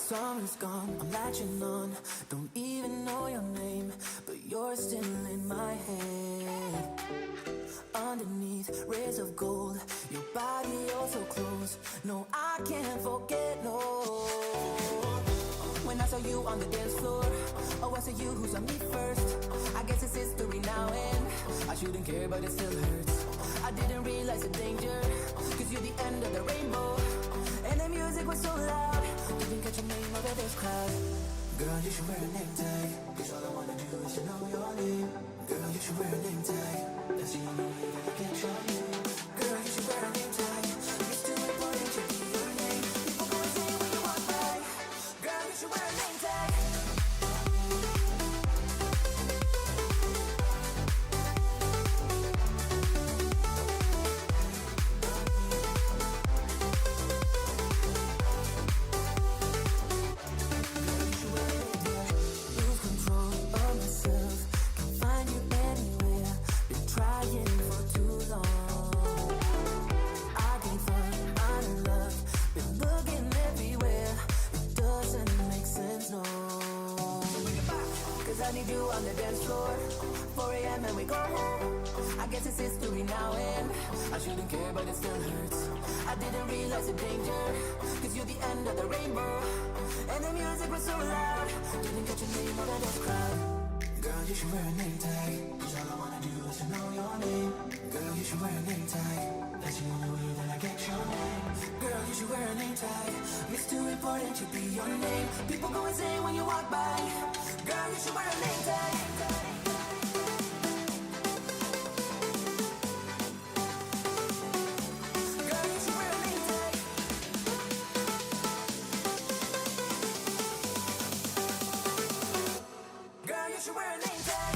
Summer's gone, I'm latching on. Don't even know your name, but you're still in my head. Underneath rays of gold, your body oh so close. No, I can't forget, no. When I saw you on the dance floor, oh, I saw you who saw me first. I guess it's history now and I shouldn't care, but it still hurts. I didn't realize the danger, cause you're the end of the rainbow. And the music was so loud, didn't catch your name over this crowd. Girl, you should wear a name tag, cause all I wanna do is to know your name. Girl, you should wear a name tag, that's the only way that I get your name. Girl, you should wear a name tag, it's too important to be your name. People go insane when you walk by. Girl, you should wear a name tag. I need you on the dance floor, 4 a.m. and we go home. I guess it's history now and I shouldn't care, but it still hurts. I didn't realize the danger, cause you're the end of the rainbow. And the music was so loud, didn't catch your name out of this crowd. Girl, you should wear a name tag, cause all I wanna do is to know your name. Girl, you should wear a name tag, that's the only way that I get your name. Girl, you should wear a name tag, it's too important to be your name. People go insane when you walk by. Girl, you should wear a name tag. Girl, you should wear a name tag. Girl, you should wear a name tag.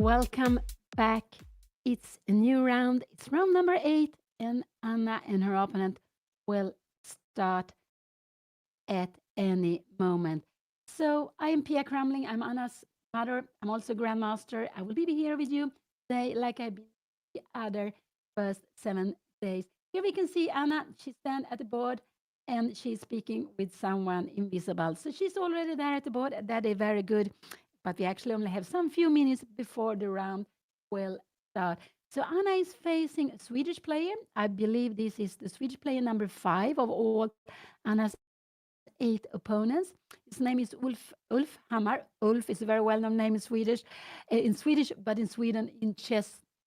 welcome back. It's a new round. It's round number 8, and Anna and her opponent will start at any moment. So I am Pia Cramling. I'm Anna's mother. I'm also Grandmaster. I will be here with you today, like I've been the other first 7 days. Here we can see Anna. She stands at the board and she's speaking with someone invisible. So she's already there at the board. That is very good. But we actually only have some few minutes before the round will start. So Anna is facing a Swedish player. I believe this is the Swedish player number 5 of all Anna's 8 opponents. His name is Ulf Hammar. Ulf is a very well-known name in Swedish, but in Sweden,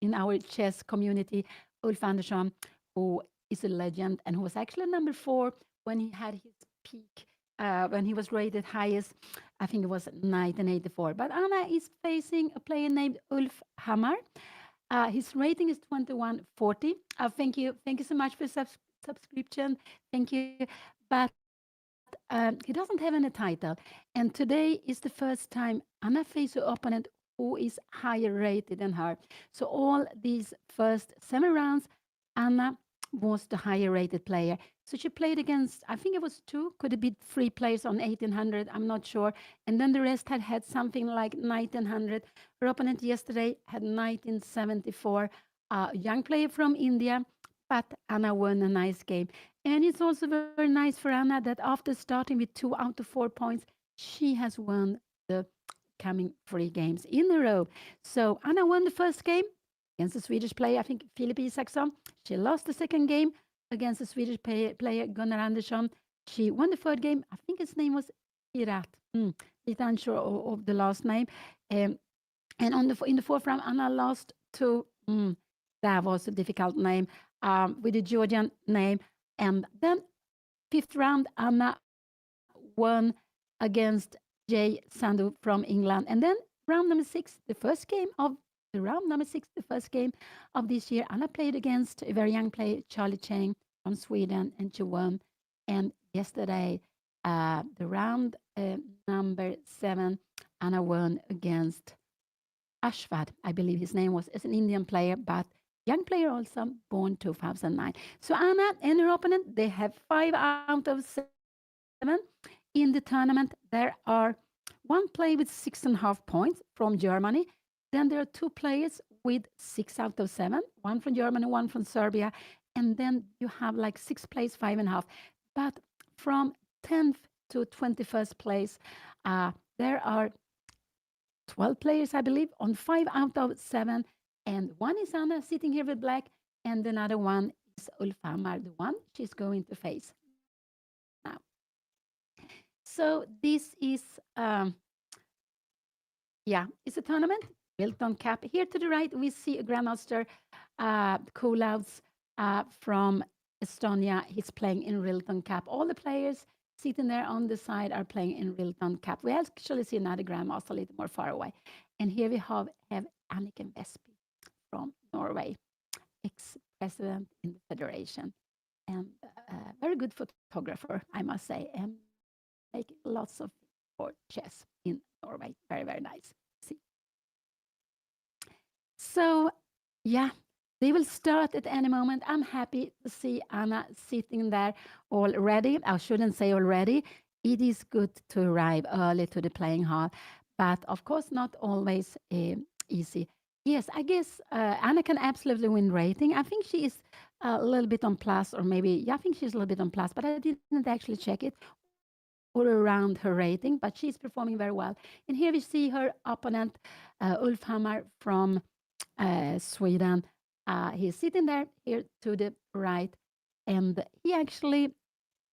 in our chess community, Ulf Andersson, who is a legend and who was actually number 4 when he had his peak, when he was rated highest. I think it was 1984. But Anna is facing a player named Ulf Hammar. His rating is 2140. Thank you so much for subscription. Thank you. But he doesn't have any title. And today is the first time Anna faces an opponent who is higher rated than her. So all these first 7 rounds, Anna was the higher rated player. So she played against, I think it was 2, could it be 3 players on 1800? I'm not sure. And then the rest had something like 1900. Her opponent yesterday had 1974, a young player from India, but Anna won a nice game. And it's also very nice for Anna that after starting with 2 out of 4 points, she has won the coming 3 games in a row. So Anna won the first game against the Swedish player, I think Filip Isaksson. She lost the second game against the Swedish player Gunnar Andersson. She won the third game. I think his name was Irat. Bit unsure of the last name. Um, and in the fourth round, Anna lost to, that was a difficult name, with a Georgian name. And then fifth round, Anna won against Jay Sandhu from England. And then round number 6, the first game of this year, Anna played against a very young player, Charlie Chang from Sweden, and she won. And yesterday, the round number 7, Anna won against Ashvad, I believe his name was, as an Indian player, but young player also, born 2009. So Anna and her opponent, they have 5 out of 7 in the tournament. There are one player with 6.5 points from Germany. Then there are 2 players with 6 out of 7, one from Germany, one from Serbia. And then you have like 6 players, 5.5. But from 10th to 21st place, there are 12 players, I believe, on 5 out of 7. And one is Anna sitting here with black, and another one is Ulf Hammar, the one she's going to face now. So this is, it's a tournament, RILTON Cup. Here to the right, we see a Grandmaster, Kulavs, from Estonia. He's playing in RILTON Cup. All the players sitting there on the side are playing in RILTON Cup. We actually see another Grandmaster a little more far away. And here we have Anniken Vestby from Norway, ex-president in the federation, and very good photographer, I must say, and making lots of for chess in Norway. Very, very nice. See. So, yeah, they will start at any moment. I'm happy to see Anna sitting there already. I shouldn't say already. It is good to arrive early to the playing hall, but of course, not always easy. Yes, I guess Anna can absolutely win rating. I think she is a little bit on plus, or maybe, yeah, I think she's a little bit on plus, but I didn't actually check it, or around her rating, but she's performing very well. And here we see her opponent, Ulf Hammar from Sweden. He's sitting there here to the right, and he actually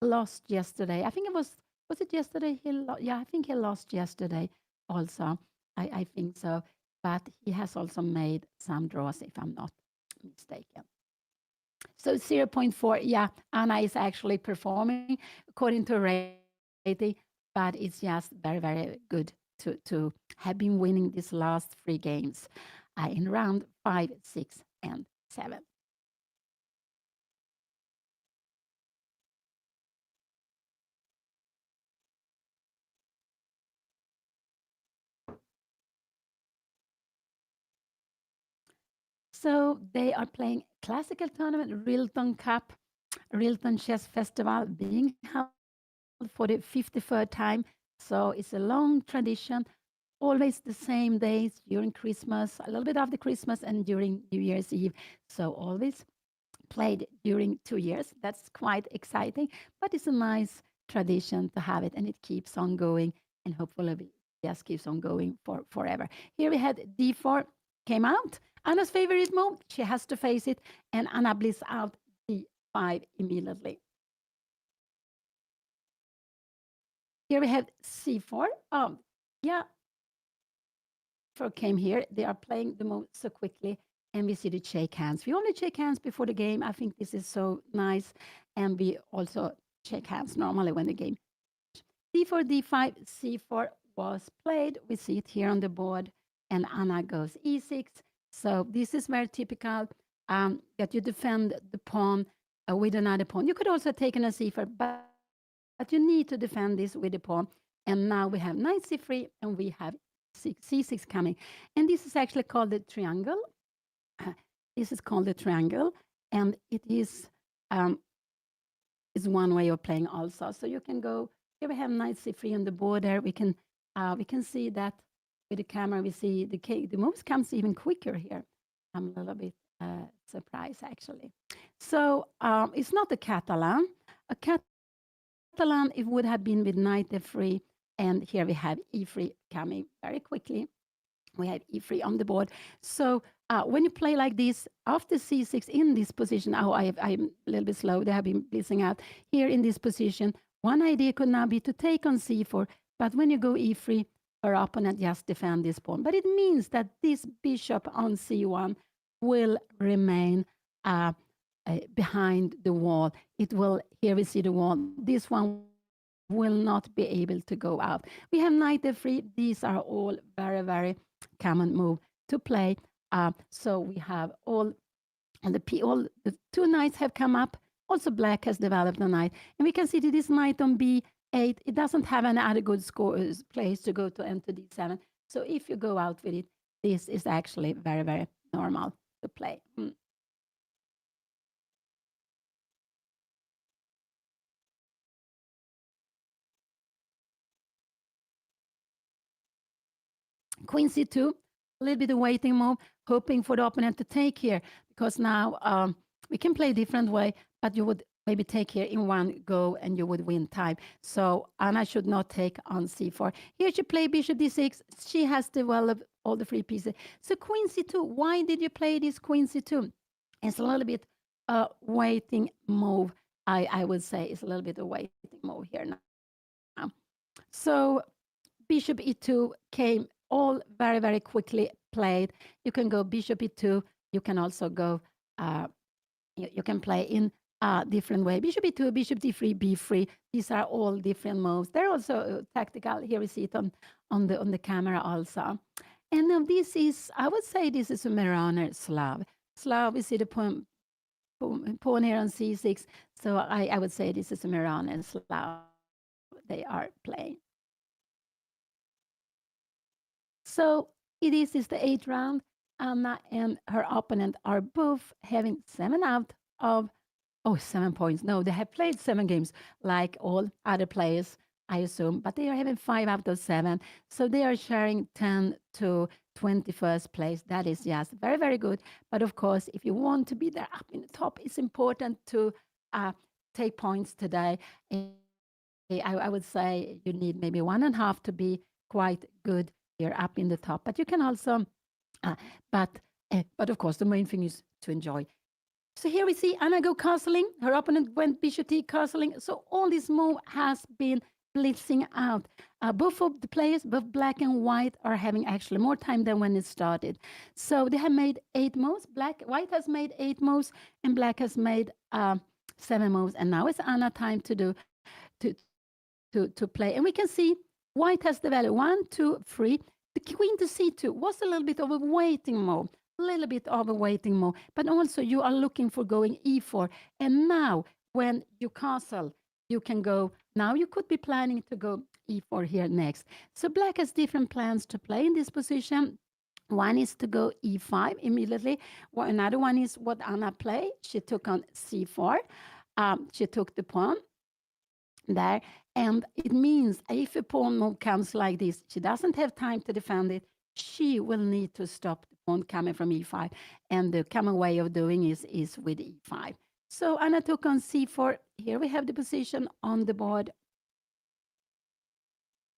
lost yesterday. I think it was it yesterday? Yeah, I think he lost yesterday also. I think so. But he has also made some draws, if I'm not mistaken. So zero point 0.4, yeah, Anna is actually performing according to rating, but it's just very, very good to have been winning these last 3 games in round 5, 6, and 7. So they are playing classical tournament, Rilton Cup, Rilton Chess Festival, being held for the 53rd time. So it's a long tradition, always the same days during Christmas, a little bit after Christmas, and during New Year's Eve. So always played during 2 years. That's quite exciting, but it's a nice tradition to have it, and it keeps on going, and hopefully it just keeps on going for forever. Here we had d4 came out. Anna's favorite move. She has to face it, and Anna bleeds out d5 immediately. Here we have c4. Yeah, for came here. They are playing the move so quickly, and we see the shake hands. We only shake hands before the game. I think this is so nice, and we also shake hands normally when the game. D4, D5, C4 was played. We see it here on the board, and Anna goes E6. So this is very typical that you defend the pawn with another pawn. You could also take an a C4, but you need to defend this with the pawn. And now we have knight C3, and we have C6 coming. And this is actually called the triangle. This is called the triangle, and it is one way of playing also. So you can go here. We have knight c3 on the border. We can see that with the camera. We see the moves comes even quicker here. I'm a little bit surprised actually. So it's not a Catalan. A Catalan it would have been with knight f3, and here we have e3 coming very quickly. We have e3 on the board. So when you play like this, after c6 in this position, I'm a little bit slow. They have been blitzing out here in this position. One idea could now be to take on c4, but when you go e3, our opponent just defend this pawn. But it means that this bishop on c1 will remain behind the wall. It will, here we see the wall. This one will not be able to go out. We have knight f3. These are all very, very common move to play. So we have all the two knights have come up. Also, black has developed a knight, and we can see that this knight on b8. It doesn't have any other good place to go to enter d7. So if you go out with it, this is actually very, very normal to play. Queen c2, a little bit of waiting move, hoping for the opponent to take here, because now we can play a different way, but you would maybe take here in one go and you would win time. So Anna should not take on c4. Here she play bishop d6. She has developed all the free pieces. So queen c2, why did you play this queen c2? It's a little bit waiting move. I would say it's a little bit of waiting move here now. So bishop e2 came all very, very quickly played. You can go bishop e2. You can also go, you can play in a different way. Bishop e2, bishop d3, b3. These are all different moves. They're also tactical. Here we see it on the camera also. And now this is, I would say this is a Mariner Slav. Slav, we see the pawn here on c6. So I would say this is a Mariner Slav they are playing. So it is the 8th round. Anna and her opponent are both having 7 out of 7 points. No, they have played 7 games like all other players, I assume, but they are having 5 out of 7. So they are sharing 10 to 21st place. That is just very, very good. But of course, if you want to be there up in the top, it's important to take points today. I would say you need maybe 1.5 to be quite good here up in the top. But you can also, but of course, the main thing is to enjoy. So here we see Anna go castling. Her opponent went bishop t castling. So all this move has been blitzing out. Both of the players, both black and white, are having actually more time than when it started. So they have made 8 moves. White has made 8 moves, and black has made 7 moves. And now it's Anna time to do to play. And we can see white has the value 1, 2, 3. The queen to c2 was a little bit of a waiting move. But also you are looking for going e4. And now when you castle, you can go, now you could be planning to go e4 here next. So black has different plans to play in this position. One is to go e5 immediately. Well, another one is what Anna played. She took on c4. She took the pawn there. And it means if a pawn move comes like this, she doesn't have time to defend it. She will need to stop the pawn coming from e5. And the common way of doing is with e5. So Anna took on c4. Here we have the position on the board.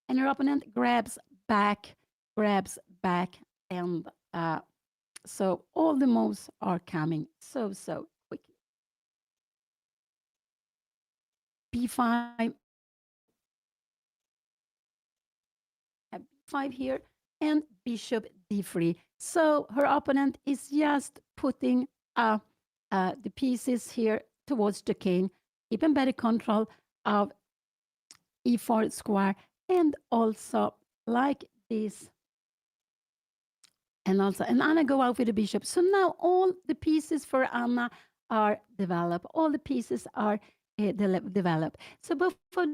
And her opponent grabs back, and so all the moves are coming so quickly. B5, have B5 here, and bishop D3. So her opponent is just putting the pieces here towards the king, keeping better control of E4 square, and also like this. And Anna go out with the bishop. So now all the pieces for Anna are developed. All the pieces are developed. So both of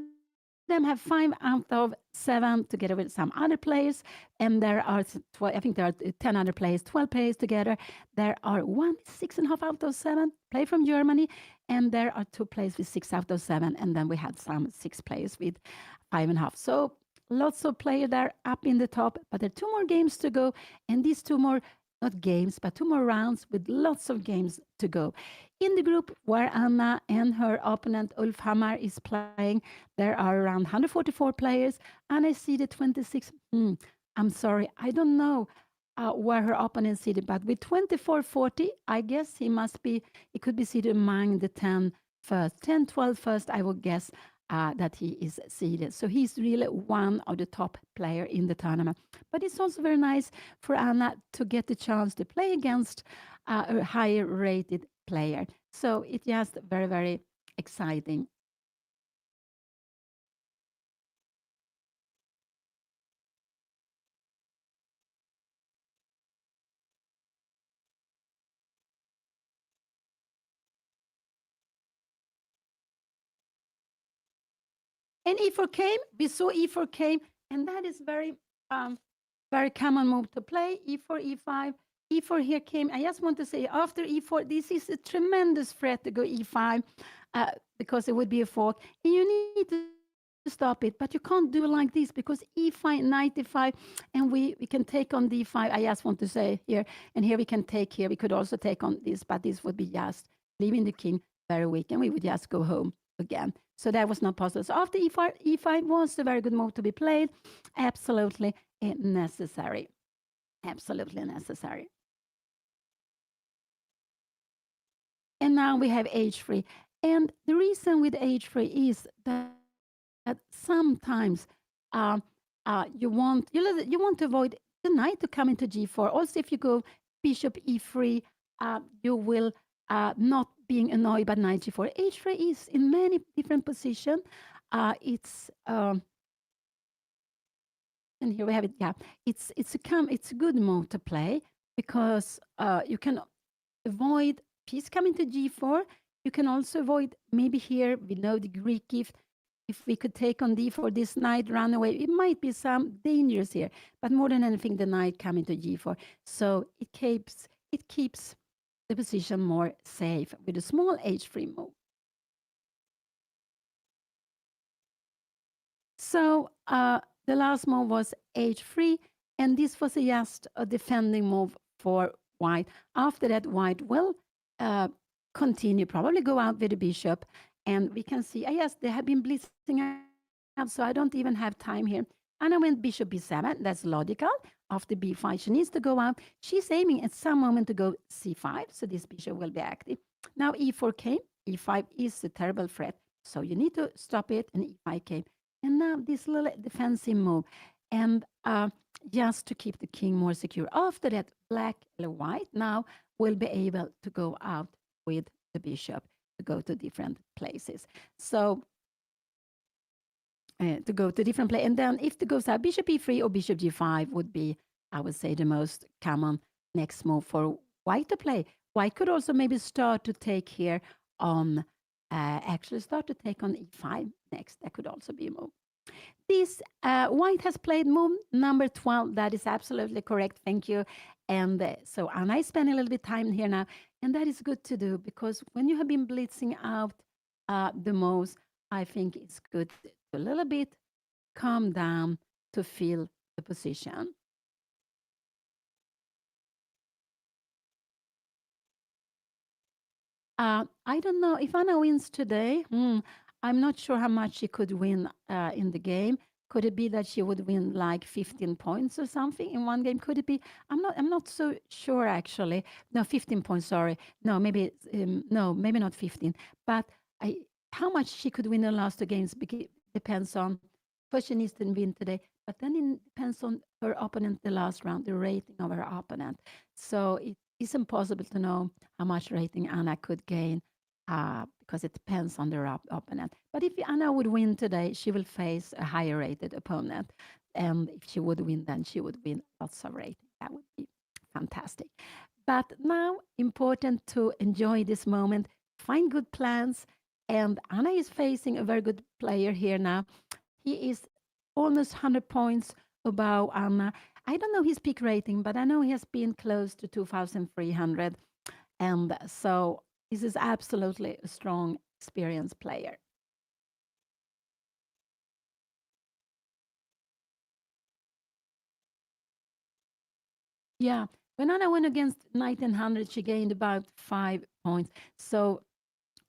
them have 5 out of 7 together with some other players. And there are 12, I think there are 10 other players, 12 players together. There are 6.5 out of 7 play from Germany. And there are 2 players with 6 out of 7. And then we had some 6 players with 5.5. So lots of players there up in the top, but there are 2 more games to go. And these 2 more, not games, but 2 more rounds with lots of games to go. In the group where Anna and her opponent Ulf Hammar is playing, there are around 144 players, and I see the 26. I'm sorry, I don't know where her opponent is seated, but with 2440, I guess he could be seated among the 10 first, 10, 12 first, I would guess. That he is seeded. So he's really one of the top player in the tournament. But it's also very nice for Anna to get the chance to play against a higher rated player. So it's just very, very exciting. And E4 came, we saw E4 came, and that is um, very common move to play. E4, E5, E4 here came. I just want to say after E4, this is a tremendous threat to go E5 because it would be a fork. And you need to stop it, but you can't do it like this because E5, 95, and we can take on D5. I just want to say here, and here we can take here. We could also take on this, but this would be just leaving the king very weak, and we would just go home again. So that was not possible. So after E5 was a very good move to be played. Absolutely necessary. Absolutely necessary. And now we have H3. And the reason with H3 is that sometimes you want to avoid the knight to come into G4. Also, if you go bishop E3, you will not being annoyed by knight G4. H3 is in many different positions. It's and here we have it. Yeah, it's a good move to play because you can avoid piece coming to G4. You can also avoid maybe here we know the Greek gift. If we could take on D4 this knight run away, it might be some dangers here. But more than anything, the knight coming to G4. So it keeps the position more safe with a small H3 move. So the last move was H3, and this was just a defending move for white. After that, white will continue, probably go out with the bishop, and we can see, yes, they have been blitzing out, so I don't even have time here. Anna went bishop b7, that's logical. After b5, she needs to go out. She's aiming at some moment to go c5, so this bishop will be active. Now e4 came, e5 is a terrible threat, so you need to stop it, and e5 came. And now this little defensive move, and just to keep the king more secure. After that, black and white now will be able to go out with the bishop to go to different places. So to go to different place, and then if the goes out, bishop e3 or bishop g5 would be, I would say, the most common next move for white to play. White could also maybe start to take here on, actually start to take on e5 next. That could also be a move. This white has played move number 12. That is absolutely correct. Thank you. And so Anna is spending a little bit time here now, and that is good to do because when you have been blitzing out the most, I think it's good to a little bit calm down to feel the position. I don't know if Anna wins today. I'm not sure how much she could win in the game. Could it be that she would win like 15 points or something in one game? Could it be? I'm not so sure actually. No, 15 points. Sorry. No, maybe no, maybe not 15. But I, how much she could win in the last two games depends on. First, she needs to win today, but then it depends on her opponent the last round, the rating of her opponent. So it is impossible to know how much rating Anna could gain because it depends on the opponent. But if Anna would win today, she will face a higher rated opponent. And if she would win, then she would win lots of rating. That would be fantastic. But now, important to enjoy this moment, find good plans. And Anna is facing a very good player here now. He is almost 100 points above Anna. I don't know his peak rating, but I know he has been close to 2,300. And so this is absolutely a strong, experienced player. Yeah. When Anna went against Knight and 100, she gained about 5 points. So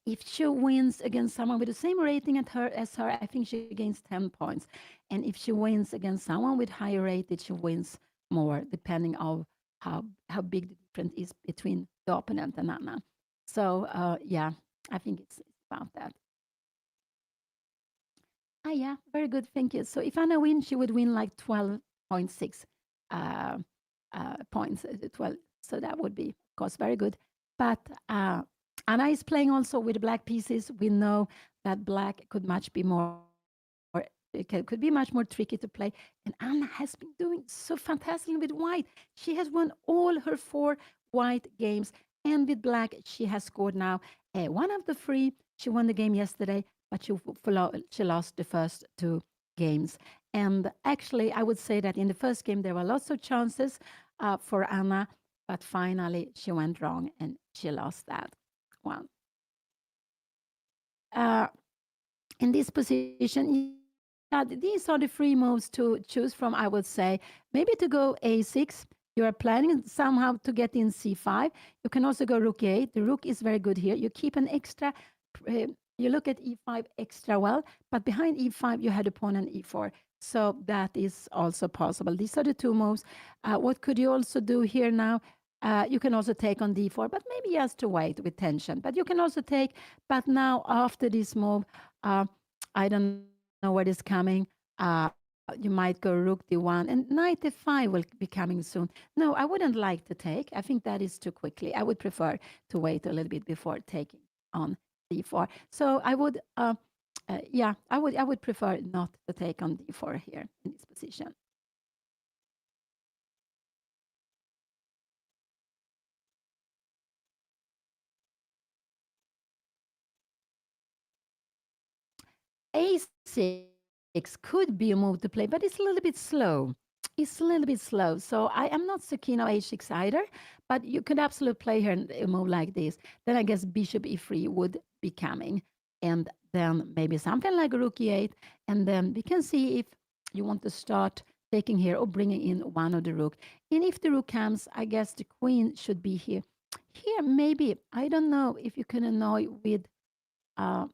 if she wins against someone with the same rating as her, I think she gains 10 points. And if she wins against someone with higher rated, she wins more, depending on how big the difference is between the opponent and Anna. So yeah, I think it's about that. Ah, yeah, very good. Thank you. So if Anna wins, she would win like 12.6 uh, points, 12. So that would be, of course, very good. But Anna is playing also with black pieces. We know that black could be much more tricky to play. And Anna has been doing so fantastic with white. She has won all her 4 white games. And with black, she has scored now one of the three. She won the game yesterday, but she lost the first two games. And actually, I would say that in the first game, there were lots of chances for Anna, but finally she went wrong and she lost that one. Uh, in this position, yeah, these are the three moves to choose from, I would say. Maybe to go a6. You are planning somehow to get in c5. You can also go rook a8. The rook is very good here. You keep an extra, you look at e5 extra well, but behind e5, you had a pawn on e4. So that is also possible. These are the two moves. What could you also do here now? You can also take on d4, but maybe he has to wait with tension. But you can also take, but now after this move, uh, I don't know what is coming. You might go rook d1 and knight f5 will be coming soon. No, I wouldn't like to take. I think that is too quickly. I would prefer to wait a little bit before taking on d4. So I would, yeah, I would prefer not to take on d4 here in this position. A6 could be a move to play, but it's a little bit slow. It's a little bit slow. So I am not so keen on h6 either, but you could absolutely play her a move like this. Then I guess bishop e3 would be coming. And then maybe something like rook e8. And then we can see if you want to start taking here or bringing in one of the rook. And if the rook comes, I guess the queen should be here. Here, maybe, I don't know if you can annoy with uh,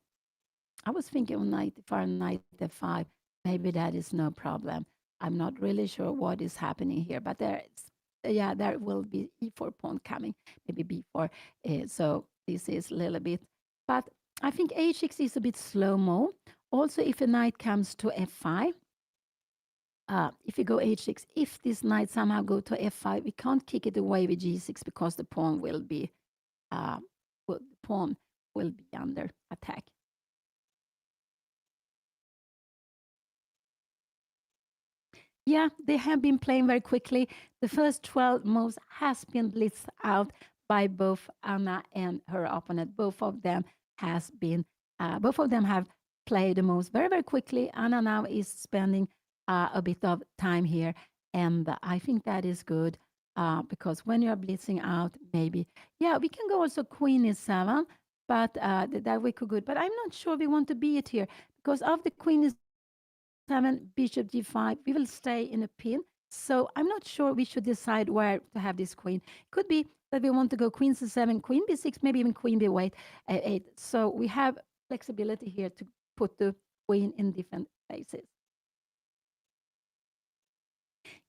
I was thinking of knight for knight f5. Maybe that is no problem. I'm not really sure what is happening here, but there is, yeah, there will be e4 pawn coming, maybe b4. So this is a little bit, but I think h6 is a bit slow mo. Also, if a knight comes to f5, if you go h6, if this knight somehow go to f5, we can't kick it away with g6 because the pawn will be, the pawn will be under attack. Yeah, they have been playing very quickly. The first 12 moves has been blitzed out by both Anna and her opponent. Both of them have play the most very, very quickly. Anna now is spending a bit of time here. And I think that is good because when you're blitzing out, maybe, yeah, we can go also queen is 7, but that we could good. But I'm not sure we want to be it here because of the queen is 7, bishop g5, we will stay in a pin. So I'm not sure we should decide where to have this queen. Could be that we want to go queen c7, queen b6, maybe even queen b8. 8. So we have flexibility here to put the queen in different places.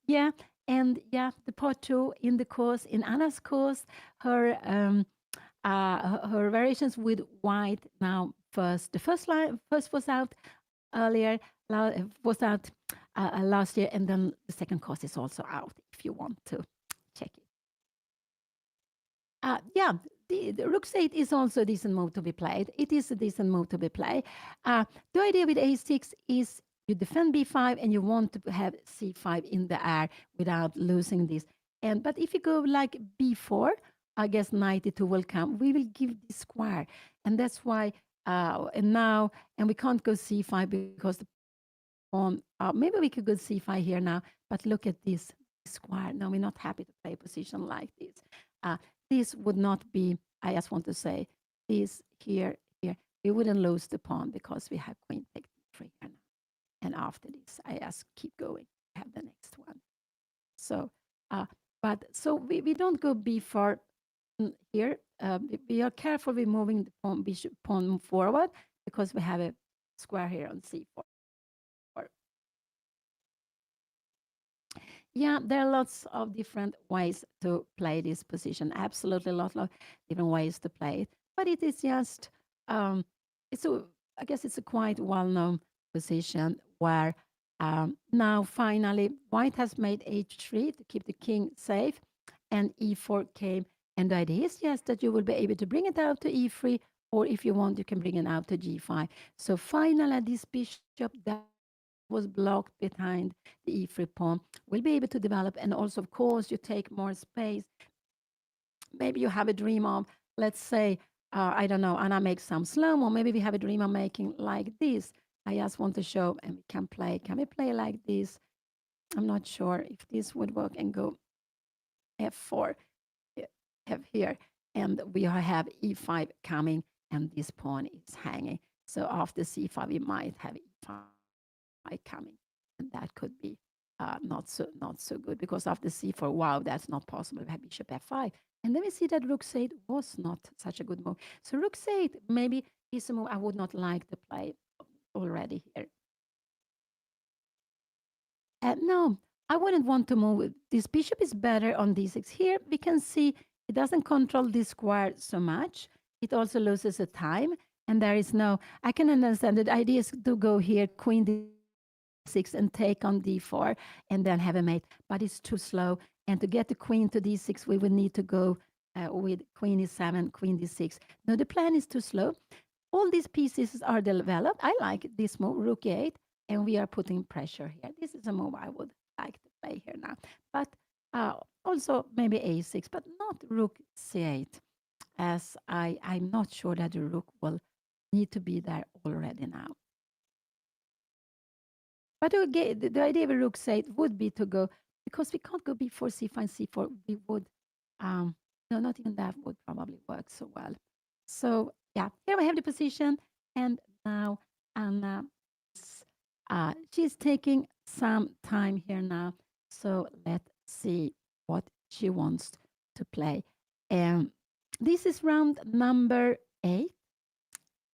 Yeah, and yeah, the part 2 in the course, in Anna's course, her her variations with white now first. The first line first was out earlier, was out last year, and then the second course is also out if you want to check it. Yeah, the Rook 8 is also a decent move to be played. It is a decent move to be played. The idea with A6 is you defend B5 and you want to have C5 in the air without losing this. But if you go like B4, I guess 92 will come. We will give this square, and that's why. And we can't go C5 because the pawn. Maybe we could go C5 here now, but look at this square. No, we're not happy to play a position like this. This would not be, I just want to say, this here, here. We wouldn't lose the pawn because we have queen take d3 here now. And after this, I just keep going. I have the next one. So, so we don't go b4 here. We are careful with moving the pawn, bishop, pawn forward because we have a square here on c4. Yeah, there are lots of different ways to play this position. Absolutely, lots of different ways to play it. But it is just, it's a, I guess it's a quite well-known position where now finally white has made h3 to keep the king safe, and e4 came. And the idea is just that you will be able to bring it out to e3, or if you want, you can bring it out to g5. So finally, this bishop that was blocked behind the e3 pawn will be able to develop. And also, of course, you take more space. Maybe you have a dream of, let's say, I don't know, Anna makes some slow-mo. Maybe we have a dream of making like this. I just want to show, and we can play. Can we play like this? I'm not sure if this would work and go f4, have here. And we have e5 coming, and this pawn is hanging. So after c5, we might have e5 coming, and that could be not so good because after c4, wow, that's not possible. We have bishop f5, and then we see that rook 8 was not such a good move. So rook 8 maybe is a move I would not like to play already here. No, I wouldn't want to move it. This bishop is better on d6. Here we can see it doesn't control this square so much. It also loses a time, and there is no. I can understand that the idea is to go here, queen d6, and take on d4, and then have a mate. But it's too slow. And to get the queen to d6, we would need to go with queen e7, queen d6. No, the plan is too slow. All these pieces are developed. I like this move, rook e8, and we are putting pressure here. This is a move I would like to play here now. But also maybe a6, but not rook c8, as I'm not sure that the rook will need to be there already now. But again, the idea of a rook c8 would be to go, because we can't go b4, c5, c4, we would, no, not even that would probably work so well. So yeah, here we have the position, and now Anna, she's taking some time here now. So let's see what she wants to play. This is round number 8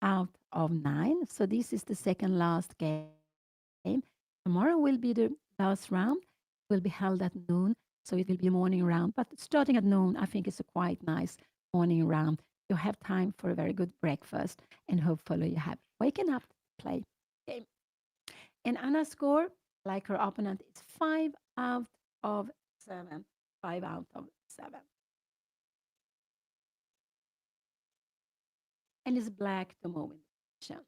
out of 9. So this is the second last game. Tomorrow will be the last round. It will be held at noon, so it will be a morning round. But starting at noon, I think it's a quite nice morning round. You have time for a very good breakfast, and hopefully you have waken up to play game. And Anna's score, like her opponent, is 5 out of 7. 5 out of 7. And it's black to move in the position.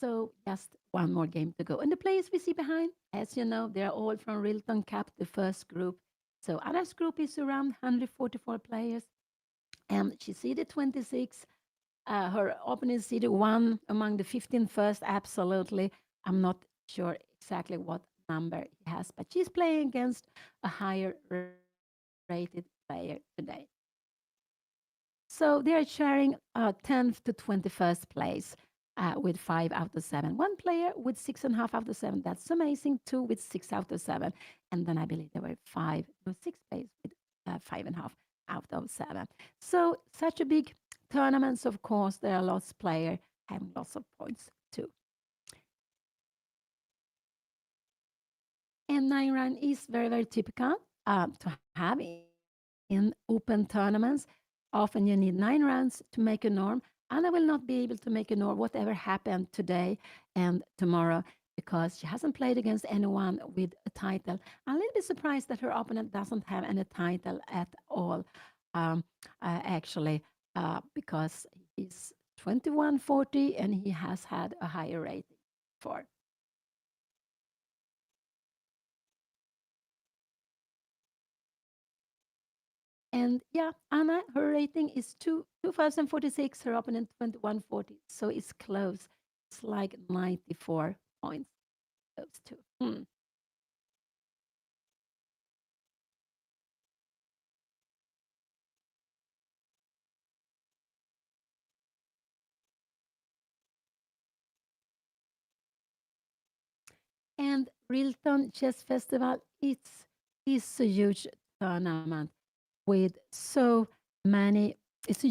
So just one more game to go. And the players we see behind, as you know, they're all from Rilton Cup, the first group. So Anna's group is around 144 players, and she seeded 26. Her opponent seeded one among the 15 first. Absolutely, I'm not sure exactly what number he has, but she's playing against a higher rated player today. So they are sharing 10th to 21st place with 5 out of 7. One player with 6.5 out of 7. That's amazing. Two with 6 out of 7. And then I believe there were five, no, six players with 5.5 out of 7. So such a big tournaments, of course, there are lots of players having lots of points too. And 9 run is very, very typical to have in open tournaments. Often you need 9 rounds to make a norm. Anna will not be able to make a norm, whatever happened today and tomorrow, because she hasn't played against anyone with a title. I'm a little bit surprised that her opponent doesn't have any title at all, actually, because he's 2140 and he has had a higher rating for. And yeah, Anna, her rating is 2046, her opponent 2140. So it's close. It's like 94 points, those two. And Rilton Chess Festival, it's a huge tournament with so many. It's a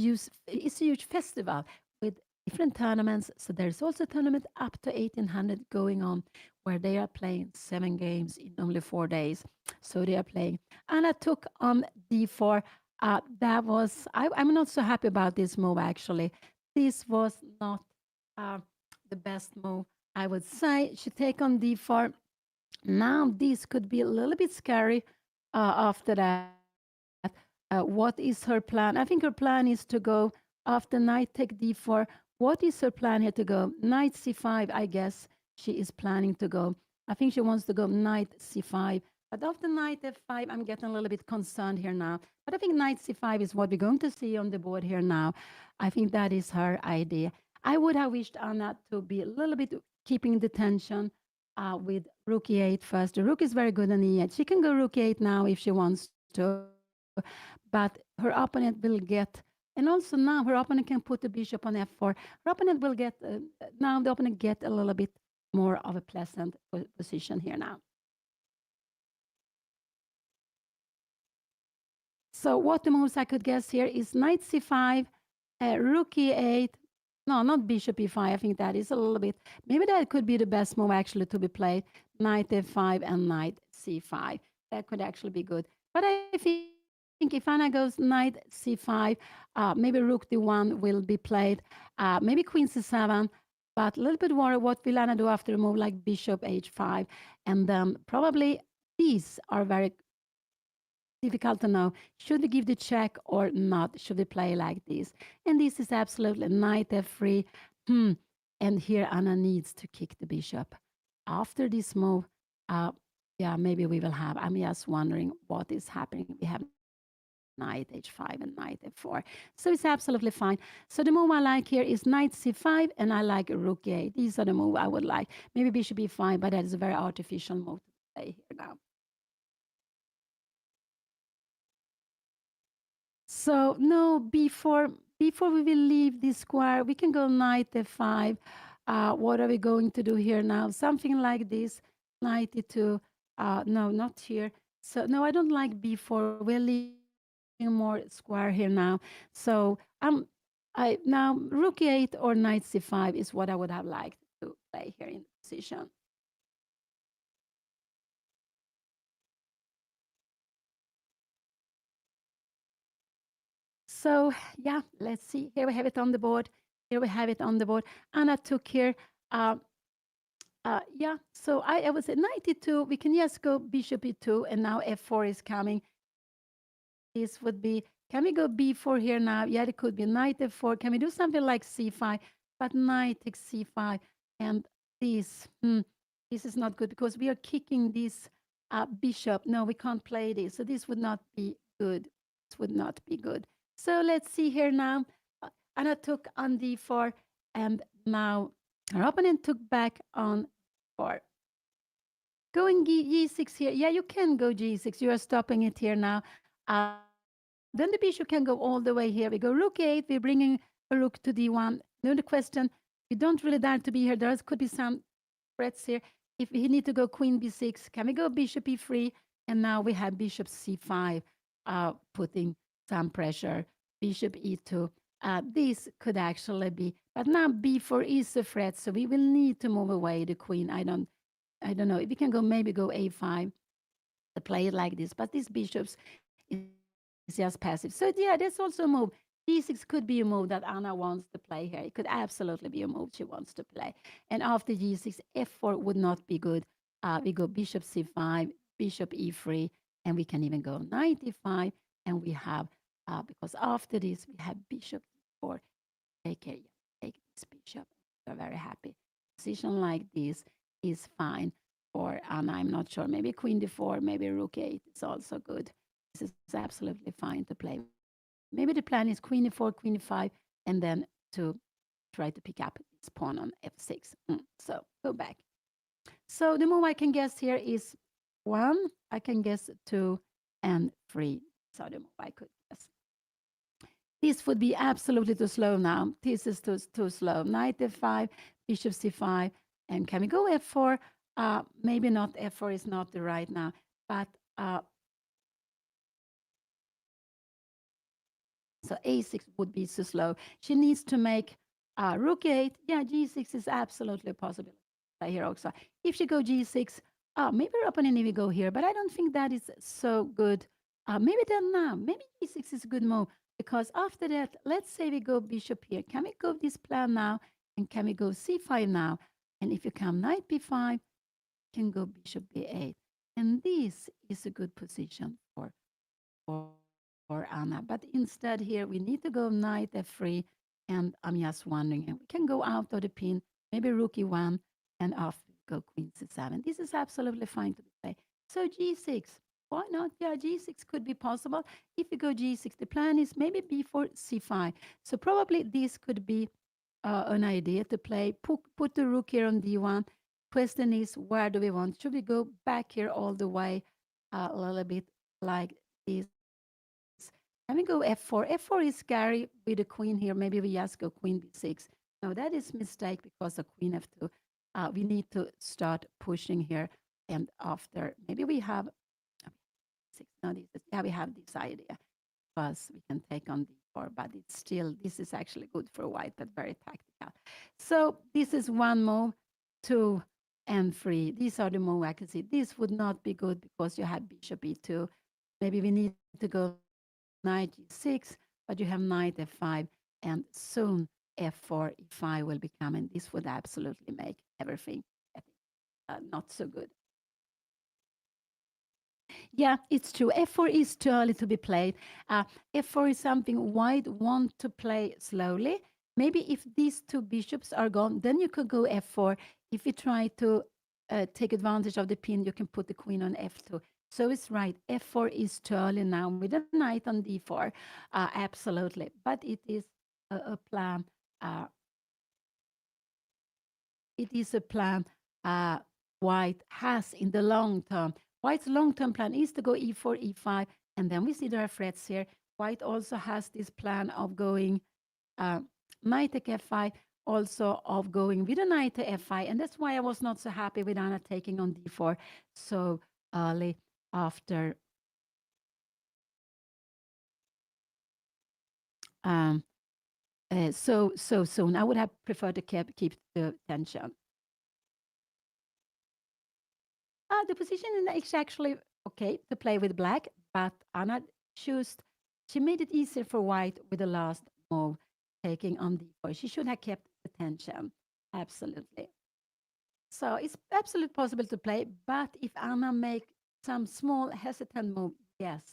huge festival with different tournaments. So there's also a tournament up to 1800 going on where they are playing 7 games in only 4 days. So they are playing. And I took on d4. That was I'm not so happy about this move actually. This was not uh, the best move. I would say she take on d4. Now this could be a little bit scary after that. What is her plan? I think her plan is to go after knight take d4. What is her plan here to go? Knight c5, I guess she is planning to go. I think she wants to go knight c5. But after knight f5, I'm getting a little bit concerned here now. But I think knight c5 is what we're going to see on the board here now. I think that is her idea. I would have wished Anna to be a little bit keeping the tension with rook e8 first. The rook is very good on e8. She can go rook e8 now if she wants to, but her opponent will get, and also now her opponent can put the bishop on f4. Her opponent will get, now the opponent get a little bit more of a pleasant position here now. So what the moves I could guess here is knight c5, rook e8. No, not bishop e5. I think that is a little bit. Maybe that could be the best move actually to be played. Knight f5 and knight c5. That could actually be good. But I think if Anna goes knight c5, maybe rook d1 will be played. Maybe queen c7. But a little bit worried what will Anna do after a move like bishop h5. And then probably these are very difficult to know. Should we give the check or not? Should we play like this? And this is absolutely knight f3. Hmm. And here Anna needs to kick the bishop. After this move, uh, yeah, maybe we will have. I'm just wondering what is happening. We have knight h5 and knight f4. So it's absolutely fine. So the move I like here is knight c5 and I like rook a8. These are the move I would like. Maybe bishop e5, but that is a very artificial move to play here now. So no, before we will leave this square, we can go knight f5. What are we going to do here now? Something like this, knight e2. No, not here. So no, I don't like b4. We're leaving more square here now. So I now rook e8 or knight c5 is what I would have liked to play here in the position. So yeah, let's see. Here we have it on the board. Here we have it on the board. Anna took here. Uh, yeah, so I would say 92. We can just go bishop e2, and now f4 is coming. This would be, can we go b4 here now? Yeah, it could be knight f4. Can we do something like c5? But knight takes c5. and this, this is not good because we are kicking this bishop. No, we can't play this. So this would not be good. This would not be good. So let's see here now. Anna took on d4, and now her opponent took back on 4. Going g6 here. Yeah, you can go g6. You are stopping it here now. Then the bishop can go all the way here. We go rook 8. We're bringing a rook to d1. Now the question, we don't really dare to be here. There could be some threats here. If we need to go queen b6, can we go bishop e3? And now we have bishop c5, putting some pressure. Bishop e2. This could actually be, but now b4 is a threat, so we will need to move away the queen. I don't know. If we can go, maybe go a5 to play it like this, but these bishops is just passive. So yeah, that's also a move. D6 could be a move that Anna wants to play here. It could absolutely be a move she wants to play. And after G6, F4 would not be good. We go bishop C5, bishop E3, and we can even go knight E5. And we have, because after this, we have bishop D4. Take care, take this bishop. We're very happy. Position like this is fine for Anna. I'm not sure. Maybe queen D4, maybe rook 8 is also good. This is absolutely fine to play. Maybe the plan is queen e4, queen e5, and then to try to pick up this pawn on f6. So go back. So the move I can guess here is 1, I can guess 2, and 3. So the move I could guess. This would be absolutely too slow now. This is too slow. Knight f5, bishop c5, and can we go f4? Maybe not. F4 is not the right now, but so a6 would be too slow. She needs to make rook 8. Yeah, g6 is absolutely possible here also. If she go g6, maybe her opponent will go here, but I don't think that is so good. Maybe then now, maybe g6 is a good move because after that, let's say we go bishop here. Can we go this plan now? And can we go c5 now? And if you come knight b5, can go bishop b8. And this is a good position for Anna. But instead here, we need to go knight f3. And I'm just wondering, and we can go out of the pin, maybe rook e1, and off we go queen c7. This is absolutely fine to play. So g6, why not? Yeah, g6 could be possible. If we go g6, the plan is maybe b4, c5. So probably this could be an idea to play. Put the rook here on d1. Question is, where do we want? Should we go back here all the way a little bit like this? Can we go f4? F4 is scary with the queen here. Maybe we just go queen b6. No, that is mistake because of queen f2. We need to start pushing here. And after, maybe we have six. No, yeah, we have this idea because we can take on d4, but it's still, this is actually good for white, but very tactical. So this is one move, 2 and 3. These are the move I can see. This would not be good because you have bishop e2. Maybe we need to go knight g6, but you have knight f5, and soon f4, e5 will be coming. This would absolutely make everything not so good. Yeah, it's true. F4 is too early to be played. F4 is something white want to play slowly. Maybe if these two bishops are gone, then you could go F4. If you try to take advantage of the pin, you can put the queen on F2. So it's right. F4 is too early now with a knight on D4. Absolutely. But it is a plan. Uh, it is a plan white has in the long term. White's long-term plan is to go e4, e5, and then we see there are threats here. White also has this plan of going knight take f5, also of going with a knight to f5, and that's why I was not so happy with Anna taking on d4 so early after um, so soon. I would have preferred to keep the tension. The position is actually okay to play with black, but Anna chose, she made it easier for white with the last move, taking on d4. She should have kept the tension. Absolutely. So it's absolutely possible to play, but if Anna make some small hesitant move, yes,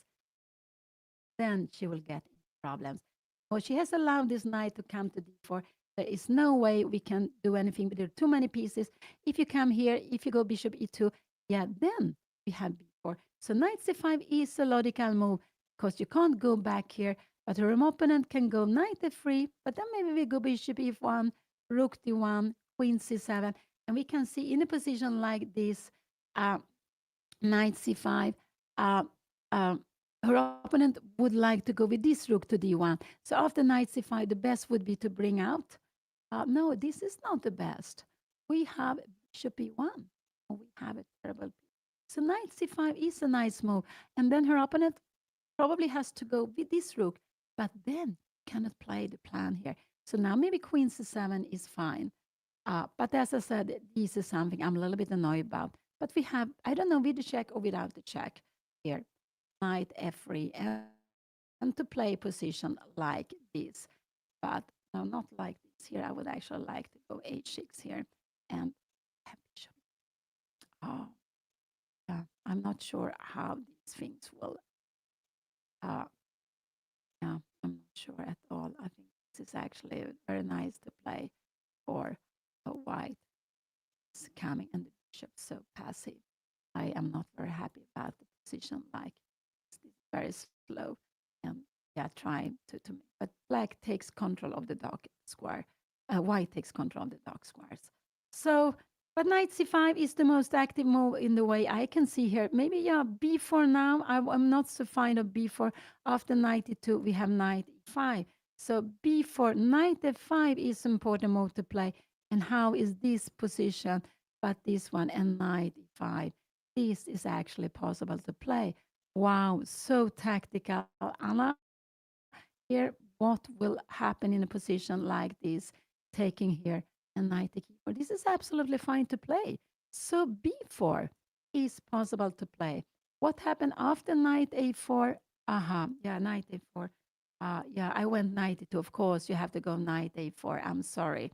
then she will get problems. Well, she has allowed this knight to come to d4, There is no way we can do anything. But there are too many pieces. If you come here, if you go bishop e2, yeah, then we have b4. So knight c5 is a logical move because you can't go back here. But her opponent can go knight f3, but then maybe we go bishop e1, rook d1, queen c7, and we can see in a position like this, uh, knight c5, uh, uh, her opponent would like to go with this rook to d1. So after knight c5, the best would be to bring out. No, this is not the best. We have bishop e1. We have a terrible. So knight c5 is a nice move. And then her opponent probably has to go with this rook, but then cannot play the plan here. So now maybe queen c7 is fine. But as I said, this is something I'm a little bit annoyed about. But we have, I don't know, with the check or without the check here, knight f3, and to play a position like this. But no, not like this here. I would actually like to go h6 here and have bishop. Oh, yeah, I'm not sure how these things will, uh, yeah, I'm not sure at all. I think this is actually very nice to play for a white. It's coming and the bishop so passive. I am not very happy about the position like it's very slow and yeah, trying to but black takes control of the dark square. White takes control of the dark squares. So but knight c5 is the most active move in the way I can see here. Maybe yeah, b4 now. I'm not so fine of b4. After knight e2, we have knight e5. So b4, knight f5 is important move to play. And how is this position, but this one and knight e5? This is actually possible to play. Wow, so tactical. Anna, here, what will happen in a position like this, taking here and knight to keyboard? This is absolutely fine to play. So b4 is possible to play. What happened after knight a4? Aha, yeah, knight a4. Yeah, I went knight e2. Of course, you have to go knight a4. I'm sorry.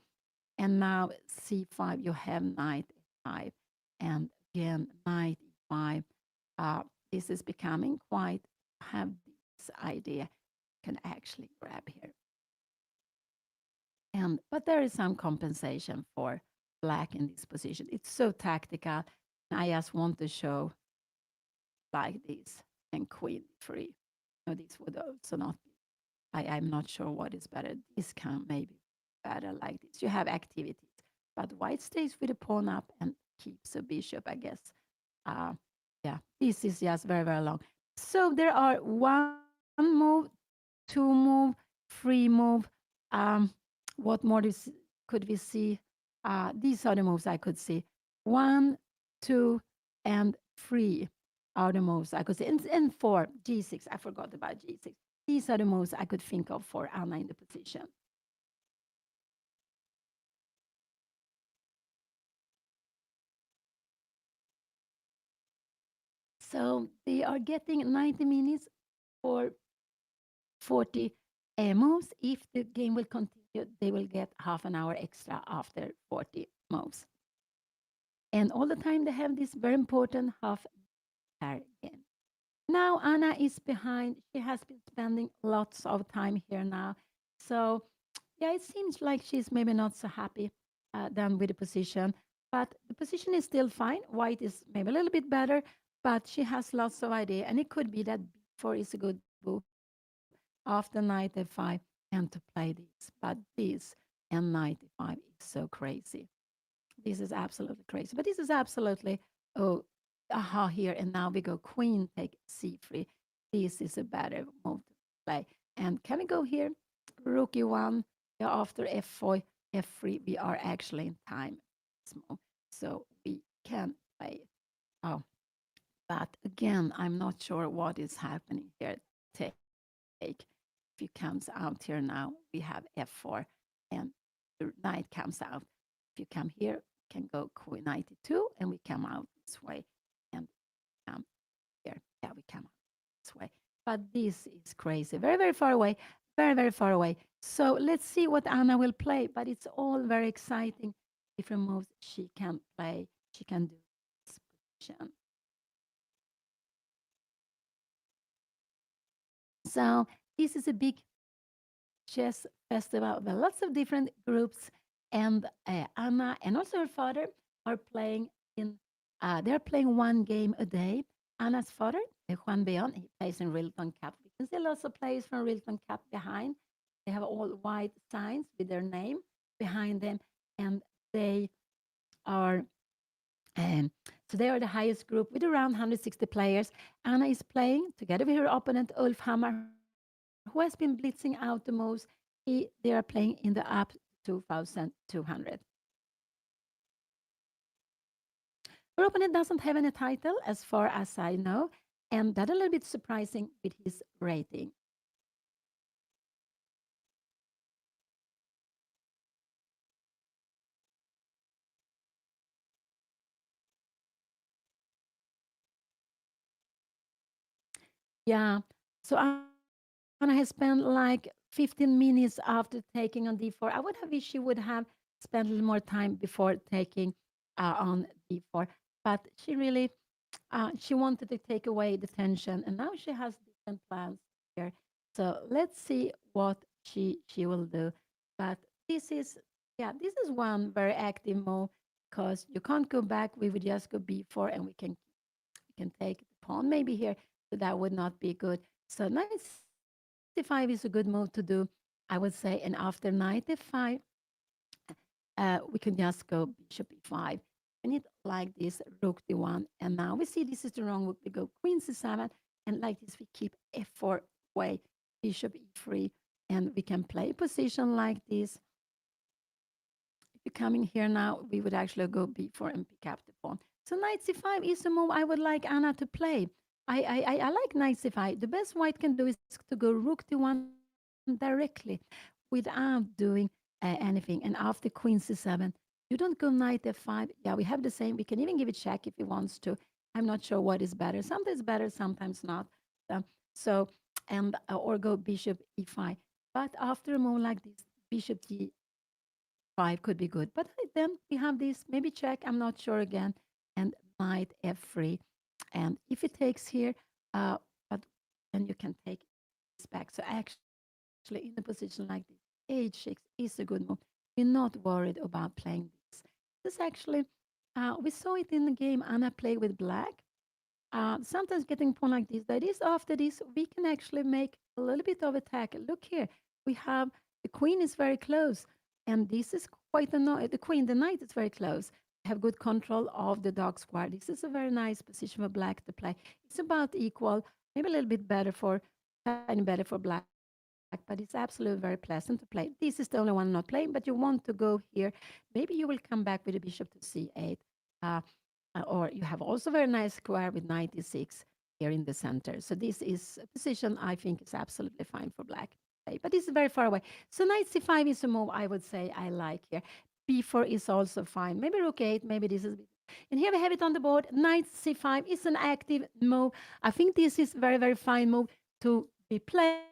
And now c5, you have knight e5. And again, knight e5. Uh, this is becoming quite, have this idea can actually grab here. And but there is some compensation for black in this position. It's so tactical. I just want to show like this and queen free. No, this would also not be. I'm not sure what is better. This can maybe better like this. You have activities, but white stays with a pawn up and keeps a bishop, I guess. Uh, yeah, this is just very, very long. So there are one move, two move, three move. Um, what more could we see? These are the moves I could see. One, two, and three are the moves I could see. And four, G6. I forgot about G6. These are the moves I could think of for Anna in the position. So they are getting 90 minutes for 40 moves. If the game will continue, they will get half an hour extra after 40 moves. And all the time they have this very important half hour game. Now Anna is behind. She has been spending lots of time here now. So yeah, it seems like she's maybe not so happy than with the position. But the position is still fine. White is maybe a little bit better, but she has lots of idea. And it could be that b4 is a good move after knight f5 and to play this. But this and knight e5 is so crazy. This is absolutely crazy. But this is absolutely, oh, aha, here. And now we go queen, take c3. This is a better move to play. And can we go here? Rook e1, yeah, after f4, f3, we are actually in time. Move. So we can play it. Oh, but again, I'm not sure what is happening here. Take, if you comes out here now, we have f4 and the knight comes out. If you come here, can go queen knight e2 and we come out this way and come here. Yeah, we come out this way. But this is crazy. Very, very far away. Very, very far away. So let's see what Anna will play. But it's all very exciting. Different moves she can play. She can do this position. So this is a big chess festival with lots of different groups, and Anna and also her father are playing in. They're playing one game a day. Anna's father, Juan Beon, he plays in Rilton Cup. We can see lots of players from Rilton Cup behind. They have all white signs with their name behind them, and they are so they are the highest group with around 160 players. Anna is playing together with her opponent Ulf Hammar, who has been blitzing out the most. They are playing in the up 2200. Her opponent doesn't have any title, as far as I know, and that a little bit surprising with his rating. Yeah. So Anna has spent like 15 minutes after taking on d4. I would have wished she would have spent a little more time before taking on d4, but she really she wanted to take away the tension, and now she has different plans here. So let's see what she will do. But this is this is one very active move because you can't go back. We would just go b4, and we can take the pawn maybe here. So that would not be good. So knight c5 is a good move to do, I would say. And after knight f5, we can just go bishop e5. We need like this rook d1. And now we see this is the wrong move. We go queen c7. And like this, we keep f4 away, bishop e3. And we can play a position like this. If you're coming here now, we would actually go b4 and pick up the pawn. So knight c5 is a move I would like Anna to play. I like knight c5. The best white can do is to go rook d1 directly without doing anything. And after queen c7, you don't go knight f5. Yeah, we have the same. We can even give it check if he wants to. I'm not sure what is better. Sometimes better, sometimes not. Um, so, and or go bishop e5. But after a move like this, bishop d5 could be good. But then we have this, maybe check, I'm not sure again, and knight f3. And if it takes here, but then you can take this back. So actually, in a position like this, h6 is a good move. We're not worried about playing this. This actually, we saw it in the game Anna play with black. Sometimes getting pawn like this, that is after this, we can actually make a little bit of attack. Look here, we have the queen is very close, and this is quite annoying. The queen, the knight is very close. We have good control of the dark square. This is a very nice position for black to play. It's about equal, maybe a little bit better for, tiny better for black, but it's absolutely very pleasant to play. This is the only one not playing, but you want to go here. Maybe you will come back with the bishop to c8. Uh, or you have also very nice square with 96 here in the center. So this is a position I think is absolutely fine for black. But this is very far away. So knight c5 is a move I would say I like here. b4 is also fine. Maybe rook 8, maybe this is. And here we have it on the board. Knight c5 is an active move. I think this is very, very fine move to be played.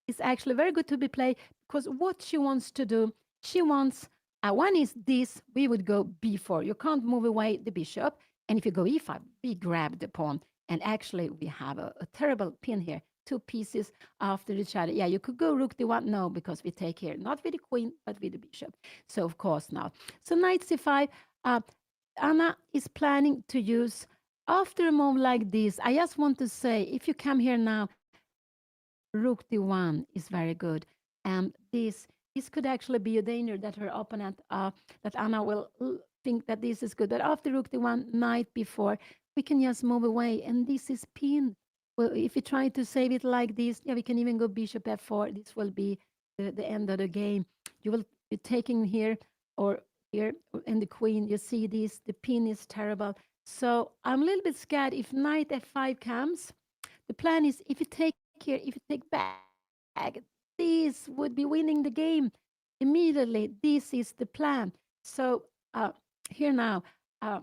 It's actually very good to be played because what she wants to do, she wants one is this, we would go b4. You can't move away the bishop. And if you go e5, we grab the pawn. And actually, we have a terrible pin here. Two pieces after each other. Yeah, you could go rook d1. No, because we take here, not with the queen, but with the bishop. So, of course, now. So, knight c5. Anna is planning to use, after a move like this, I just want to say, if you come here now, rook d1 is very good. And this could actually be a danger that her opponent, that Anna will think that this is good. But after rook d1, knight b4, we can just move away. And this is pinned. Well, if you try to save it like this, yeah, we can even go bishop f4. This will be the end of the game. You will be taking here or here, and the queen. You see this, the pin is terrible. So I'm a little bit scared if knight f5 comes. The plan is if you take here, if you take back, this would be winning the game immediately. This is the plan. So here now, uh,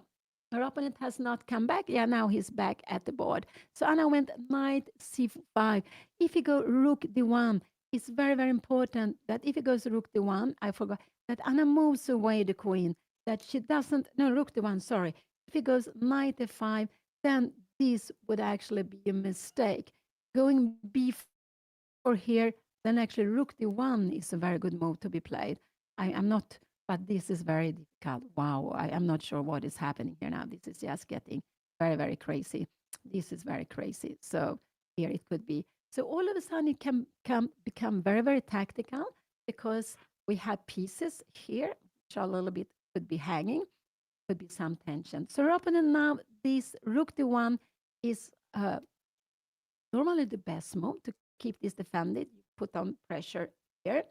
our opponent has not come back. Yeah, now he's back at the board. So Anna went knight c5. If you go rook d1, it's very, very important that if he goes rook d1, I forgot, that Anna moves away the queen, that she doesn't, no, rook d1, sorry. If he goes knight f5, then this would actually be a mistake. Going b4 here then actually rook d1 is a very good move to be played. I am not, but this is very difficult. Wow, I am not sure what is happening here now. This is just getting very, very crazy. This is very crazy. So here it could be. So all of a sudden it can become very, very tactical because we have pieces here, which are a little bit could be hanging, could be some tension. So our opponent now, this rook d1 is normally the best move to keep this defended. You put on pressure here,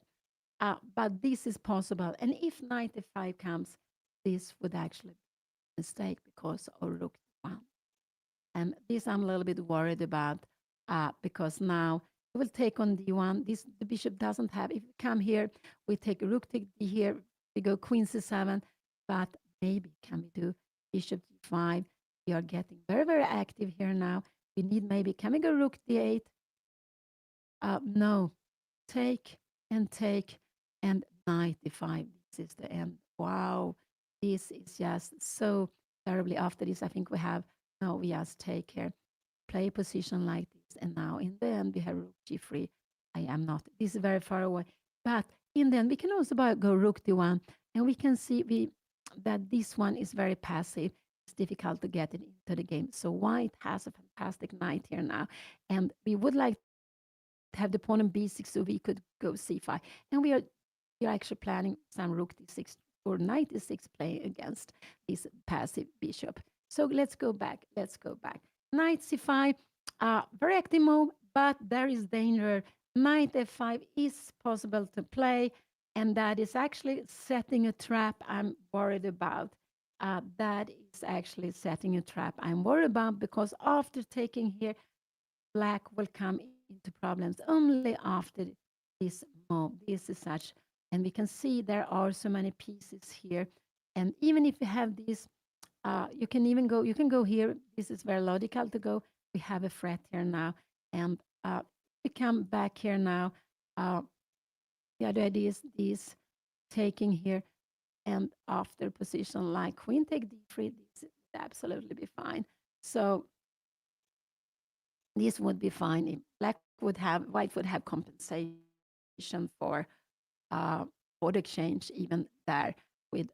but this is possible. And if knight f5 comes, this would actually be a mistake because of rook d1. And this I'm a little bit worried about because now we will take on d1. This the bishop doesn't have. If we come here, we take rook take d here. We go queen c7, but maybe can we do bishop d5? We are getting very very active here now. We need maybe can we go rook d8? No, take and knight d5. This is the end. Wow, this is just so terribly. After this, I think we have no. We just take here, play a position like this, and now in the end we have rook g3. I am not. This is very far away, but in the end we can also go rook d1, and we can see that this one is very passive. It's difficult to get it into the game. So white has a fantastic knight here now, and we would like to have the pawn on b6 so we could go c5. And we are actually planning some rook d6 or knight d6 play against this passive bishop. So let's go back. Let's go back. Knight c5, very active move, but there is danger. Knight f5 is possible to play, and that is actually setting a trap I'm worried about. That is actually setting a trap I'm worried about because after taking here, black will come into problems only after this move. This is such, and we can see there are so many pieces here. And even if you have this, you can even go, you can go here. This is very logical to go. We have a threat here now. And we come back here now. Uh, the other idea is this taking here and after position like queen take d3, this would absolutely be fine. So this would be fine. If black would have, white would have compensation uh, for the exchange even there with,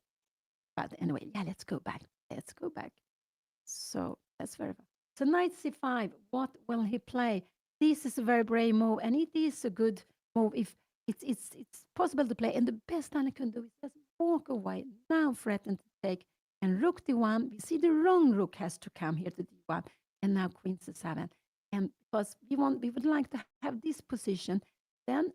but anyway, yeah, let's go back. Let's go back. So that's very fun. So knight c5, what will he play? This is a very brave move, and it is a good move if it's possible to play. And the best Anna can do is just walk away, now threaten to take, and rook d1. We see the wrong rook has to come here to d1, and now queen c7. And because we would like to have this position, then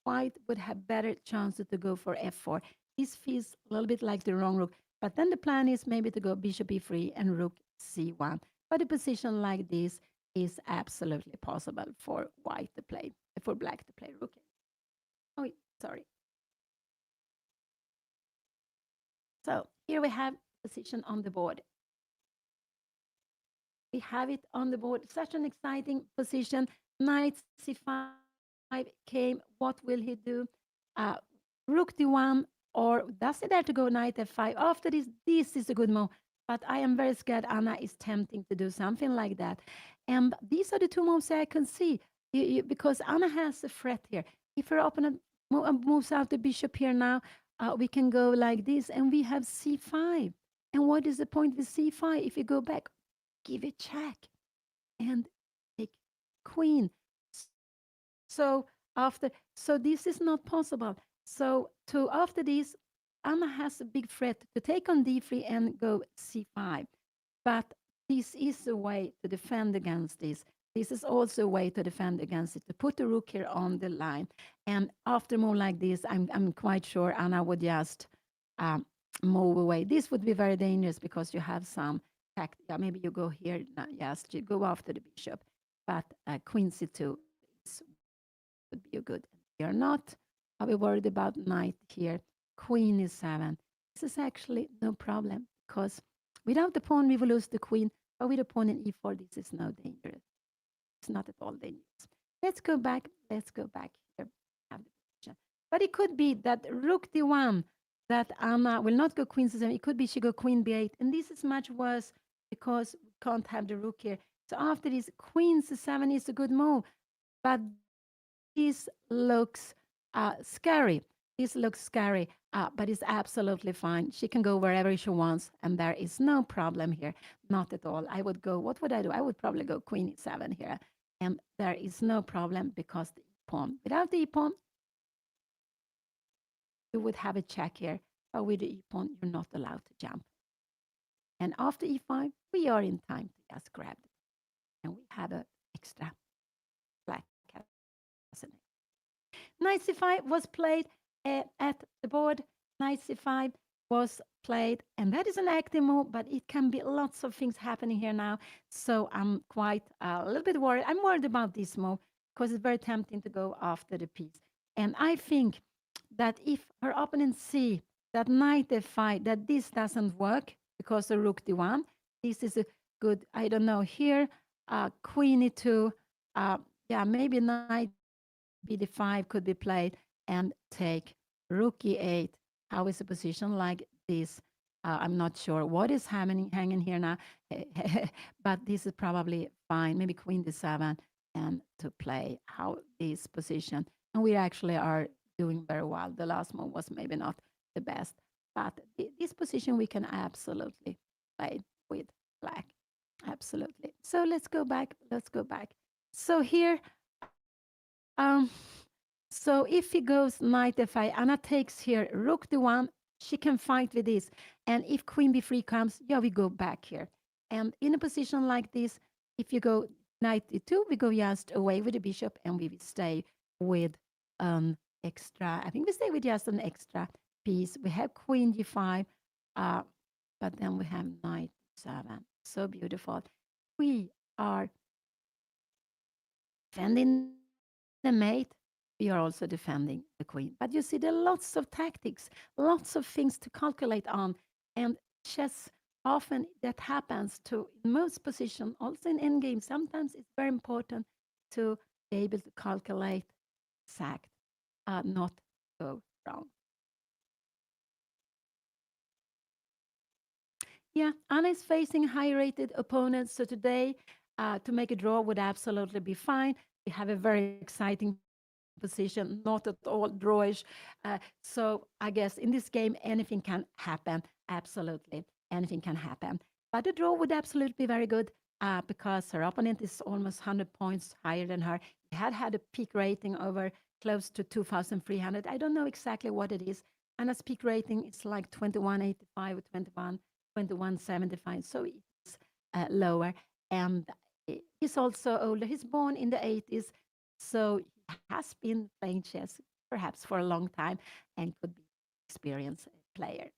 white would have better chances to go for f4. This feels a little bit like the wrong rook. But then the plan is maybe to go bishop e3 and rook c1. But a position like this is absolutely possible for white to play, for black to play rook. Oh, sorry. So here we have position on the board. We have it on the board. Such an exciting position. Knight c5 came. What will he do? Rook d1, or does he dare to go knight f5? After this is a good move. But I am very scared Anna is tempting to do something like that. And these are the two moves I can see because Anna has a threat here. If her opponent moves out the bishop here now, we can go like this and we have c5. And what is the point with c5? If you go back, give it check and take queen. So after, so this is not possible. So to after this, Anna has a big threat to take on d3 and go c5. But this is a way to defend against this. This is also a way to defend against it, to put the rook here on the line. And after a move like this, I'm quite sure Anna would just um, move away. This would be very dangerous because you have some tact. Yeah, maybe you go here, yes, you go after the bishop. But queen c2 would be a good. We are not. Are we worried about knight here? Queen is 7. This is actually no problem because without the pawn, we will lose the queen. But with the pawn in e4, this is no dangerous. It's not at all dangerous. Let's go back. Let's go back here. Have the position. But it could be that rook d1, that Anna will not go queen c7. It could be she go queen b8. And this is much worse because we can't have the rook here. So after this, queen c7 is a good move. But this this looks scary. This looks scary, but it's absolutely fine. She can go wherever she wants, and there is no problem here. Not at all. I would go, what would I do? I would probably go queen e7 here, and there is no problem because the e-pawn. Without the e-pawn, you would have a check here, but with the e-pawn, you're not allowed to jump. And after e5, we are in time to just grab it, and we have an extra black has Knight c5 was played at the board. Knight c5 was played, and that is an active move, but it can be lots of things happening here now. So I'm quite a little bit worried. I'm worried about this move because it's very tempting to go after the piece. And I think that if her opponent see that knight f5, that this doesn't work because the rook d1, this is a good, I don't know, here, queen e2, yeah, maybe knight bd5 could be played and take rook e8. How is the position like this? I'm not sure what is hanging here now, but this is probably fine. Maybe queen d7 and to play how this position. And we actually are doing very well. The last move was maybe not the best, but this position we can absolutely play with black. Absolutely. So let's go back. Let's go back. So here, so if he goes knight f5, Anna takes here rook d1. She can fight with this. And if queen b3 comes, yeah, we go back here. And in a position like this, if you go knight e2, we go just away with the bishop and we will stay with an extra, I think we stay with just an extra piece. We have queen d5, uh, but then we have knight 7. So beautiful. We are defending the mate, we are also defending the queen. But you see, there are lots of tactics, lots of things to calculate on. And chess, often that happens to in most positions, also in endgame. Sometimes it's very important to be able to calculate exact, not go wrong. Yeah, Anna is facing high-rated opponents, so today to make a draw would absolutely be fine. We have a very exciting position, not at all drawish. So I guess in this game, anything can happen. Absolutely, anything can happen. But the draw would absolutely be very good because her opponent is almost 100 points higher than her. He had a peak rating over close to 2,300. I don't know exactly what it is. Anna's peak rating is like 2185 or 2175, so it's lower. And he's also older. He's born in the 80s, so he has been playing chess perhaps for a long time and could be an experienced player.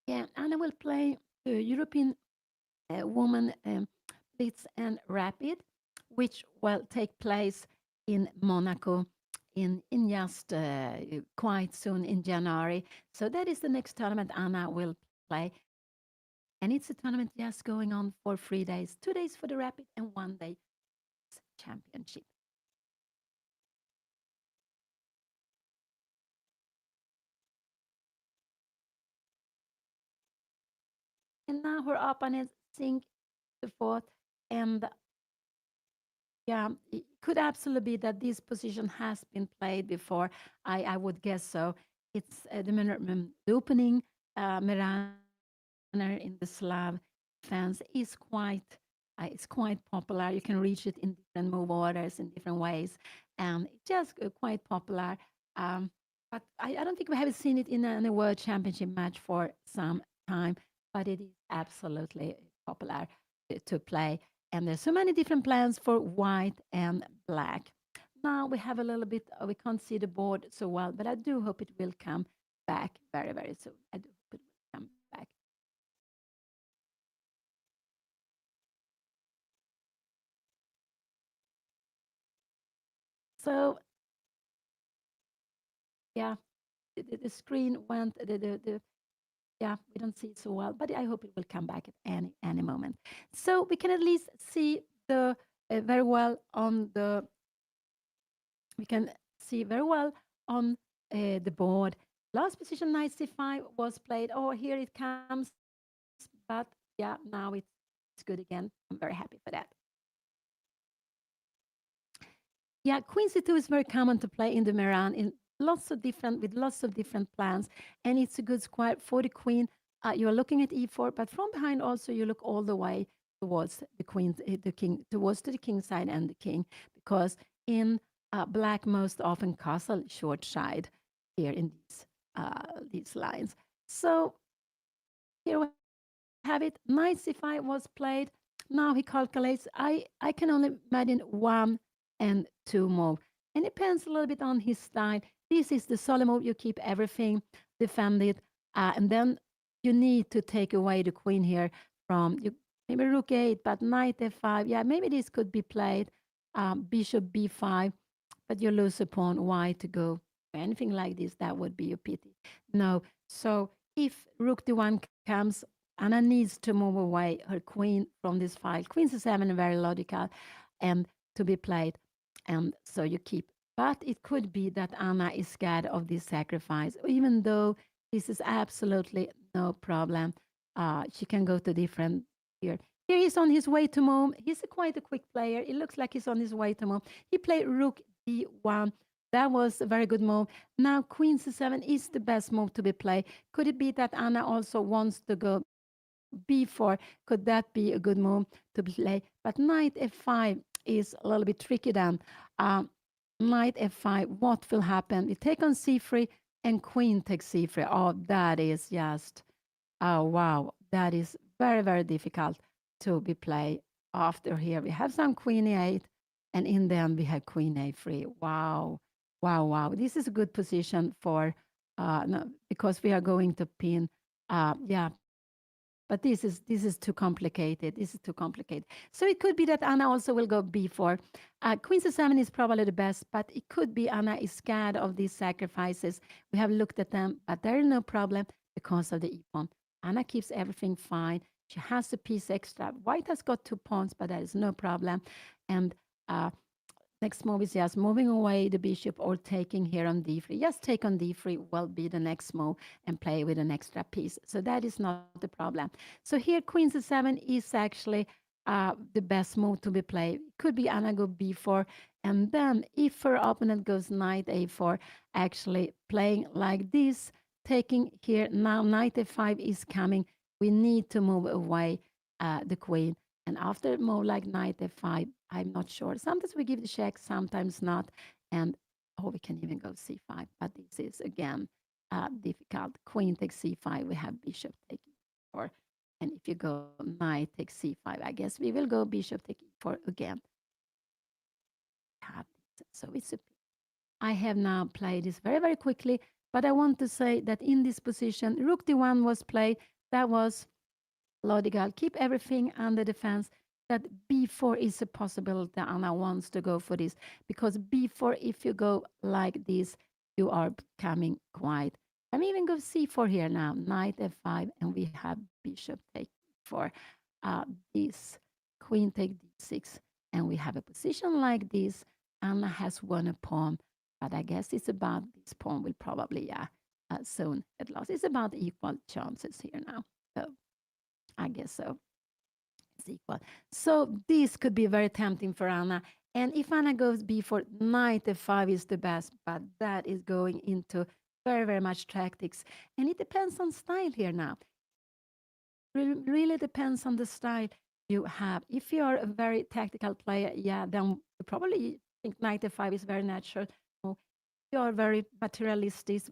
Yeah, Anna will play European Woman Blitz and Rapid, which will take place in Monaco in just quite soon in January. So that is the next tournament Anna will play. And it's a tournament just going on for 3 days, 2 days for the Rapid and 1 day championship. And now her opponent sink the fourth. And yeah, it could absolutely be that this position has been played before. I would guess so. It's the opening Meraner in the Slav fans is it's quite popular. You can reach it in different move orders in different ways, and it's just quite popular. Um, but I don't think we have seen it in a World Championship match for some time. But it is absolutely popular to play. And there's so many different plans for white and black. Now we have a little bit, we can't see the board so well, but I do hope it will come back very, very soon. I do hope it will come back. So yeah, the screen went, yeah, we don't see it so well, but I hope it will come back at any moment. So we can at least see the very well on the we can see very well on the board. Last position, knight c5 was played. Oh, here it comes back. but yeah, now it's good again. I'm very happy for that. Yeah, queen c2 is very common to play in the Miran in lots of different plans, and it's a good square for the queen. You are looking at e4, but from behind also you look all the way towards the queen, the king, towards to the king side and the king, because in black most often castle short side here in these lines. So here we have it. Knight c5 was played. Now he calculates. I can only imagine one and two move. And it depends a little bit on his style. This is the solo move. You keep everything, defend it, and then you need to take away the queen here from you. Maybe rook 8, but knight f5. Yeah, maybe this could be played. Bishop b5, but you lose a pawn. Why to go anything like this? That would be a pity. No. So if rook d1 comes, Anna needs to move away her queen from this file. Queen c7 very logical and to be played. And so you keep. But it could be that Anna is scared of this sacrifice, even though this is absolutely no problem. She can go to different here. Here he's on his way to move. He's quite a quick player. It looks like he's on his way to move. He played rook d1. That was a very good move. Now queen c7 is the best move to be played. Could it be that Anna also wants to go b4? Could that be a good move to play? But knight f5 is a little bit tricky then. Um, Knight f5, what will happen? We take on c3 and queen takes c3. Oh, that is just, oh, wow. That is very, very difficult to be played after here. We have some queen e8, and in the end we have queen a3. Wow. Wow, wow. This is a good position for, no, because we are going to pin. Yeah, but this is too complicated. This is too complicated. So it could be that Anna also will go b4. Queen c7 is probably the best, but it could be Anna is scared of these sacrifices. We have looked at them, but there is no problem because of the e-pawn. Anna keeps everything fine. She has a piece extra. White has got 2 pawns, but there is no problem. And uh, next move is just moving away the bishop or taking here on d3. Just take on d3 will be the next move and play with an extra piece. So that is not the problem. So here queen c7 is actually the best move to be played. Could be Anna go b4. And then if her opponent goes knight a4, actually playing like this, taking here now knight f5 is coming. We need to move away the queen. And after move like knight f5, I'm not sure. Sometimes we give the check, sometimes not. And oh, we can even go c5. But this is again difficult. Queen takes c5. We have bishop taking e4. And if you go knight takes c5, I guess we will go bishop take e4 again. Have this. So it's a I have now played this very, very quickly, but I want to say that in this position, rook d1 was played. That was logical. Keep everything under defense. That b4 is a possibility. Anna wants to go for this because b4, if you go like this, you are becoming quite. I'm even go c4 here now. Knight f5, and we have bishop take e4. This queen take d6, and we have a position like this. Anna has won a pawn, but I guess it's about this pawn will probably soon get lost. It's about equal chances here now. So I guess so. It's equal. So this could be very tempting for Anna. And if Anna goes b4, knight f5 is the best, but that is going into very, very much tactics. And it depends on style here now. Really depends on the style you have. If you are a very tactical player, yeah, then you probably think knight f5 is very natural. Or you are very materialistic,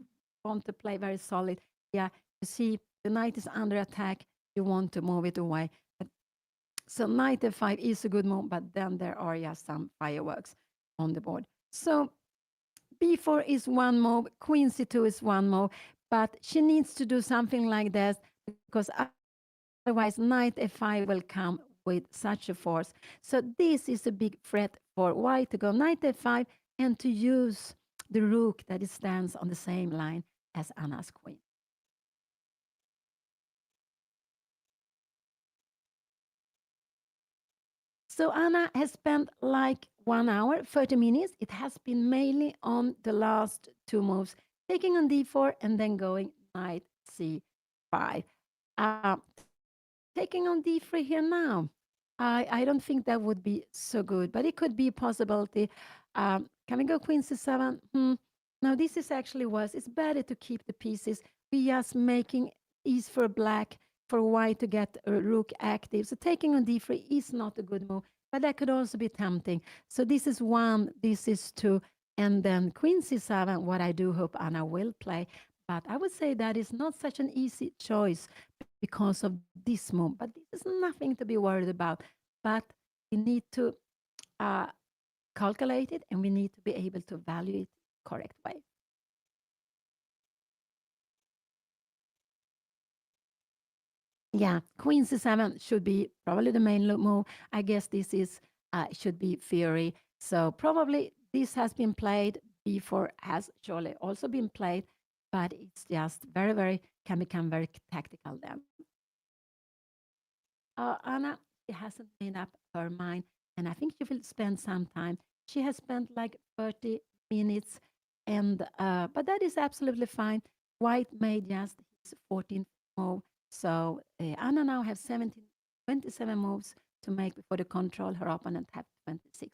want to play very solid. Yeah, you see the knight is under attack, you want to move it away. So knight f5 is a good move, but then there are just some fireworks on the board. So b4 is one move, queen c2 is one move, but she needs to do something like this because otherwise knight f5 will come with such a force. So this is a big threat for white to go knight f5 and to use the rook that stands on the same line as Anna's queen. So Anna has spent like 1 hour, 30 minutes. It has been mainly on the last two moves, taking on d4 and then going knight c5. taking on d3 here now. I don't think that would be so good, but it could be a possibility. Can we go queen c7? No, this is actually worse. It's better to keep the pieces. We just making ease for black, for white to get a rook active. So taking on d3 is not a good move, but that could also be tempting. So this is one, this is two, and then queen c7, what I do hope Anna will play. But I would say that is not such an easy choice because of this move. But this is nothing to be worried about. But we need to uh, calculate it and we need to be able to value it correct way. Yeah, queen c7 should be probably the main move. I guess this is should be theory. So probably this has been played before, has surely also been played, but it's just very, very, can become very tactical then. Anna, she hasn't made up her mind, and I think she will spend some time. She has spent like 30 minutes, and but that is absolutely fine. White made just his 14th move, so Anna now has 17, 27 moves to make before the control. Her opponent have 26.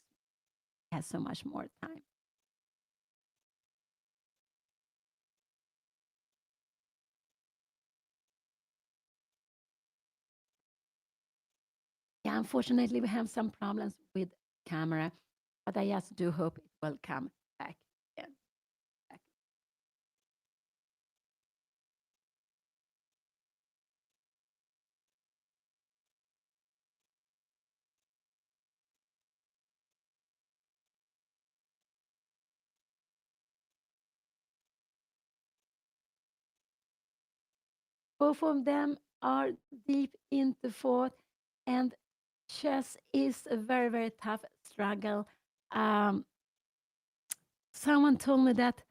Has so much more time. Yeah, unfortunately, we have some problems with camera, but I just do hope it will come back again. Both of them are deep into fourth, and chess is a very, very tough struggle. Um, Someone told me that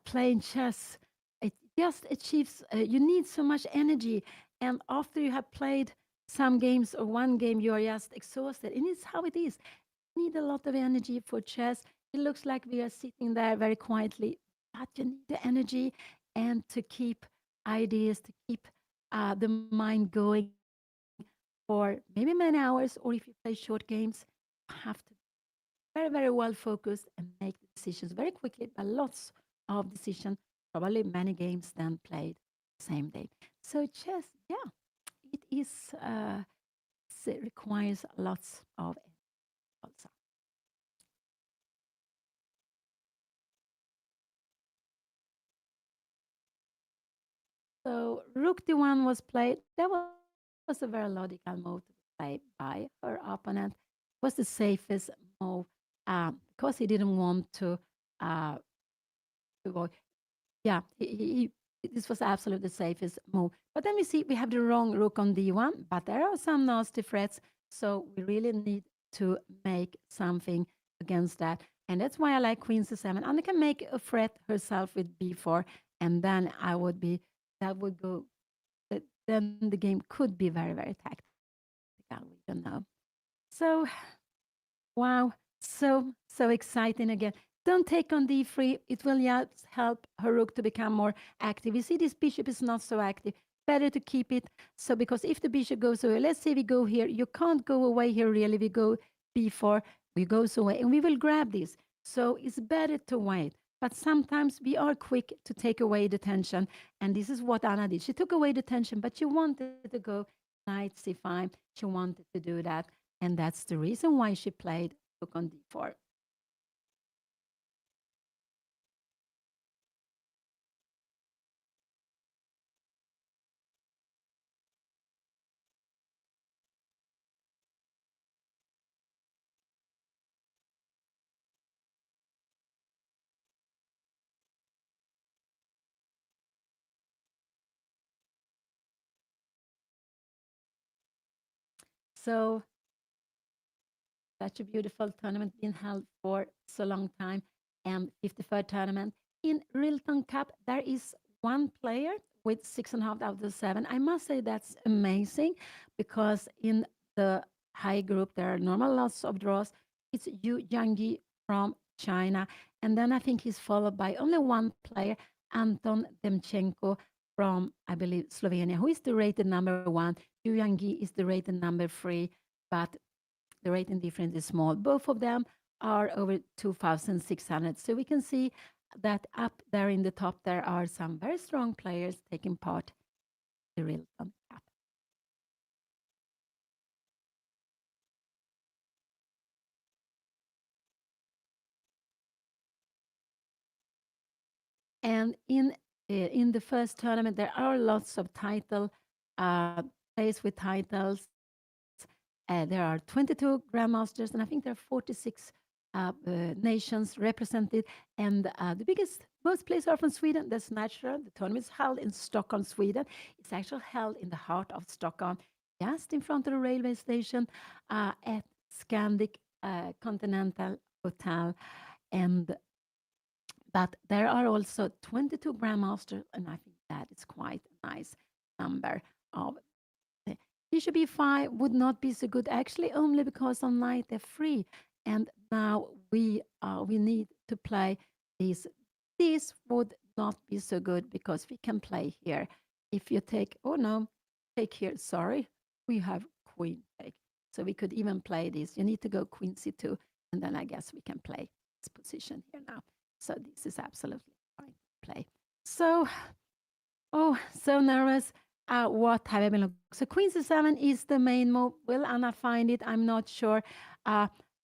playing chess, it just achieves, you need so much energy. And after you have played some games or one game, you are just exhausted. And it's how it is. You need a lot of energy for chess. It looks like we are sitting there very quietly, but you need the energy and to keep ideas, to keep the mind going for maybe many hours, or if you play short games, you have to very, very well focused and make the decisions very quickly, but lots of decisions, probably many games then played same day. So chess, yeah, it is, it requires lots of also. So Rook D1 was played. That was a very logical move to play by her opponent. Was the safest move because he didn't want uh, to go. Yeah, this was absolutely the safest move. But then we see we have the wrong rook on d1, but there are some nasty threats. So we really need to make something against that. And that's why I like queen c7. Anna can make a threat herself with b4, and then I would be, that would go, then the game could be very, very tactical. We don't know. So wow, so exciting again. Don't take on d3. It will just help her rook to become more active. You see, this bishop is not so active. Better to keep it. So because if the bishop goes away, let's say we go here, you can't go away here really. We go b4, we goes away, and we will grab this. So it's better to wait. But sometimes we are quick to take away the tension. And this is what Anna did. She took away the tension, but she wanted to go knight c5. She wanted to do that. And that's the reason why she played rook on d4. So such a beautiful tournament being held for so long time, and 53rd tournament. In Rilton Cup, there is one player with 6.5 out of 7. I must say that's amazing because in the high group, there are normal lots of draws. It's Yu Yangyi from China. And then I think he's followed by only one player, Anton Demchenko from, I believe, Slovenia, who is the rated number one. Yuyangi is the rated number three, but the rating difference is small. Both of them are over 2,600. So we can see that up there in the top, there are some very strong players taking part in the Rilton Cup. And in the first tournament, there are lots of uh, players with titles. There are 22 grandmasters, and I think there are 46 nations represented. And the most players are from Sweden. That's natural. The tournament is held in Stockholm, Sweden. It's actually held in the heart of Stockholm, just in front of the railway station at Scandic Continental Hotel. And but there are also 22 grandmasters, and I think that is quite a nice number of bishop e5 would not be so good, actually, only because on knight f3. And now we need to play this. This would not be so good because we can play here. If you take, oh no, take here, sorry, we have queen take. So we could even play this. You need to go queen c2, and then I guess we can play this position here now. So this is absolutely fine to play. So, oh, so nervous. What have I been looking? So queen c7 is the main move. Will Anna find it? I'm not sure.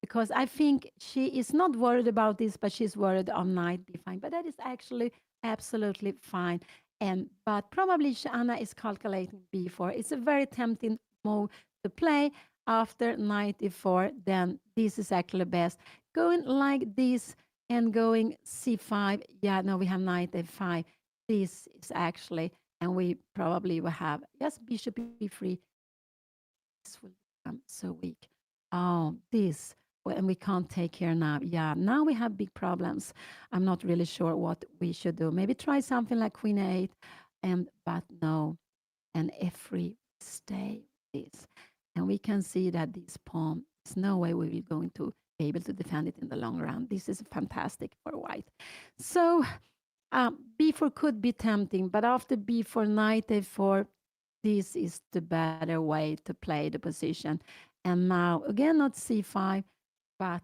Because I think she is not worried about this, but she's worried on knight d5. But that is actually absolutely fine. And but probably Anna is calculating b4. It's a very tempting move to play after knight e4. Then this is actually best. Going like this and going c5. Yeah, no, we have knight f5. This is actually, and we probably will have, yes, bishop e3. This will become so weak. Oh, this, well, and we can't take here now. Yeah, now we have big problems. I'm not really sure what we should do. Maybe try something like queen 8, but no, and f3, stay this. And we can see that this pawn, there's no way we will going to be able to defend it in the long run. This is fantastic for white. So b4 could be tempting, but after b4, knight a4, this is the better way to play the position. And now, again, not c5, but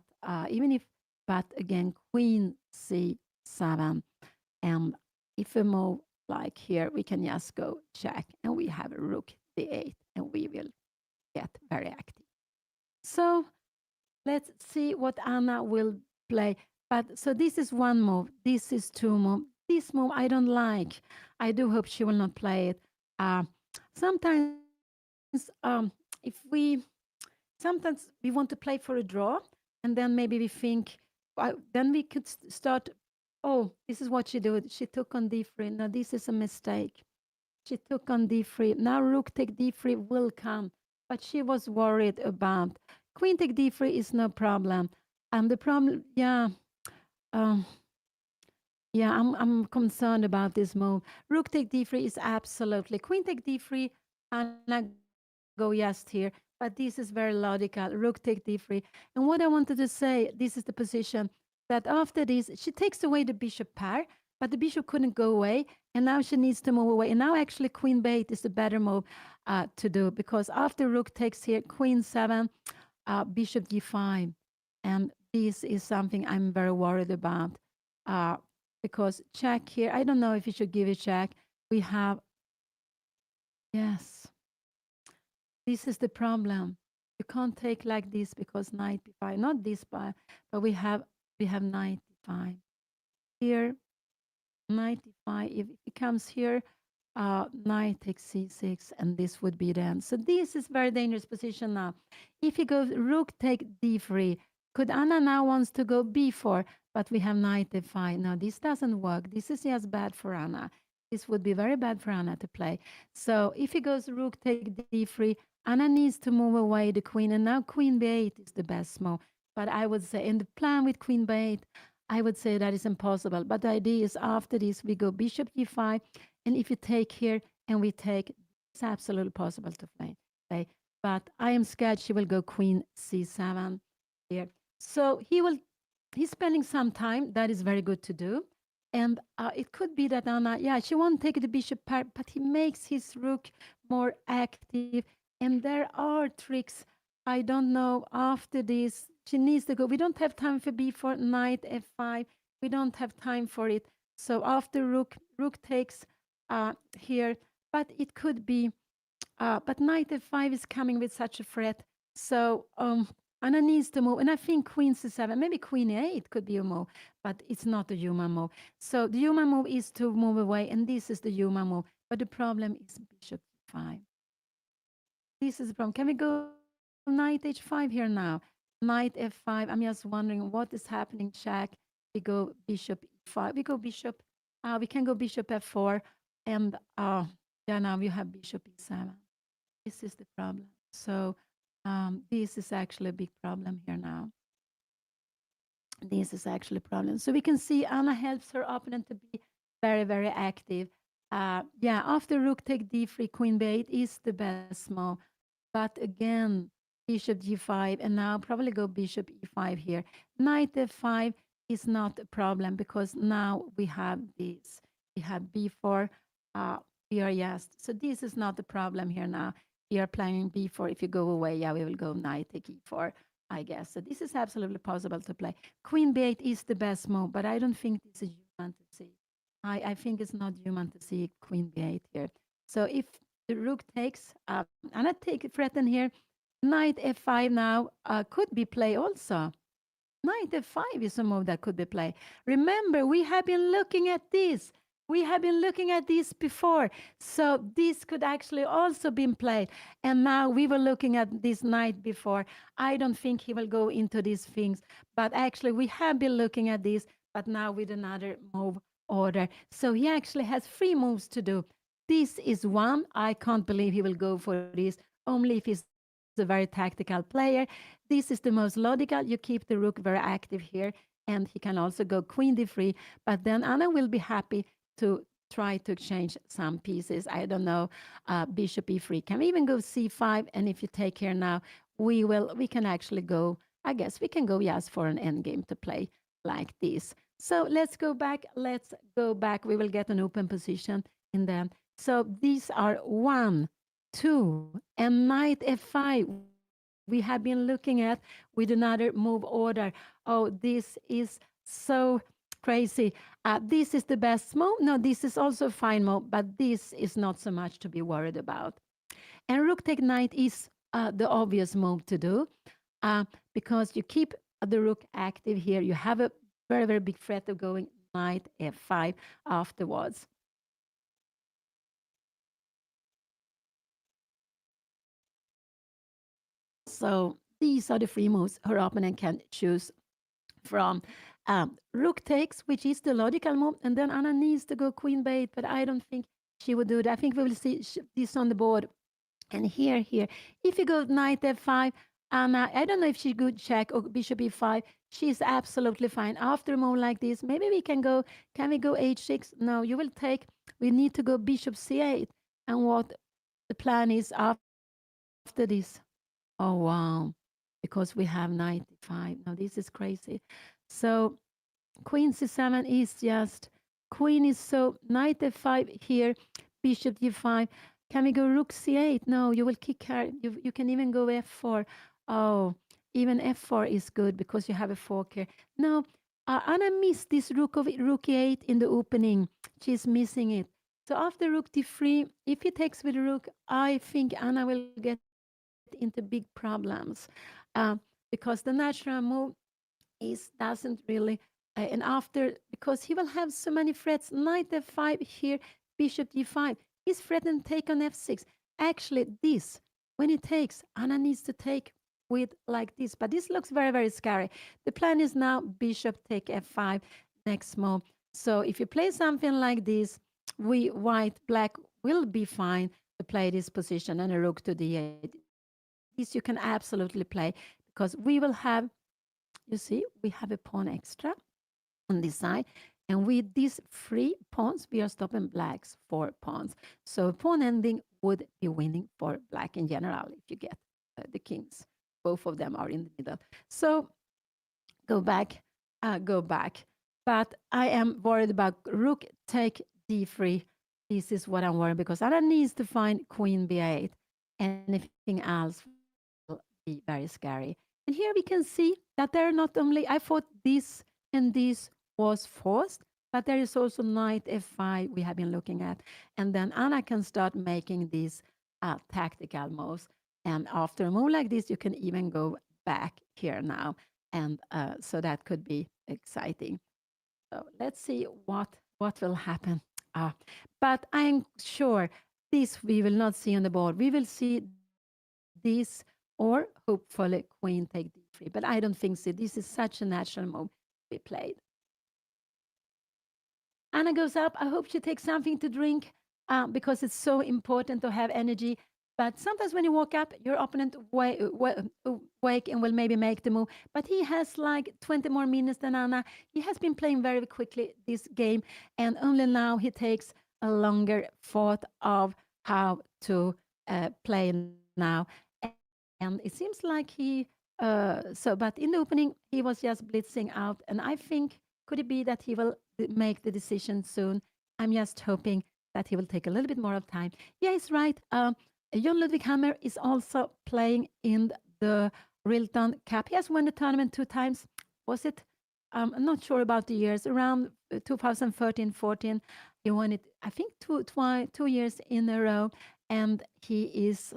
even if, but again, queen c7. And if we move like here, we can just go check, and we have a rook d8, and we will get very active. So let's see what Anna will play. But so this is one move. This is two move. This move I don't like. I do hope she will not play it. Sometimes if sometimes we want to play for a draw, and then maybe we think, then we could start. Oh, this is what she did. She took on d3. Now this is a mistake. She took on d3. Now rook take d3 will come, but she was worried about queen take d3 is no problem. And the problem, um, yeah, I'm concerned about this move. Rook take d3 is absolutely queen take d3. Anna go just here, but this is very logical. Rook take d3. And what I wanted to say, this is the position that after this, she takes away the bishop pair, but the bishop couldn't go away, and now she needs to move away. And now actually queen b8 is the better move to do, because after rook takes here, queen 7, bishop d5, and this is something I'm very worried about. Uh, because check here, I don't know if you should give a check. We have, yes, this is the problem. You can't take like this because knight b5, not this, but we have knight d5 here. Knight d5. If it comes here, knight takes c6, and this would be the end. So this is very dangerous position now. If he goes rook take d3, could Anna now wants to go b4, but we have knight f5. Now this doesn't work. This is just bad for Anna. This would be very bad for Anna to play. So if he goes rook take d3, Anna needs to move away the queen, and now queen b8 is the best move. But I would say in the plan with queen b8, I would say that is impossible. But the idea is after this, we go bishop e5. And if you take here and we take, it's absolutely possible to play. But I am scared she will go queen c7 here. So he's spending some time. That is very good to do. And it could be that Anna, yeah, she won't take the bishop part, but he makes his rook more active. And there are tricks. I don't know. After this, she needs to go. We don't have time for b4, knight f5. We don't have time for it. So after rook takes here, but it could be but knight f5 is coming with such a threat. So Anna needs to move. And I think queen c7, maybe queen e8 could be a move, but it's not a human move. So the human move is to move away, and this is the human move. But the problem is bishop 5. This is the problem. Can we go knight h5 here now? Knight f5. I'm just wondering what is happening. Check. We go bishop e5. We go bishop. We can go bishop f4, and yeah, now you have bishop e7. This is the problem. So this is actually a big problem here now. This is actually a problem. So we can see Anna helps her opponent to be very, very active. Yeah, after rook take d3, queen b8 is the best move. But again, bishop g5, and now probably go bishop e5 here. Knight f5 is not a problem because now we have this. We have b4. We are yes. So this is not a problem here now. We are playing b4. If you go away, yeah, we will go knight take e4, I guess. So this is absolutely possible to play. Queen b8 is the best move, but I don't think this is human to see. I think it's not human to see queen b8 here. So if the rook takes, and I take threaten here, knight f5 now could be play also. Knight f5 is a move that could be played. Remember, we have been looking at this. We have been looking at this before. So this could actually also been played. And now we were looking at this knight before. I don't think he will go into these things. But actually, we have been looking at this, but now with another move order. So he actually has 3 moves to do. This is one. I can't believe he will go for this, only if he's a very tactical player. This is the most logical. You keep the rook very active here, and he can also go queen d3. But then Anna will be happy to try to exchange some pieces. I don't know, bishop e3. Can we even go c5? And if you take here now, we can actually go, I guess we can go, yes, for an endgame to play like this. So let's go back. Let's go back. We will get an open position in them. So these are 1, 2, and knight f5 we have been looking at with another move order. Oh, this is so crazy. This is the best move. No, this is also a fine move, but this is not so much to be worried about. And rook take knight is the obvious move to do because you keep the rook active here. You have a very, very big threat of going knight f5 afterwards. So these are the 3 moves her opponent can choose from. Rook takes, which is the logical move, and then Anna needs to go queen b8, but I don't think she would do that. I think we will see this on the board. And here, if you go knight f5, Anna, I don't know if she could check or bishop e5. She's absolutely fine. After a move like this, maybe we can go, can we go h6? No, you will take, we need to go bishop c8. And what the plan is after this. Oh, wow. Because we have knight e5. Now, this is crazy. So queen c7 is just, queen is so, knight f5 here, bishop d5. Can we go rook c8? No, you will kick her. You can even go f4. Oh, even f4 is good because you have a fork here. No, Anna missed this rook e8 in the opening. She's missing it. So after rook d3, if he takes with rook, I think Anna will get into big problems because the natural move doesn't really and after because he will have so many threats knight f5 here bishop d5 he's threatened take on f6 actually this when he takes Anna needs to take with like this but this looks very very scary. The plan is now bishop take f5 next move. So if you play something like this, we white black will be fine to play this position and a rook to d8. This you can absolutely play because we will have, you see, we have a pawn extra on this side. And with these 3 pawns, we are stopping black's 4 pawns. So pawn ending would be winning for black in general if you get the kings. Both of them are in the middle. So go back, go back. but I am worried about Rook take d3. This is what I'm worried because Anna needs to find Queen b8. Anything else will be very scary. And here we can see that there are not only, I thought this and this was forced, but there is also knight f5 we have been looking at. And then Anna can start making these tactical moves. And after a move like this, you can even go back here now. And so that could be exciting. So let's see what will happen. But I'm sure this we will not see on the board. We will see this or hopefully queen take d3. But I don't think so. This is such a natural move we played. Anna goes up. I hope she takes something to drink because it's so important to have energy. But sometimes when you walk up, your opponent wake and will maybe make the move. But he has like 20 more minutes than Anna. He has been playing very quickly this game, and only now he takes a longer thought of how to play now. And it seems like he but in the opening he was just blitzing out, and I think could it be that he will make the decision soon? I'm just hoping that he will take a little bit more of time. Yeah, he's right. John Ludwig Hammer is also playing in the Rilton Cup. He has won the tournament 2 times. Was it? I'm not sure about the years. Around 2013, 14, he won it. I think 2 years in a row, and he is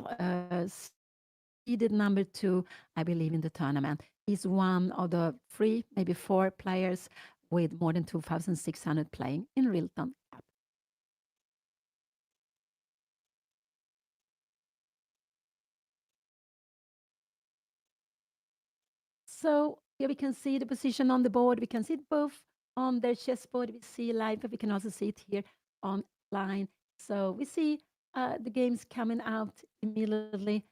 seeded number 2, I believe, in the tournament. He's one of the 3, maybe 4 players with more than 2,600 playing in Rilton Cup. So here we can see the position on the board. We can see it both on their chessboard. We see live, but we can also see it here online. So we see the games coming out immediately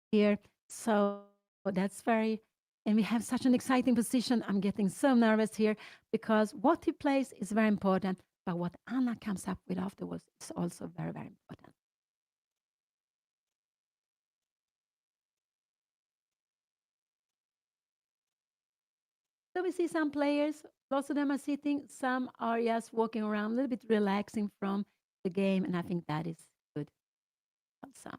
here. So that's very, and we have such an exciting position. I'm getting so nervous here because what he plays is very important, but what Anna comes up with afterwards is also very, very important. So we see some players, lots of them are sitting, some are just walking around, a little bit relaxing from the game, and I think that is good also.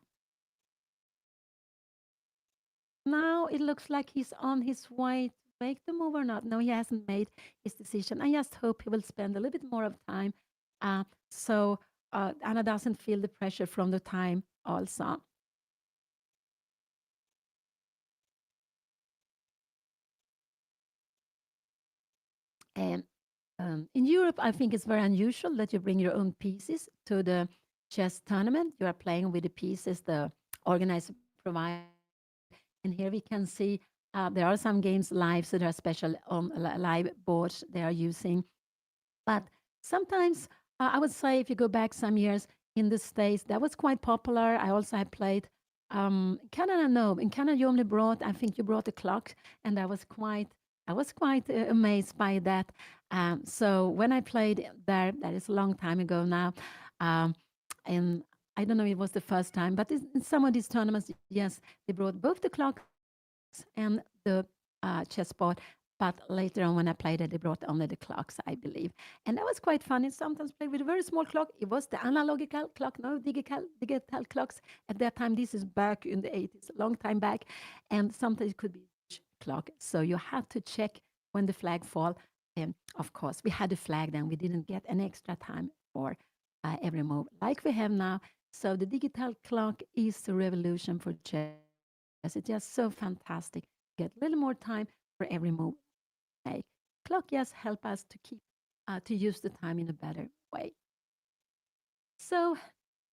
Now it looks like he's on his way to make the move or not. No, he hasn't made his decision. I just hope he will spend a little bit more of time so Anna doesn't feel the pressure from the time also. And in Europe, I think it's very unusual that you bring your own pieces to the chess tournament. You are playing with the pieces the organizer provided. And here we can see there are some games live, so there are special live boards they are using. But sometimes I would say if you go back some years in the States, that was quite popular. I also have played Canada. No, in Canada you only brought, I think you brought a clock, and I was quite amazed by that. So when I played there, that is a long time ago now, um, and I don't know if it was the first time, but in some of these tournaments, yes, they brought both the clocks and the chessboard. But later on, when I played it, they brought only the clocks, I believe. And that was quite funny. Sometimes played with a very small clock. It was the analogical clock, no digital clocks. At that time, this is back in the 80s, a long time back. And sometimes it could be clock. So you have to check when the flag fall. And of course, we had a flag then. We didn't get an extra time for every move like we have now. So the digital clock is the revolution for chess. It's just so fantastic. Get a little more time for every move make. Clock just help us to keep to use the time in a better way. So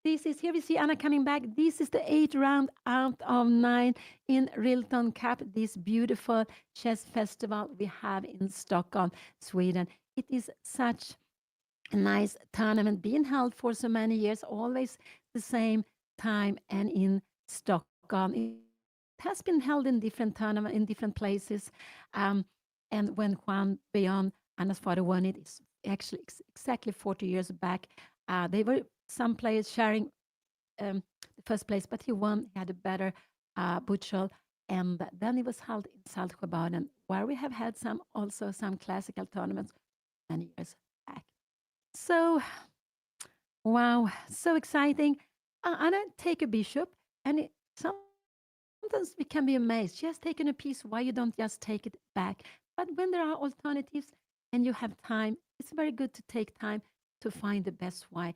this is here we see Anna coming back. This is the 8th round out of 9 in Rilton Cup, this beautiful chess festival we have in Stockholm, Sweden. It is such a nice tournament being held for so many years, always the same time and in Stockholm. It has been held in different tournaments in different places. Um, and when Juan Beyond Anna's father won it, it's actually exactly 40 years back. They were some players sharing the first place, but he won. He had a better Butchel. And then it was held in Saltsjöbaden, where we have had some classical tournaments many years back. So, wow, so exciting. Anna take a bishop, and sometimes we can be amazed. She has taken a piece. Why you don't just take it back? But when there are alternatives and you have time, it's very good to take time to find the best way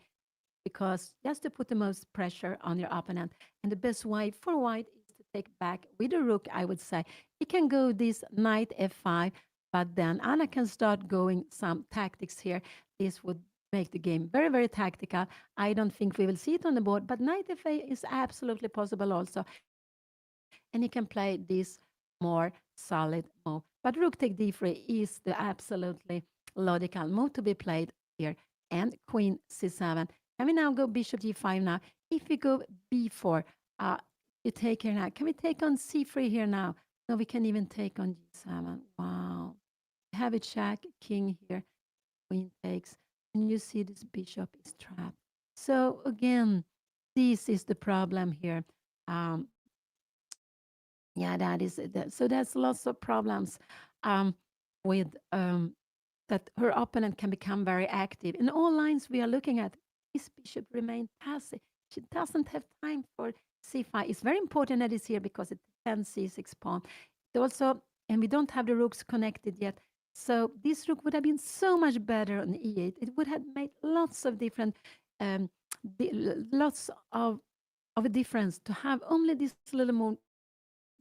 because just to put the most pressure on your opponent. And the best way for white is to take back with a rook, I would say. He can go this knight f5, but then Anna can start going some tactics here. This would make the game very, very tactical. I don't think we will see it on the board, but knight f8 is absolutely possible also. And he can play this more solid move. But rook take d3 is the absolutely logical move to be played here. And queen c7. Can we now go bishop g5 now? If we go b4, uh, you take here now. Can we take on c3 here now? No, we can even take on g7. Wow. We have a check, king here, queen takes, and you see this bishop is trapped. So again, this is the problem here. Um, yeah, so there's lots of problems with that her opponent can become very active. In all lines we are looking at, this bishop remain passive. She doesn't have time for c5. It's very important that it's here because it defends c6 pawn. It also, and we don't have the rooks connected yet. So this rook would have been so much better on e8. It would have made lots of different, um, lots of a difference to have only this little move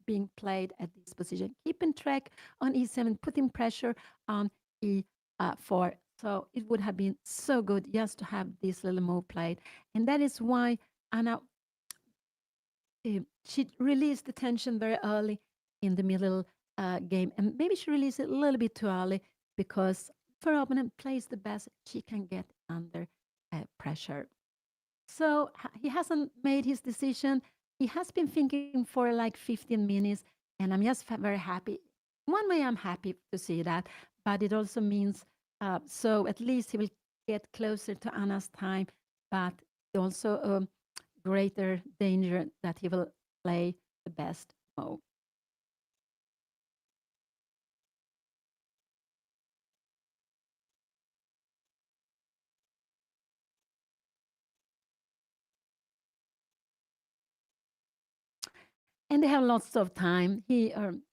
being played at this position, keeping track on e7, putting pressure on e4. So it would have been so good just to have this little move played. And that is why Anna, she released the tension very early in the middle game. And maybe she released it a little bit too early because if her opponent plays the best, she can get under pressure. So he hasn't made his decision. He has been thinking for like 15 minutes, and I'm just very happy. One way, I'm happy to see that, but it also means so at least he will get closer to Anna's time, but also a greater danger that he will play the best move. And they have lots of time.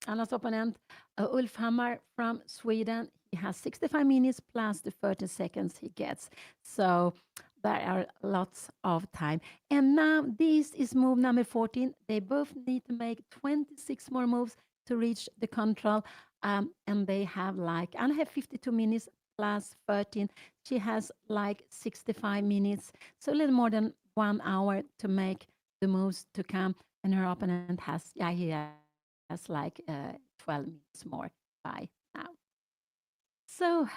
Anna's opponent, Ulf Hammar from Sweden, he has 65 minutes plus the 30 seconds he gets. So there are lots of time. And now this is move number 14. They both need to make 26 more moves to reach the control. And they have like, Anna have 52 minutes plus 13. She has like 65 minutes. So a little more than 1 hour to make the moves to come, and her opponent has, yeah, he has like 12 minutes more by now. So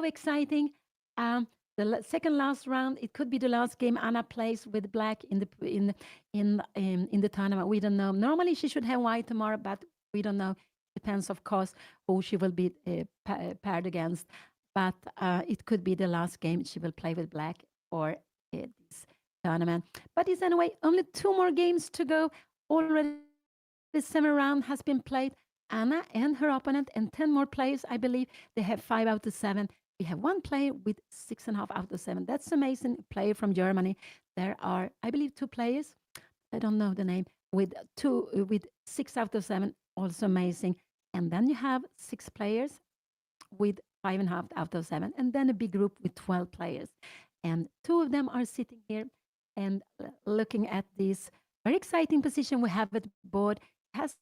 exciting. The second last round, it could be the last game Anna plays with black in the tournament. We don't know. Normally she should have white tomorrow, but we don't know. Depends, of course, who she will be paired against. But it could be the last game she will play with black for this tournament. But it's anyway only 2 more games to go. Already 7 round has been played. Anna and her opponent and 10 more players, I believe. They have 5 out of 7. We have one player with 6.5 out of 7. That's amazing. A player from Germany. There are, I believe, 2 players. I don't know the name. With 6 out of 7. Also amazing. And then you have 6 players with 5.5 out of 7, and then a big group with 12 players. And 2 of them are sitting here and looking at this very exciting position we have at board. It has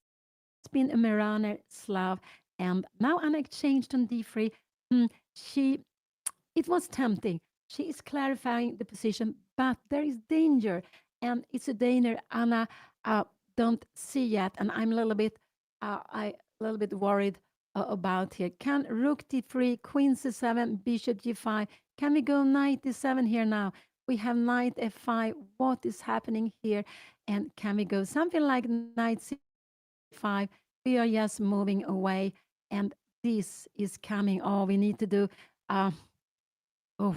been a Mariner Slav, and now Anna exchanged on d3. She, it was tempting. She is clarifying the position, but there is danger, and it's a danger Anna don't see yet, and I'm a little bit worried about here. Can rook d3, queen c7, bishop g5? Can we go knight d7 here now? We have knight f5. What is happening here? And can we go something like knight c5? We are just moving away, and this is coming. Oh, we need to do. Uh, oh,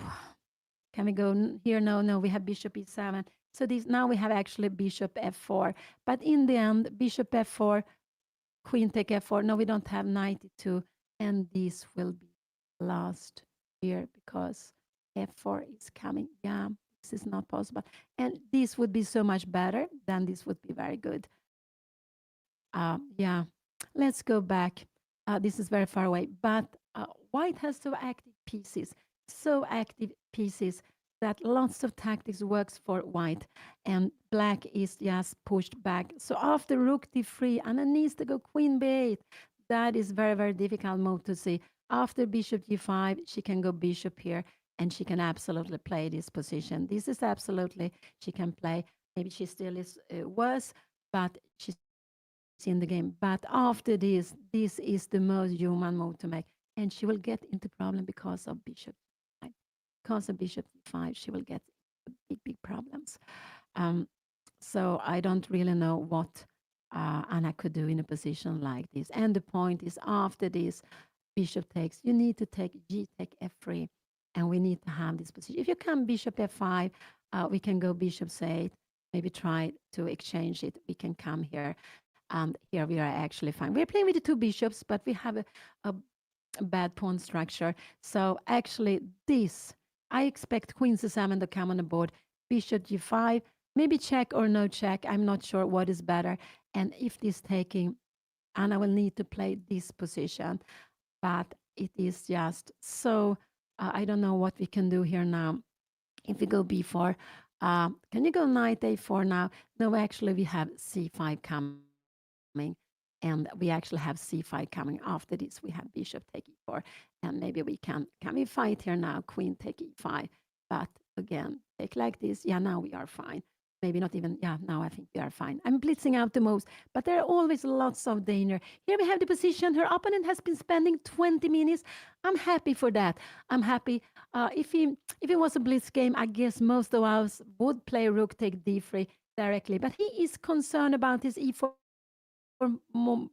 can we go here? No, no. We have bishop e7. So this now we have actually bishop f4. But in the end, bishop f4, queen take f4. No, we don't have knight e2, and this will be last here because f4 is coming. Yeah, this is not possible. And this would be so much better. Then this would be very good. Yeah, let's go back. This is very far away, but white has so active pieces that lots of tactics works for white, and black is just pushed back. So after rook d3, Anna needs to go queen b8. That is very, very difficult move to see. After bishop g5, she can go bishop here, and she can absolutely play this position. This is absolutely, she can play. Maybe she still is worse, but she's in the game. But after this is the most human move to make. And she will get into problem because of bishop 5. Because of bishop 5, she will get big, big problems. Um, so I don't really know what Anna could do in a position like this. And the point is, after this, bishop takes, you need to take g take f3, and we need to have this position. If you come bishop f5, we can go bishop c8, maybe try to exchange it. We can come here, and here we are actually fine. We're playing with the two bishops, but we have a bad pawn structure. So actually this, I expect queen c7 to come on the board, bishop g5, maybe check or no check. I'm not sure what is better. And if this taking, Anna will need to play this position, but it is just so, I don't know what we can do here now. If we go b4, can you go knight a4 now? No, actually we have c5 coming, and we actually have c5 coming. After this, we have bishop take e4, and maybe can we fight here now? Queen take e5, but again, take like this. Yeah, now we are fine. Maybe not even, yeah, now I think we are fine. I'm blitzing out the moves, but there are always lots of danger. Here we have the position. Her opponent has been spending 20 minutes. I'm happy for that. I'm happy. If it was a blitz game, I guess most of us would play rook take d3 directly, but he is concerned about his e4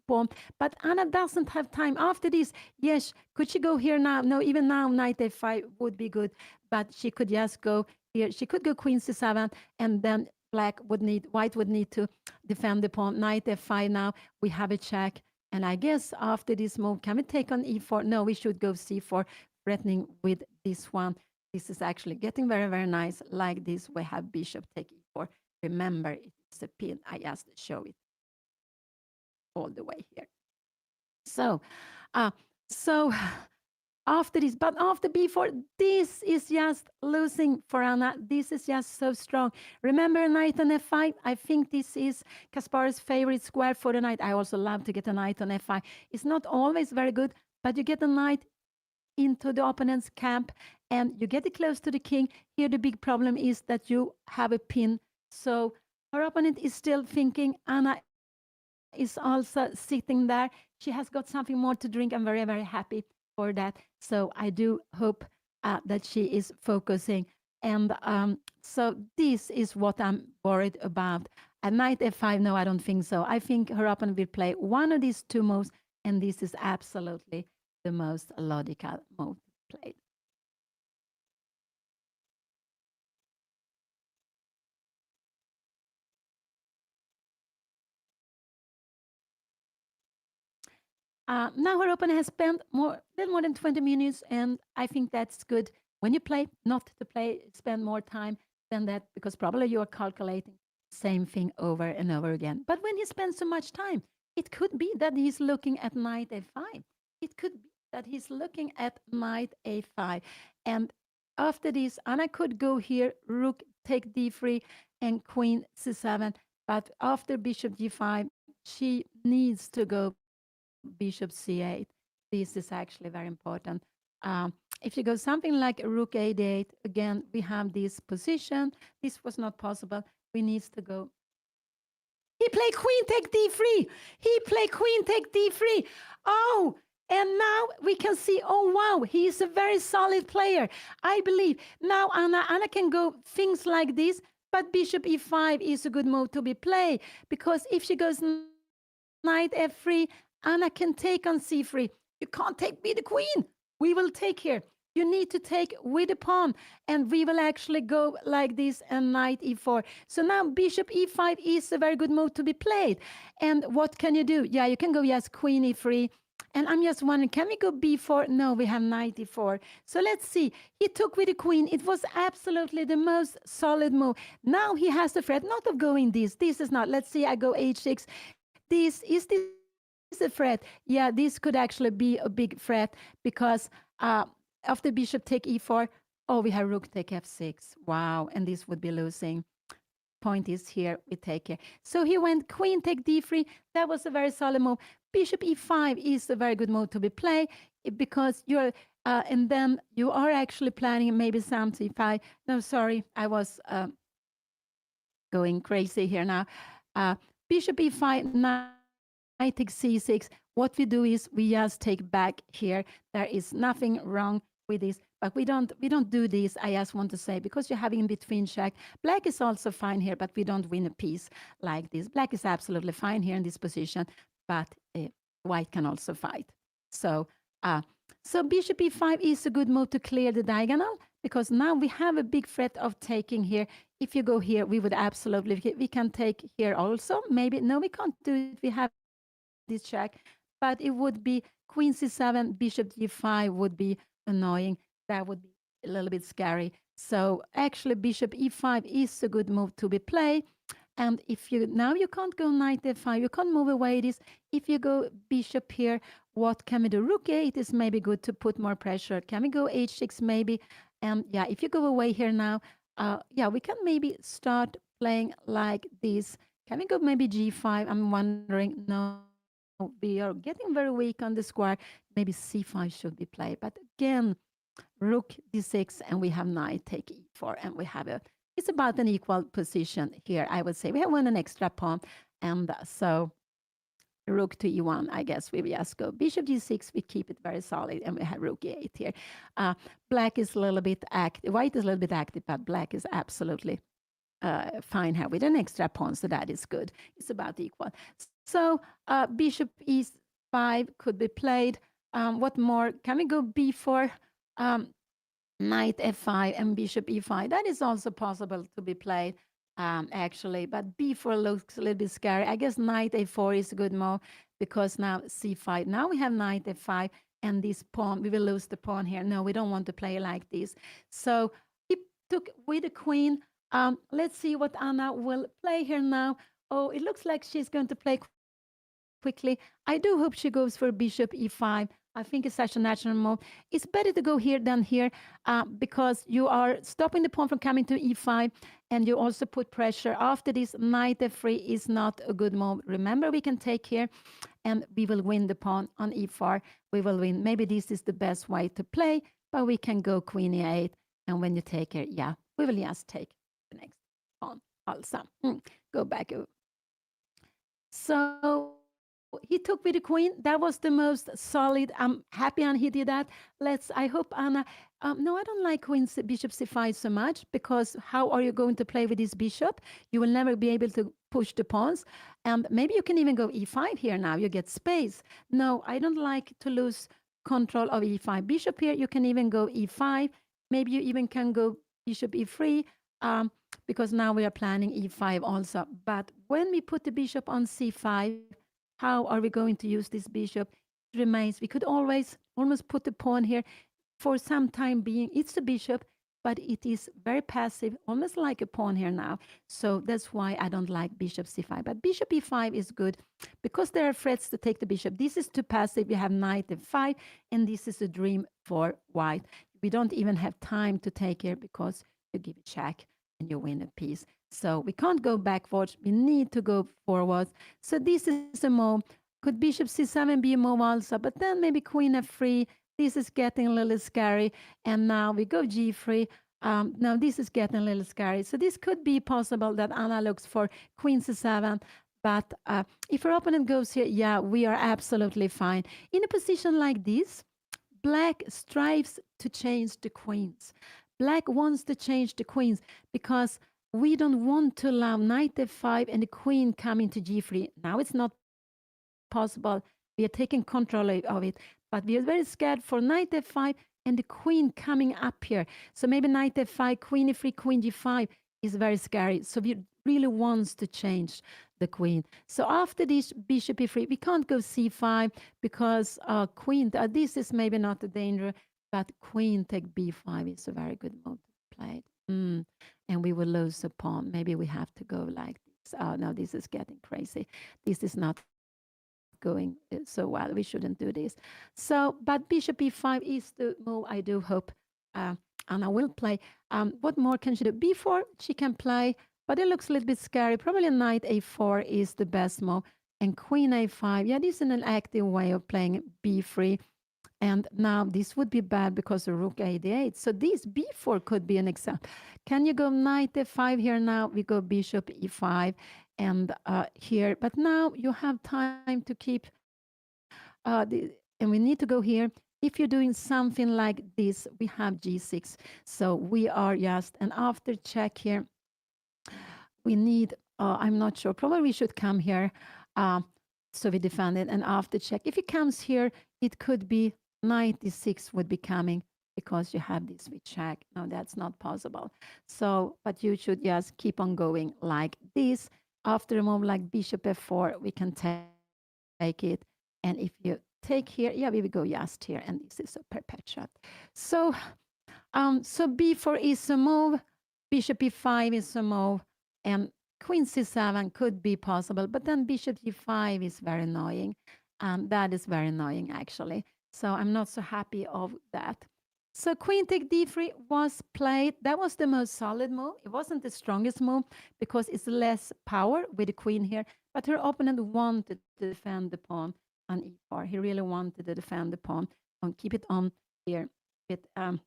pawn. But Anna doesn't have time. After this, yes, could she go here now? No, even now, knight a5 would be good, but she could just go here. She could go queen c7, and then white would need to defend the pawn. Knight f5 now. We have a check. And I guess after this move, can we take on e4? No, we should go c4, threatening with this one. This is actually getting very, very nice. Like this, we have bishop take e4. Remember, it's a pin. I just show it all the way here. So, so after this, but after b4, this is just losing for Anna. This is just so strong. Remember knight on f5? I think this is Kaspar's favorite square for the knight. I also love to get a knight on f5. It's not always very good, but you get a knight into the opponent's camp and you get it close to the king. Here the big problem is that you have a pin. So her opponent is still thinking, Anna is also sitting there. She has got something more to drink. I'm very, very happy for that. So I do hope that she is focusing. And so this is what I'm worried about. At knight f5, no, I don't think so. I think her opponent will play one of these two moves, and this is absolutely the most logical move played. Now her opponent has spent little more than 20 minutes, and I think that's good. When you play, not to play, spend more time than that, because probably you are calculating same thing over and over again. But when he spends so much time, it could be that he's looking at knight a5. It could be that he's looking at knight a5. And after this, Anna could go here, rook take d3 and queen c7. But after bishop g5, she needs to go bishop c8. This is actually very important. If you go something like rook a8, again, we have this position. This was not possible. We need to go. He played queen take d3. He played queen take d3. Oh, and now we can see, oh, wow, he is a very solid player. I believe. Now Anna can go things like this, but bishop e5 is a good move to be played, because if she goes knight f3, Anna can take on c3. You can't take me the queen. We will take here. You need to take with the pawn, and we will actually go like this and knight e4. So now bishop e5 is a very good move to be played. And what can you do? Yeah, you can go, yes, queen e3. And I'm just wondering, can we go b4? No, we have knight e4. So let's see. He took with the queen. It was absolutely the most solid move. Now he has the threat not of going this. This is not. Let's see, I go h6. This a threat? Yeah, this could actually be a big threat because after bishop take e4, oh, we have rook take f6. Wow, and this would be losing. Point is here, we take here. So he went queen take d3. That was a very solid move. Bishop e5 is a very good move to be played because you're, and then you are actually planning maybe some c5. No, sorry, I was going crazy here now. Bishop e5, knight takes c6. What we do is we just take back here. There is nothing wrong with this, but we don't do this. I just want to say because you're having in between check. Black is also fine here, but we don't win a piece like this. Black is absolutely fine here in this position, but white can also fight. So uh, so bishop e5 is a good move to clear the diagonal because now we have a big threat of taking here. If you go here, we would absolutely, we can take here also. Maybe, no, we can't do it. We have this check, but it would be queen c7, bishop g5 would be annoying. That would be a little bit scary. So actually, bishop e5 is a good move to be played. And if you, now you can't go knight f5, you can't move away this. If you go bishop here, what can we do? Rook 8 is maybe good to put more pressure. Can we go h6 maybe? And yeah, if you go away here now, yeah, we can maybe start playing like this. Can we go maybe g5? I'm wondering. No, we are getting very weak on the square. Maybe c5 should be played. But again, rook d6, and we have knight take e4, and we have a, it's about an equal position here, I would say. We have won an extra pawn, and so rook to e1, I guess we just go bishop g6, we keep it very solid, and we have rook e8 here. Black is a little bit active, white is a little bit active, but black is absolutely fine here with an extra pawn, so that is good. It's about equal. So bishop e5 could be played. What more? Can we go b4? Um, Knight f5 and bishop e5. That is also possible to be played, actually. But b4 looks a little bit scary. I guess knight a4 is a good move because now c5. Now we have knight f5 and this pawn. We will lose the pawn here. No, we don't want to play like this. So he took with the queen. Let's see what Anna will play here now. Oh, it looks like she's going to play quickly. I do hope she goes for bishop e5. I think it's such a natural move. It's better to go here than here because you are stopping the pawn from coming to e5 and you also put pressure. After this, knight f3 is not a good move. Remember, we can take here and we will win the pawn on e4. We will win. Maybe this is the best way to play, but we can go queen e8. And when you take here, yeah, we will just take the next pawn also. Go back. So he took with the queen. That was the most solid. I'm happy and he did that. I hope Anna. No, I don't like queen bishop c5 so much because how are you going to play with this bishop? You will never be able to push the pawns. And maybe you can even go e5 here now. You get space. No, I don't like to lose control of e5. Bishop here, you can even go e5. Maybe you even can go bishop e3. Because now we are planning e5 also. But when we put the bishop on c5, how are we going to use this bishop? It remains, we could always almost put the pawn here for some time being. It's the bishop, but it is very passive, almost like a pawn here now. So that's why I don't like bishop c5. But bishop e5 is good because there are threats to take the bishop. This is too passive. We have knight f5, and this is a dream for white. We don't even have time to take here because you give a check and you win a piece. So we can't go backwards. We need to go forwards. So this is a move. Could bishop c7 be a move also? But then maybe queen f3. This is getting a little scary. And now we go g3. Now this is getting a little scary. So this could be possible that Anna looks for queen c7. But if her opponent goes here, yeah, we are absolutely fine. In a position like this, Black strives to change the queens. Black wants to change the queens because we don't want to allow knight f5 and the queen coming to g3. Now it's not possible. We are taking control of it, but we are very scared for knight f5 and the queen coming up here. So maybe knight f5, queen e3, queen g5. is very scary. So we really wants to change the queen. So after this bishop e3, we can't go c5 because queen, this is maybe not a danger, but queen take b5 is a very good move to play. And we will lose a pawn. Maybe we have to go like this. Oh, no, this is getting crazy. This is not going so well. We shouldn't do this. So, but bishop e5 is the move I do hope Anna will play. What more can she do? b4, she can play, but it looks a little bit scary. Probably knight a4 is the best move. And queen a5. Yeah, this is an active way of playing b3. And now this would be bad because of rook a d8. So this b4 could be an example. Can you go knight f5 here now? We go bishop e5 and here. But now you have time to keep, and we need to go here. If you're doing something like this, we have g6. So we are just, and after check here, we need, I'm not sure, probably we should come here. Uh, so we defend it and after check. If it comes here, it could be 96 would be coming because you have this with check. No, that's not possible. So, but you should just keep on going like this. After a move like bishop f4, we can take it. And if you take here, yeah, we will go just here. And this is a perpetual. So, so b4 is a move, bishop e5 is a move, and queen c7 could be possible, but then bishop e5 is very annoying. That is very annoying, actually. So I'm not so happy of that. So queen take d3 was played. That was the most solid move. It wasn't the strongest move because it's less power with the queen here, but her opponent wanted to defend the pawn on e4. He really wanted to defend the pawn and keep it on here. It, um,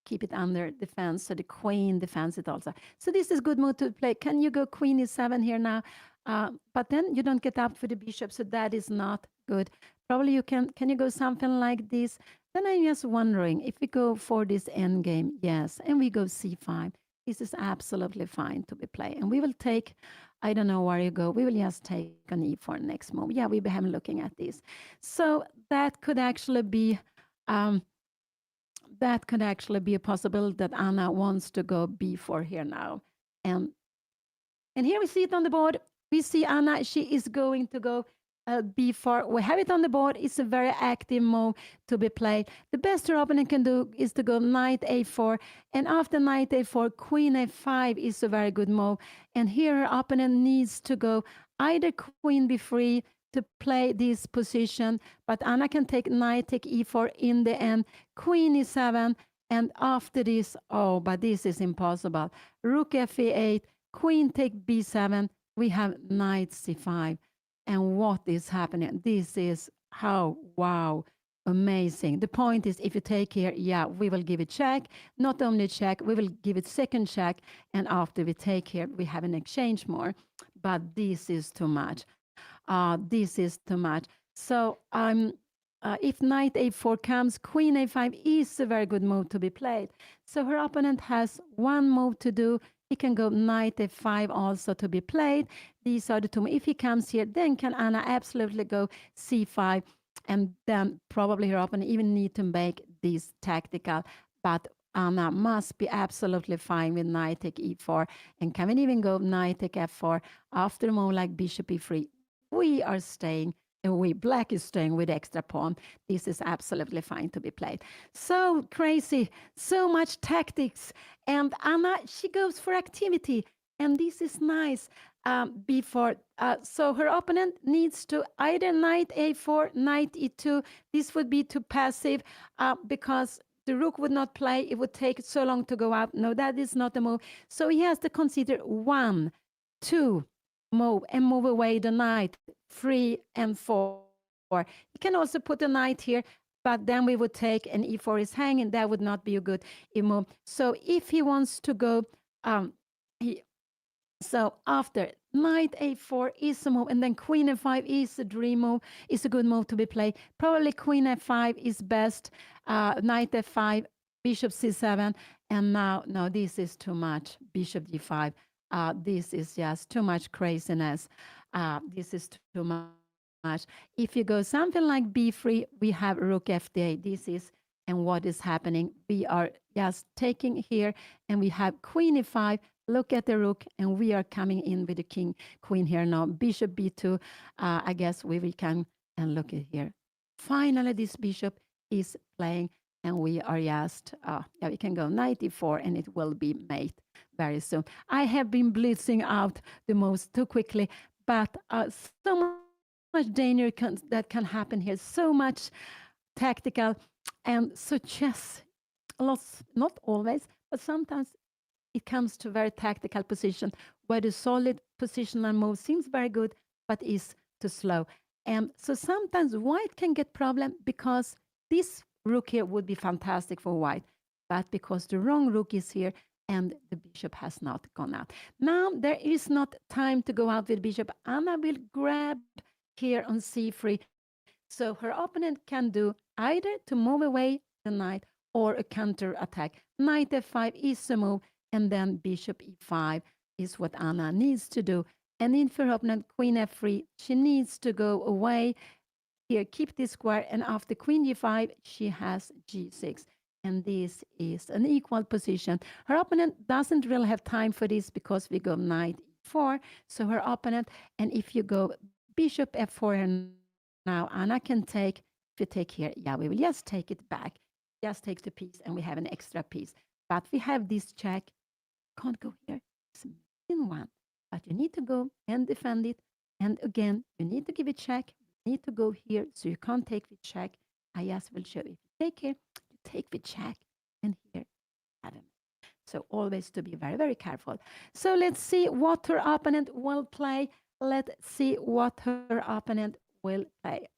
keep it under defense. So the queen defends it also. So this is good move to play. Can you go queen e7 here now? But then you don't get up for the bishop, so that is not good. Probably you can you go something like this? Then I'm just wondering if we go for this endgame, yes, and we go c5. This is absolutely fine to be played. And we will take, I don't know where you go. We will just take an e4 next move. Yeah, we have looking at this. So that could actually be um, a possibility that Anna wants to go b4 here now. And and here we see it on the board. We see Anna, she is going to go b4. We have it on the board. It's a very active move to be played. The best her opponent can do is to go knight a4. And after knight a4, queen a5 is a very good move. And here her opponent needs to go either queen b3 to play this position, but Anna can take knight take e4 in the end, queen e7, and after this, oh, but this is impossible. Rook f8, queen take b7, we have knight c5. And what is happening? This is how, wow, amazing. The point is, if you take here, yeah, we will give it check. Not only check, we will give it second check. And after we take here, we have an exchange more. But this is too much. This is too much. So if knight a4 comes, queen a5 is a very good move to be played. So her opponent has one move to do. He can go knight f5 also to be played. These are the two. If he comes here, then can Anna absolutely go c5. And then probably her opponent even need to make this tactical. But Anna must be absolutely fine with knight take e4. And can we even go knight take f4 after a move like bishop e3? We are staying, and black is staying with extra pawn. This is absolutely fine to be played. So crazy, so much tactics. And Anna, she goes for activity. And this is nice before. So her opponent needs to either knight a4, knight e2. This would be too passive because the rook would not play. It would take so long to go out. No, that is not a move. So he has to consider 1, 2, move and move away the knight, 3 and 4. You can also put a knight here, but then we would take an e4 is hanging. That would not be a good move. So if he wants to go, so after knight a4 is a move, and then queen f5 is a dream move, is a good move to be played. Probably queen f5 is best, knight f5, bishop c7, and now, no, this is too much, bishop d5. This is just too much craziness. This is too much. If you go something like b3, we have rook f8. This is and what is happening. We are just taking here, and we have queen e5. Look at the rook, and we are coming in with the king, queen here now. Bishop b2. I guess we can, and look at here. Finally, this bishop is playing, and we are just, yeah, we can go knight e4, and it will be mate very soon. I have been blitzing out the most too quickly, but so much danger that can happen here, so much tactical, and so chess, lots, not always, but sometimes it comes to very tactical position where the solid positional move seems very good, but is too slow. And so sometimes white can get problem because this rook here would be fantastic for white, but because the wrong rook is here and the bishop has not gone out. Now there is not time to go out with bishop. Anna will grab here on c3. So her opponent can do either to move away the knight or a counter attack. Knight f5 is a move, and then bishop e5 is what Anna needs to do. And in for her opponent, queen f3, she needs to go away. Here, keep this square, and after queen g5, she has g6. And this is an equal position. Her opponent doesn't really have time for this because we go knight e4. So her opponent, and if you go bishop f4 now, Anna can take, if you take here, yeah, we will just take it back. Just take the piece, and we have an extra piece. But we have this check. Can't go here. It's in one. But you need to go and defend it. And again, you need to give it check. You need to go here, so you can't take the check. I just will show you. If you take here, you take the check, and here, have him. So always to be very, very careful. So let's see what her opponent will play. Let's see what her opponent will play.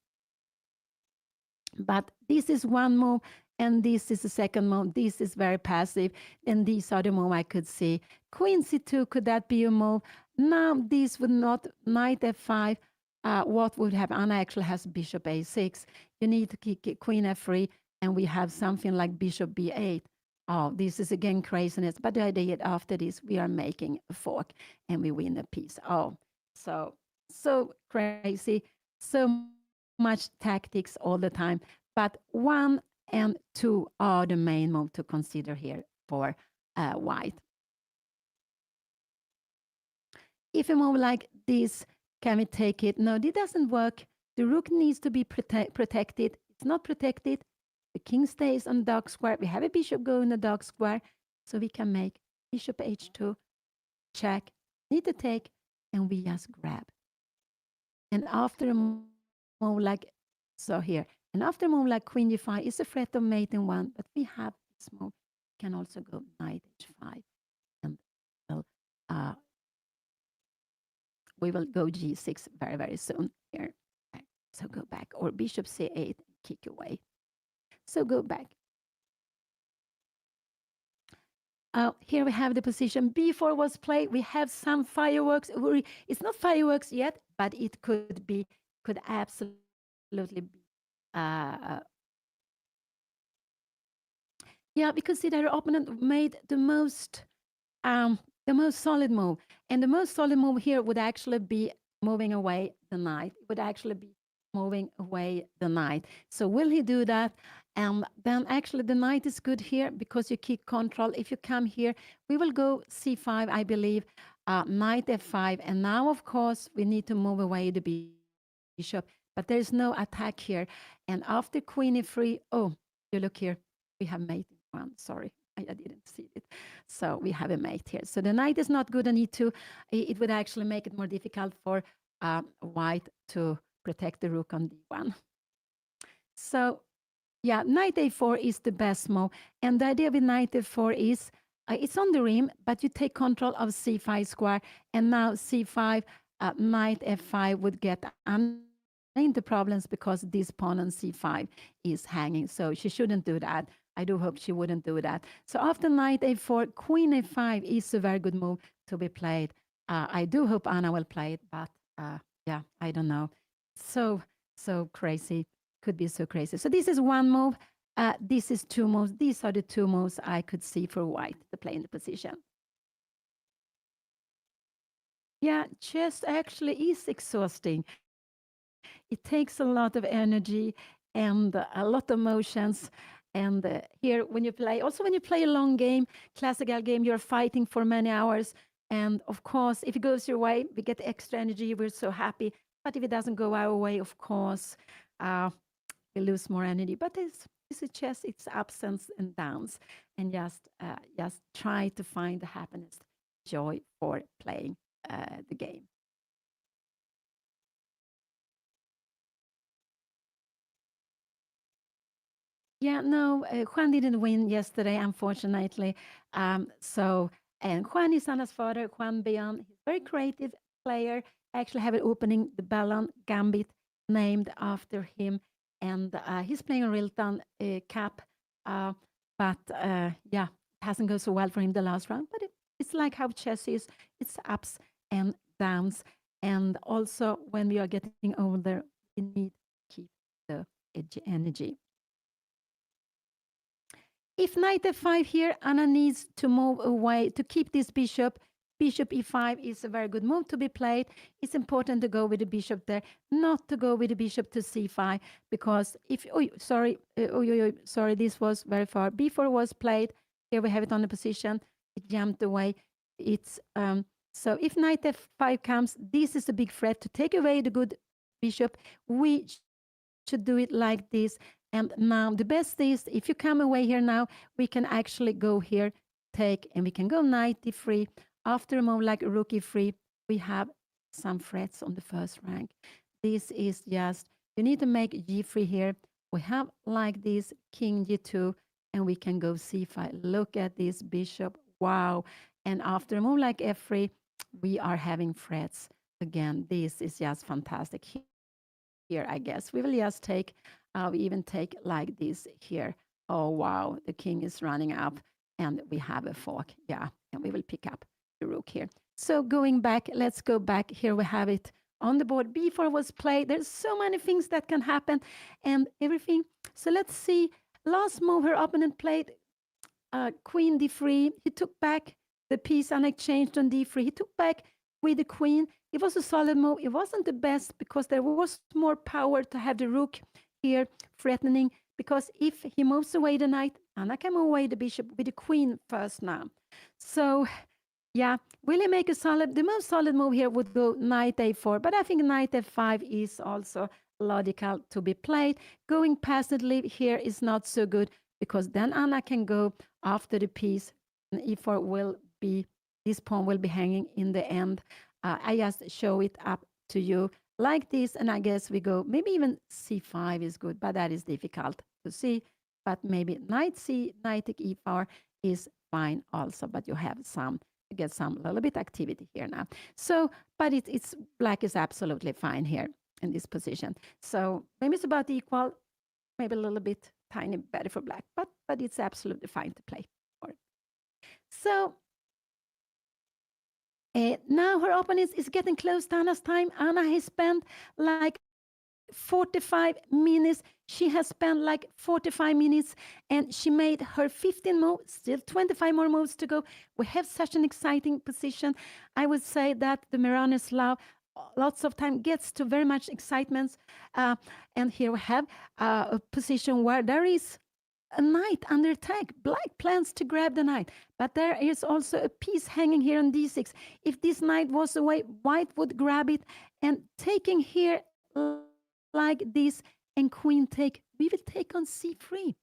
But this is one move, and this is the second move. This is very passive, and these are the move I could see. Queen c2, could that be a move? Now, this would not, knight f5. What would have, Anna actually has bishop a6. You need to kick queen f3, and we have something like bishop b8. Oh, this is again craziness. But the idea after this, we are making a fork, and we win a piece. Oh, so crazy. So much tactics all the time. But 1 and 2 are the main move to consider here for white. If a move like this, can we take it? No, this doesn't work. The rook needs to be protected. It's not protected. The king stays on dark square. We have a bishop go in the dark square. So we can make bishop h2, check, need to take, and we just grab. And after a move like, so here, and after a move like queen g5 is a threat of mate in one, but we have this move. We can also go knight h5, and we'll, uh, we will go g6 very, very soon here. Okay. So go back, or bishop c8 and kick away. So go back. Here we have the position. b4 was played. We have some fireworks. It's not fireworks yet, but it could be, could absolutely be. Yeah, because see that our opponent made the most solid move. And the most solid move here would actually be moving away the knight. It would actually be moving away the knight. So will he do that? And then actually the knight is good here because you keep control. If you come here, we will go c5, I believe, knight f5. And now, of course, we need to move away the bishop. But there is no attack here. And after queen e3, oh, you look here. We have mate in one. Sorry, I didn't see it. So we have a mate here. So the knight is not good on e2. It would actually make it more difficult for white to protect the rook on d1. So yeah, knight a4 is the best move. And the idea with knight a4 is it's on the rim, but you take control of c5 square. And now c5, knight f5 would get into problems because this pawn on c5 is hanging. So she shouldn't do that. I do hope she wouldn't do that. So after knight a4, queen a5 is a very good move to be played. I do hope Anna will play it, but yeah, I don't know. So crazy. Could be so crazy. So this is one move. This is two moves. These are the two moves I could see for white to play in the position. Yeah, chess actually is exhausting. It takes a lot of energy and a lot of emotions. And here, when you play, also when you play a long game, classical game, you're fighting for many hours. And of course, if it goes your way, we get extra energy. We're so happy. But if it doesn't go our way, of course, uh, we lose more energy. But it's a chess. It's ups and downs, and just try to find the happiness, joy for playing the game. Yeah, no, Juan didn't win yesterday, unfortunately. So, and Juan is Anna's father, Juan Bion. He's a very creative player. I actually have it opening the Ballon Gambit named after him. And he's playing a Rilton Cup. Uh, but yeah, it hasn't gone so well for him the last round. But it's like how chess is, it's ups and downs. And also, when we are getting older, we need to keep the energy. If knight f5 here, Anna needs to move away to keep this bishop. Bishop e5 is a very good move to be played. It's important to go with the bishop there, not to go with the bishop to c5, because if, oh, sorry, sorry, this was very far. b4 was played. Here we have it on the position. It jumped away. It's so if knight f5 comes, this is a big threat to take away the good bishop. We should do it like this. And now the best is if you come away here now, we can actually go here, take, and we can go knight d3. After a move like rook e3, we have some threats on the first rank. This is just, you need to make g3 here. We have like this king g2, and we can go c5. Look at this bishop. Wow. And after a move like f3, we are having threats. Again, this is just fantastic. Here, I guess we will just take, we even take like this here. Oh, wow, the king is running up and we have a fork. Yeah, and we will pick up the rook here. So going back, let's go back. Here we have it on the board. b4 was played. There's so many things that can happen and everything. So let's see. Last move, her opponent played queen d3. He took back the piece and exchanged on d3. He took back with the queen. It was a solid move. It wasn't the best because there was more power to have the rook here threatening. Because if he moves away the knight, Anna can move away the bishop with the queen first now. So yeah, will he make a solid? The most solid move here would go knight a4, but I think knight f5 is also logical to be played. Going passively here is not so good because then Anna can go after the piece, and e4 will be, this pawn will be hanging in the end. I just show it up to you like this, and I guess we go, maybe even c5 is good, but that is difficult to see. But maybe knight c, knight take e4 is fine also, but you have some, you get some little bit activity here now. So, but it's black is absolutely fine here in this position. So maybe it's about equal, maybe a little bit tiny better for black, but it's absolutely fine to play for. So now her opponent is getting close to Anna's time. Anna has spent like 45 minutes. She has spent like 45 minutes and she made her 15 moves, still 25 more moves to go. We have such an exciting position. I would say that the Miroslav lots of time gets to very much excitement. And here we have a position where there is a knight under attack. Black plans to grab the knight, but there is also a piece hanging here on d6. If this knight was away, white would grab it and taking here like this and queen take. We will take on c3.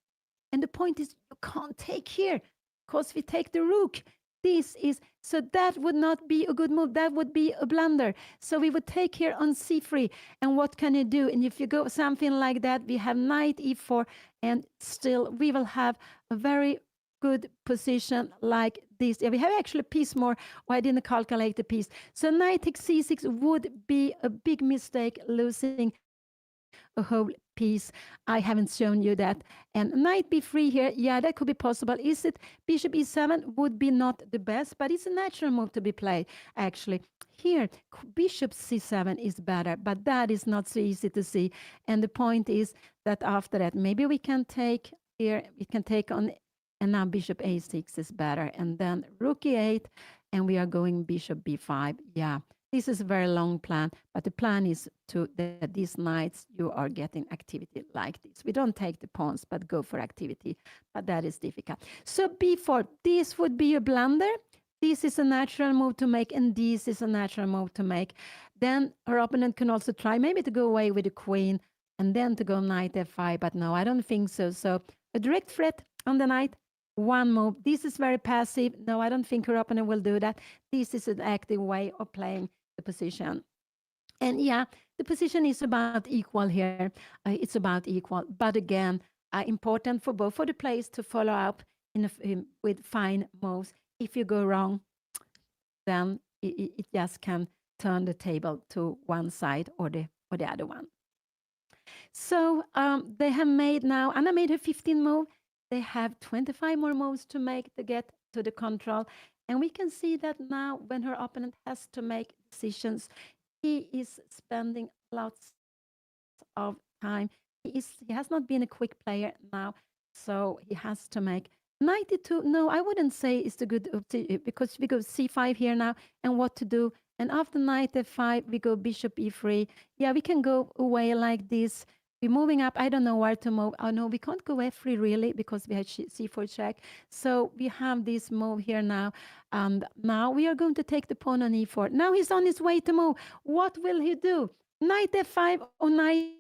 And the point is, you can't take here because we take the rook. This is, so that would not be a good move. That would be a blunder. So we would take here on c3. And what can you do? And if you go something like that, we have knight e4, and still we will have a very good position like this. Yeah, we have actually a piece more. Oh, I didn't calculate the piece. So knight takes c6 would be a big mistake, losing a whole piece. I haven't shown you that. And knight b3 here, yeah, that could be possible. Is it bishop e7 would be not the best, but it's a natural move to be played, actually. Here, bishop c7 is better, but that is not so easy to see. And the point is that after that, maybe we can take here, we can take on, and now bishop a6 is better. And then rook e8, and we are going bishop b5. Yeah, This is a very long plan, but the plan is to that these nights you are getting activity like this. We don't take the pawns, but go for activity, but that is difficult. So b4, this would be a blunder. This is a natural move to make, and this is a natural move to make. Then her opponent can also try maybe to go away with the queen and then to go knight f5, but no, I don't think so. So a direct threat on the knight, one move. This is very passive. No, I don't think her opponent will do that. This is an active way of playing the position. And yeah, the position is about equal here. It's about equal. But again, important for both for the players to follow up with fine moves. If you go wrong, then it just can turn the table to one side or the other one. So they have made now, Anna made her 15 move. They have 25 more moves to make to get to the control. And we can see that now when her opponent has to make decisions, he is spending lots of time. He has not been a quick player now, so he has to make 92. No, I wouldn't say it's the good because we go c5 here now, and what to do. And after knight f5, we go bishop e3. Yeah, we can go away like this. We're moving up. I don't know where to move. Oh, no, we can't go f3 really because we had c4 check. So we have this move here now. And now we are going to take the pawn on e4. Now he's on his way to move. What will he do? Knight f5 or knight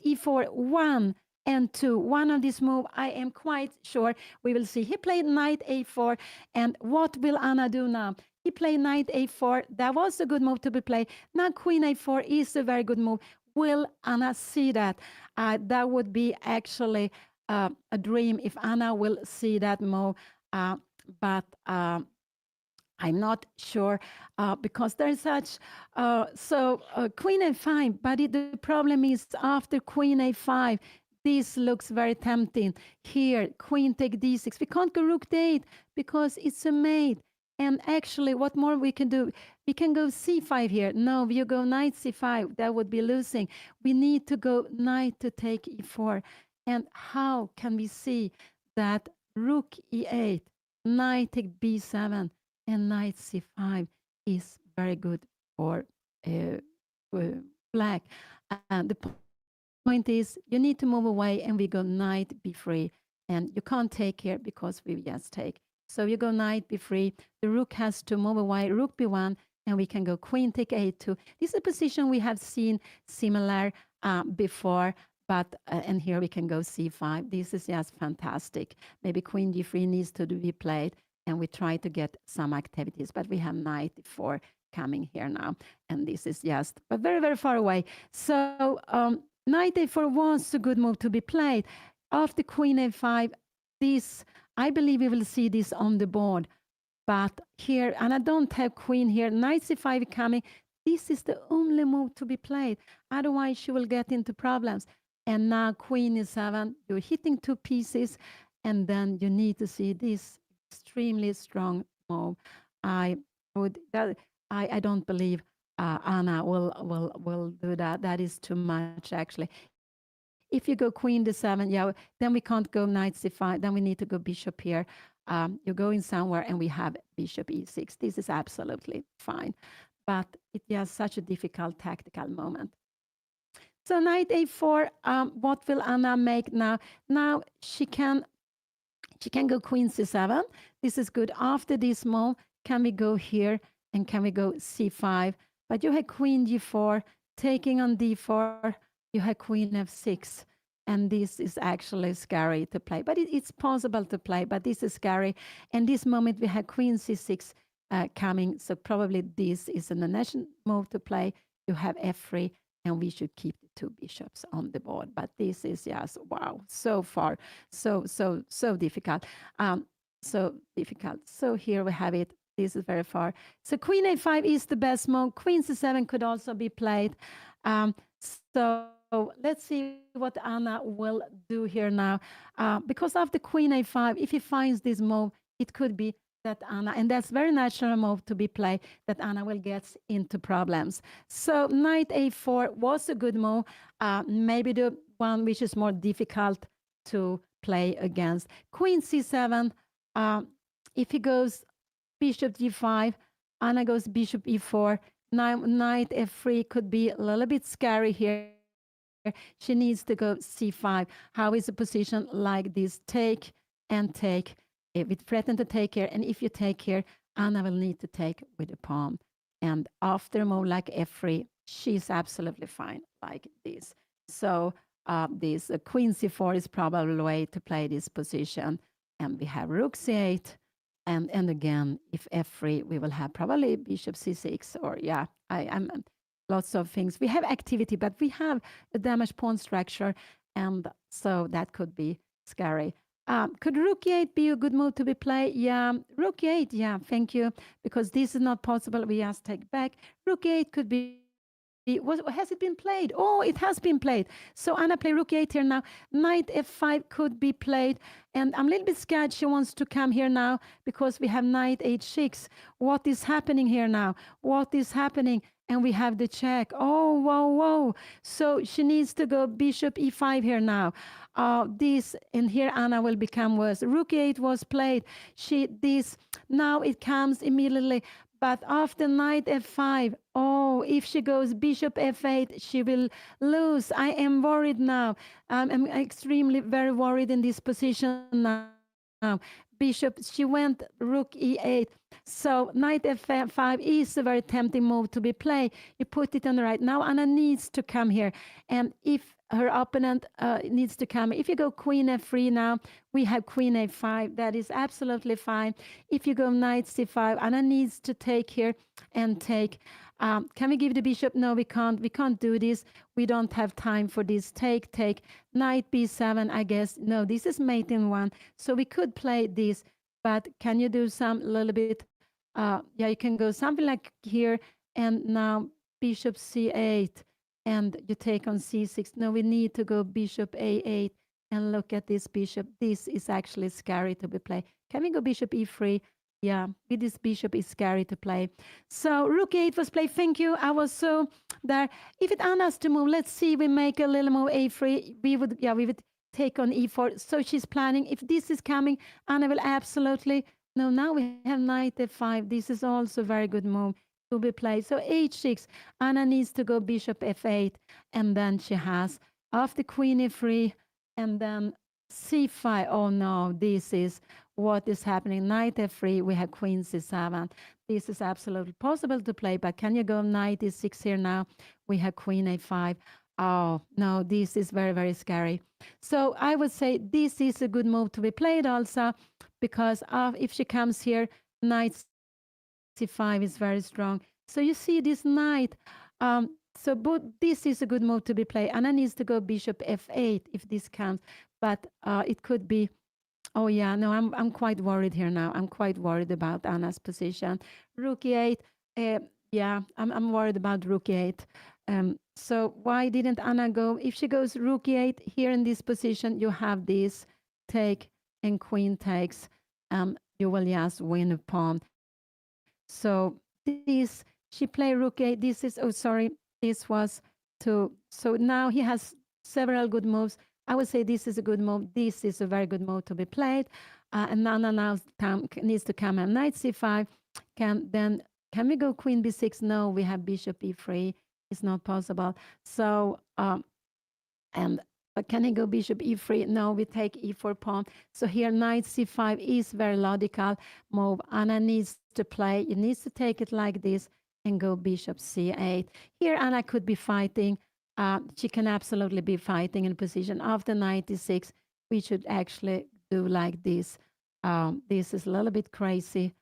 e4, 1 and 2. One of these moves, I am quite sure we will see. He played knight a4. And what will Anna do now? He played knight a4. That was a good move to be played. Now queen a4 is a very good move. Will Anna see that? That would be actually a dream if Anna will see that move. But I'm not sure because there's such queen a5. But the problem is after queen a5, this looks very tempting. Here, queen take d6. We can't go rook d8 because it's a mate. And actually, what more we can do? We can go c5 here. No, you go knight c5. That would be losing. We need to go knight to take e4. And how can we see that rook e8, knight take b7, and knight c5 is very good for black? And the point is, you need to move away, and we go knight b3. And you can't take here because we just take. So you go knight b3. The rook has to move away, rook b1, and we can go queen take a2. This is a position we have seen similar before, but and here we can go c5. This is just fantastic. Maybe queen d3 needs to be played, and we try to get some activities, but we have knight e4 coming here now, and this is just but very, very far away. So knight a4 was a good move to be played. After queen a5, this, I believe we will see this on the board. But here, and I don't have queen here, knight c5 coming. This is the only move to be played. Otherwise, she will get into problems. And now queen e7, you're hitting two pieces, and then you need to see this extremely strong move. I don't believe Anna will do that. That is too much, actually. If you go queen d7, yeah, then we can't go knight c5. Then we need to go bishop here. You're going somewhere, and we have bishop e6. This is absolutely fine. But it is such a difficult tactical moment. So knight a4, what will Anna make now? Now she can go queen c7. This is good. After this move, can we go here and can we go c5? But you have queen g4, taking on d4. You have queen f6. And this is actually scary to play. But it's possible to play, but this is scary. And this moment we have queen c6 coming. So probably this is an initial move to play. You have f3, and we should keep the two bishops on the board. But this is just, wow, so far, so difficult. So difficult. So here we have it. This is very far. So queen a5 is the best move. Queen c7 could also be played. So let's see what Anna will do here now. Because after queen a5, if he finds this move, it could be that Anna, and that's very natural move to be played, that Anna will get into problems. So knight a4 was a good move. Maybe the one which is more difficult to play against. Queen c7, if he goes bishop g5, Anna goes bishop e4. Now, knight f3 could be a little bit scary here. She needs to go c5. How is the position like this? Take and take. If it threatened to take here, and if you take here, Anna will need to take with the pawn. And after a move like f3, she's absolutely fine like this. So this queen c4 is probably the way to play this position. And we have rook c8. And again, if f3, we will have probably bishop c6 or yeah, I'm lots of things. We have activity, but we have a damaged pawn structure, and so that could be scary. Could rook e8 be a good move to be played? Yeah, rook e8. Yeah, thank you, because this is not possible. We just take back. Rook e8 could be. Has it been played? Oh, it has been played. So Anna play rook e8 here now. Knight f5 could be played, and I'm a little bit scared she wants to come here now because we have knight h6. What is happening here now? What is happening? And we have the check. Oh, whoa, whoa. So she needs to go bishop e5 here now. This, and here Anna will become worse. Rook e8 was played. Now it comes immediately. But after knight f5, oh, if she goes bishop f8, she will lose. I am worried now. I'm extremely very worried in this position now. Bishop, she went rook e8. So knight f5 is a very tempting move to be played. You put it on the right. Now Anna needs to come here. And if her opponent needs to come, if you go queen f3 now, we have queen a5. That is absolutely fine. If you go knight c5, Anna needs to take here and take. Can we give the bishop? No, we can't. We can't do this. We don't have time for this. Take, take. Knight b7, I guess. No, this is mate in one. So we could play this, but can you do some little bit? Yeah, you can go something like here, and now bishop c8, and you take on c6. No, we need to go bishop a8, and look at this bishop. This is actually scary to be played. Can we go bishop e3? Yeah, with this bishop is scary to play. So rook 8 was played. Thank you. I was so there. If it Anna's to move, let's see. We make a little move a3. We would take on e4. So she's planning. If this is coming, Anna will absolutely. No, now we have knight f5. This is also a very good move to be played. So h6. Anna needs to go bishop f8, and then she has after queen e3, and then c5. Oh no, this is what is happening. Knight f3, we have queen c7. This is absolutely possible to play, but can you go knight e6 here now? We have queen a5. Oh, no, this is very, very scary. So I would say this is a good move to be played also, because if she comes here, knight c5 is very strong. So you see this knight. But this is a good move to be played. Anna needs to go bishop f8 if this comes, but it could be. Oh yeah, no, I'm quite worried here now. I'm quite worried about Anna's position. Rook e8. Yeah, I'm worried about rook e8. So why didn't Anna go? If she goes rook e8 here in this position, you have this take and queen takes. You will just win a pawn. So this, she play rook 8. This is, oh, sorry, this was to, so now he has several good moves. I would say this is a good move. This is a very good move to be played. And Nana now needs to come and knight c5. Can we go queen b6? No, we have bishop e3. It's not possible. So, and can he go bishop e3? No, we take e4 pawn. So here knight c5 is very logical move. Anna needs to play. It needs to take it like this and go bishop c8. Here Anna could be fighting. She can absolutely be fighting in position. After knight e6, we should actually do like this. This is a little bit crazy,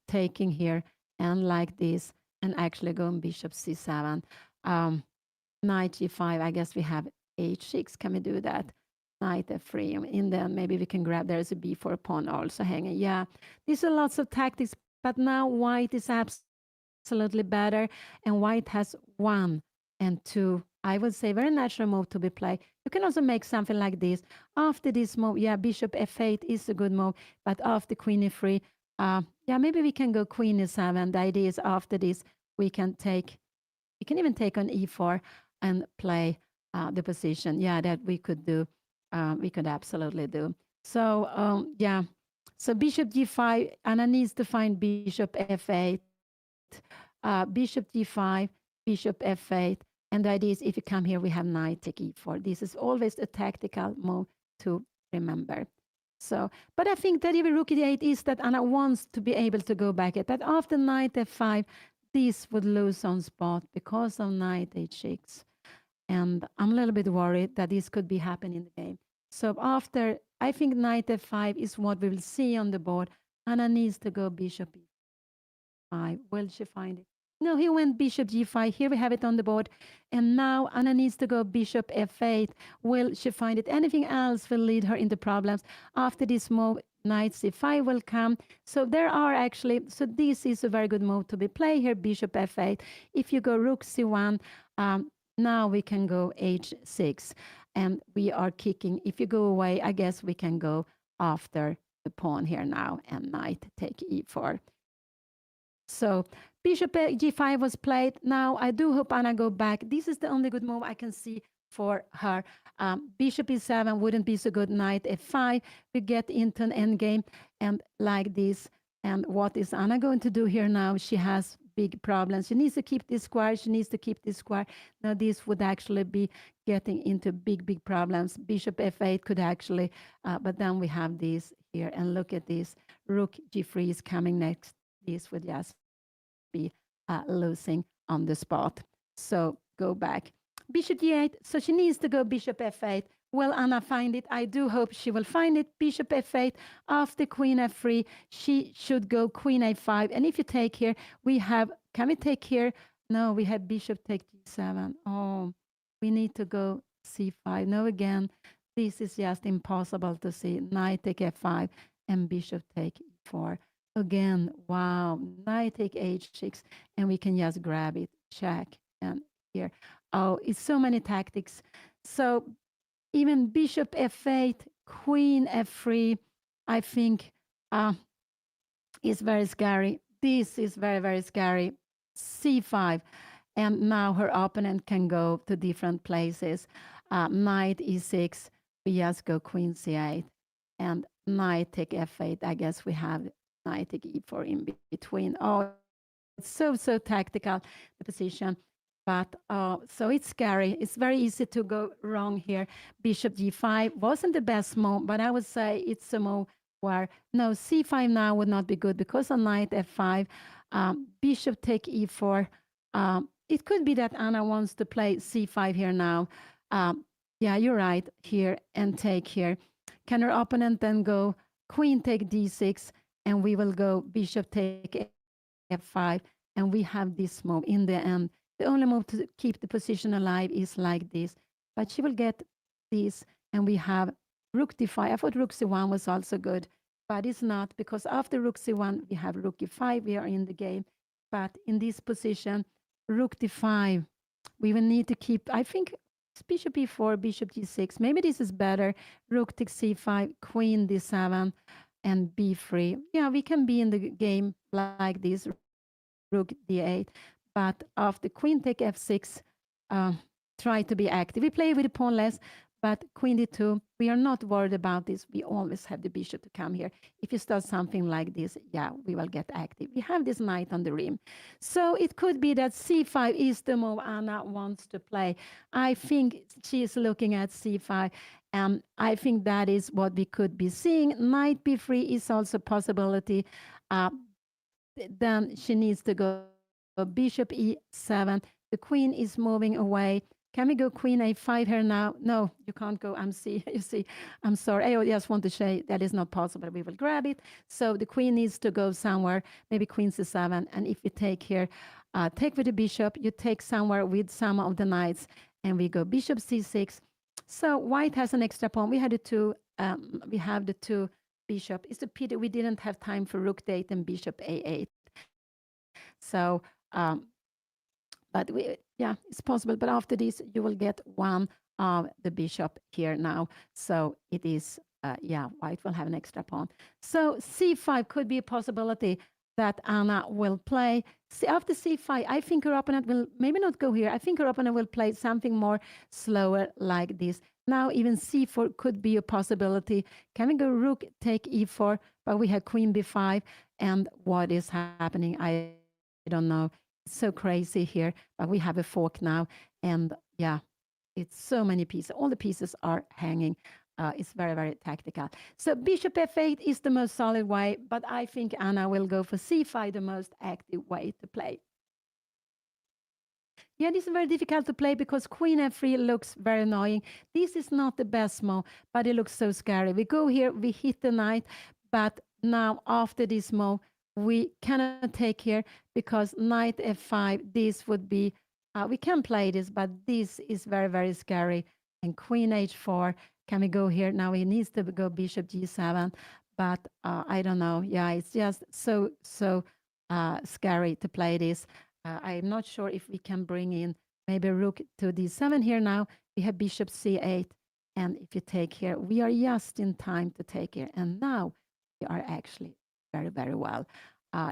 taking here and like this, and actually going bishop c7. Knight g5, I guess we have h6. Can we do that? Knight f3. And then maybe we can grab, there's a b4 pawn also hanging. Yeah, these are lots of tactics, but now white is absolutely better, and white has 1 and 2. I would say very natural move to be played. You can also make something like this. After this move, yeah, bishop f8 is a good move, but after queen e3, yeah, maybe we can go queen e7. The idea is after this, we can even take on e4 and play the position. Yeah, that we could do. We could absolutely do. So, yeah. So bishop g5, Anna needs to find bishop f8. bishop g5, bishop f8. And the idea is if you come here, we have knight take e4. This is always a tactical move to remember. So, but I think that even rook e8 is that Anna wants to be able to go back at that after knight f5, this would lose on spot because of knight h6. And I'm a little bit worried that this could be happening in the game. So after, I think knight f5 is what we will see on the board. Anna needs to go bishop e5. Will she find it? No, he went bishop g5. Here we have it on the board. And now Anna needs to go bishop f8. Will she find it? Anything else will lead her into problems. After this move, knight c5 will come. So there are actually, so this is a very good move to be played here, bishop f8. If you go rook c1, now we can go h6. And we are kicking. If you go away, I guess we can go after the pawn here now and knight take e4. So bishop g5 was played. Now I do hope Anna go back. This is the only good move I can see for her. Bishop e7 wouldn't be so good. Knight f5. We get into an endgame and like this. And what is Anna going to do here now? She has big problems. She needs to keep this square. She needs to keep this square. Now this would actually be getting into big problems. Bishop f8 could actually, but then we have this here. And look at this. Rook g3 is coming next. This would just be losing on the spot. So go back. Bishop g8. So she needs to go bishop f8. Will Anna find it? I do hope she will find it. Bishop f8 after queen f3. She should go queen a5. And if you take here, we have, can we take here? No, we have bishop take g7. Oh, we need to go c5. No, again, this is just impossible to see. Knight take f5 and bishop take e4. Again, wow, knight take h6, and we can just grab it, check, and here. Oh, it's so many tactics. So even bishop f8, queen f3, I think is very scary. This is very scary. c5, and now her opponent can go to different places. Knight e6, we just go queen c8, and knight take f8. I guess we have knight take e4 in between. Oh, it's so tactical, the position. But so it's scary. It's very easy to go wrong here. Bishop g5 wasn't the best move, but I would say it's a move where, no, c5 now would not be good because on knight f5, bishop take e4. It could be that Anna wants to play c5 here now. Yeah, you're right, here and take here. Can her opponent then go queen take d6, and we will go bishop take f5, and we have this move in the end. The only move to keep the position alive is like this, but she will get this, and we have rook d5. I thought rook c1 was also good, but it's not, because after rook c1, we have rook e5. We are in the game, but in this position, rook d5, we will need to keep, I think, bishop e4, bishop g6. Maybe this is better. Rook takes c5, queen d7, and b3. Yeah, we can be in the game like this, rook d8. But after queen take f6, try to be active. We play with the pawn less, but queen d2, we are not worried about this. We always have the bishop to come here. If you start something like this, yeah, we will get active. We have this knight on the rim. So it could be that c5 is the move Anna wants to play. I think she is looking at c5. I think that is what we could be seeing. Knight b3 is also a possibility. Then she needs to go bishop e7. The queen is moving away. Can we go queen a5 here now? No, you can't go. You see, I'm sorry. I just want to say that is not possible. We will grab it. So the queen needs to go somewhere, maybe queen c7. And if you take here, take with the bishop, you take somewhere with some of the knights, and we go bishop c6. So white has an extra pawn. We had the two. We have the two bishop. It's a pity we didn't have time for rook d8 and bishop a8. So, but yeah, it's possible. But after this, you will get one of the bishop here now. So it is, yeah, white will have an extra pawn. So c5 could be a possibility that Anna will play. See, after c5, I think her opponent will maybe not go here. I think her opponent will play something more slower like this. Now even c4 could be a possibility. Can we go rook take e4? But we have queen b5. And what is happening? I don't know. so crazy here, but we have a fork now, and yeah, it's so many pieces. All the pieces are hanging. It's very, very tactical. So bishop f8 is the most solid way, but I think Anna will go for c5, the most active way to play. Yeah, this is very difficult to play because queen f3 looks very annoying. This is not the best move, but it looks so scary. We go here, we hit the knight, but now after this move, we cannot take here because knight f5, this would be, we can play this, but this is very, very scary. And queen h4, can we go here? Now he needs to go bishop g7, but I don't know. Yeah, it's just so scary to play this. I'm not sure if we can bring in maybe rook to d7 here now. We have bishop c8. And if you take here, we are just in time to take here. And now we are actually very, very well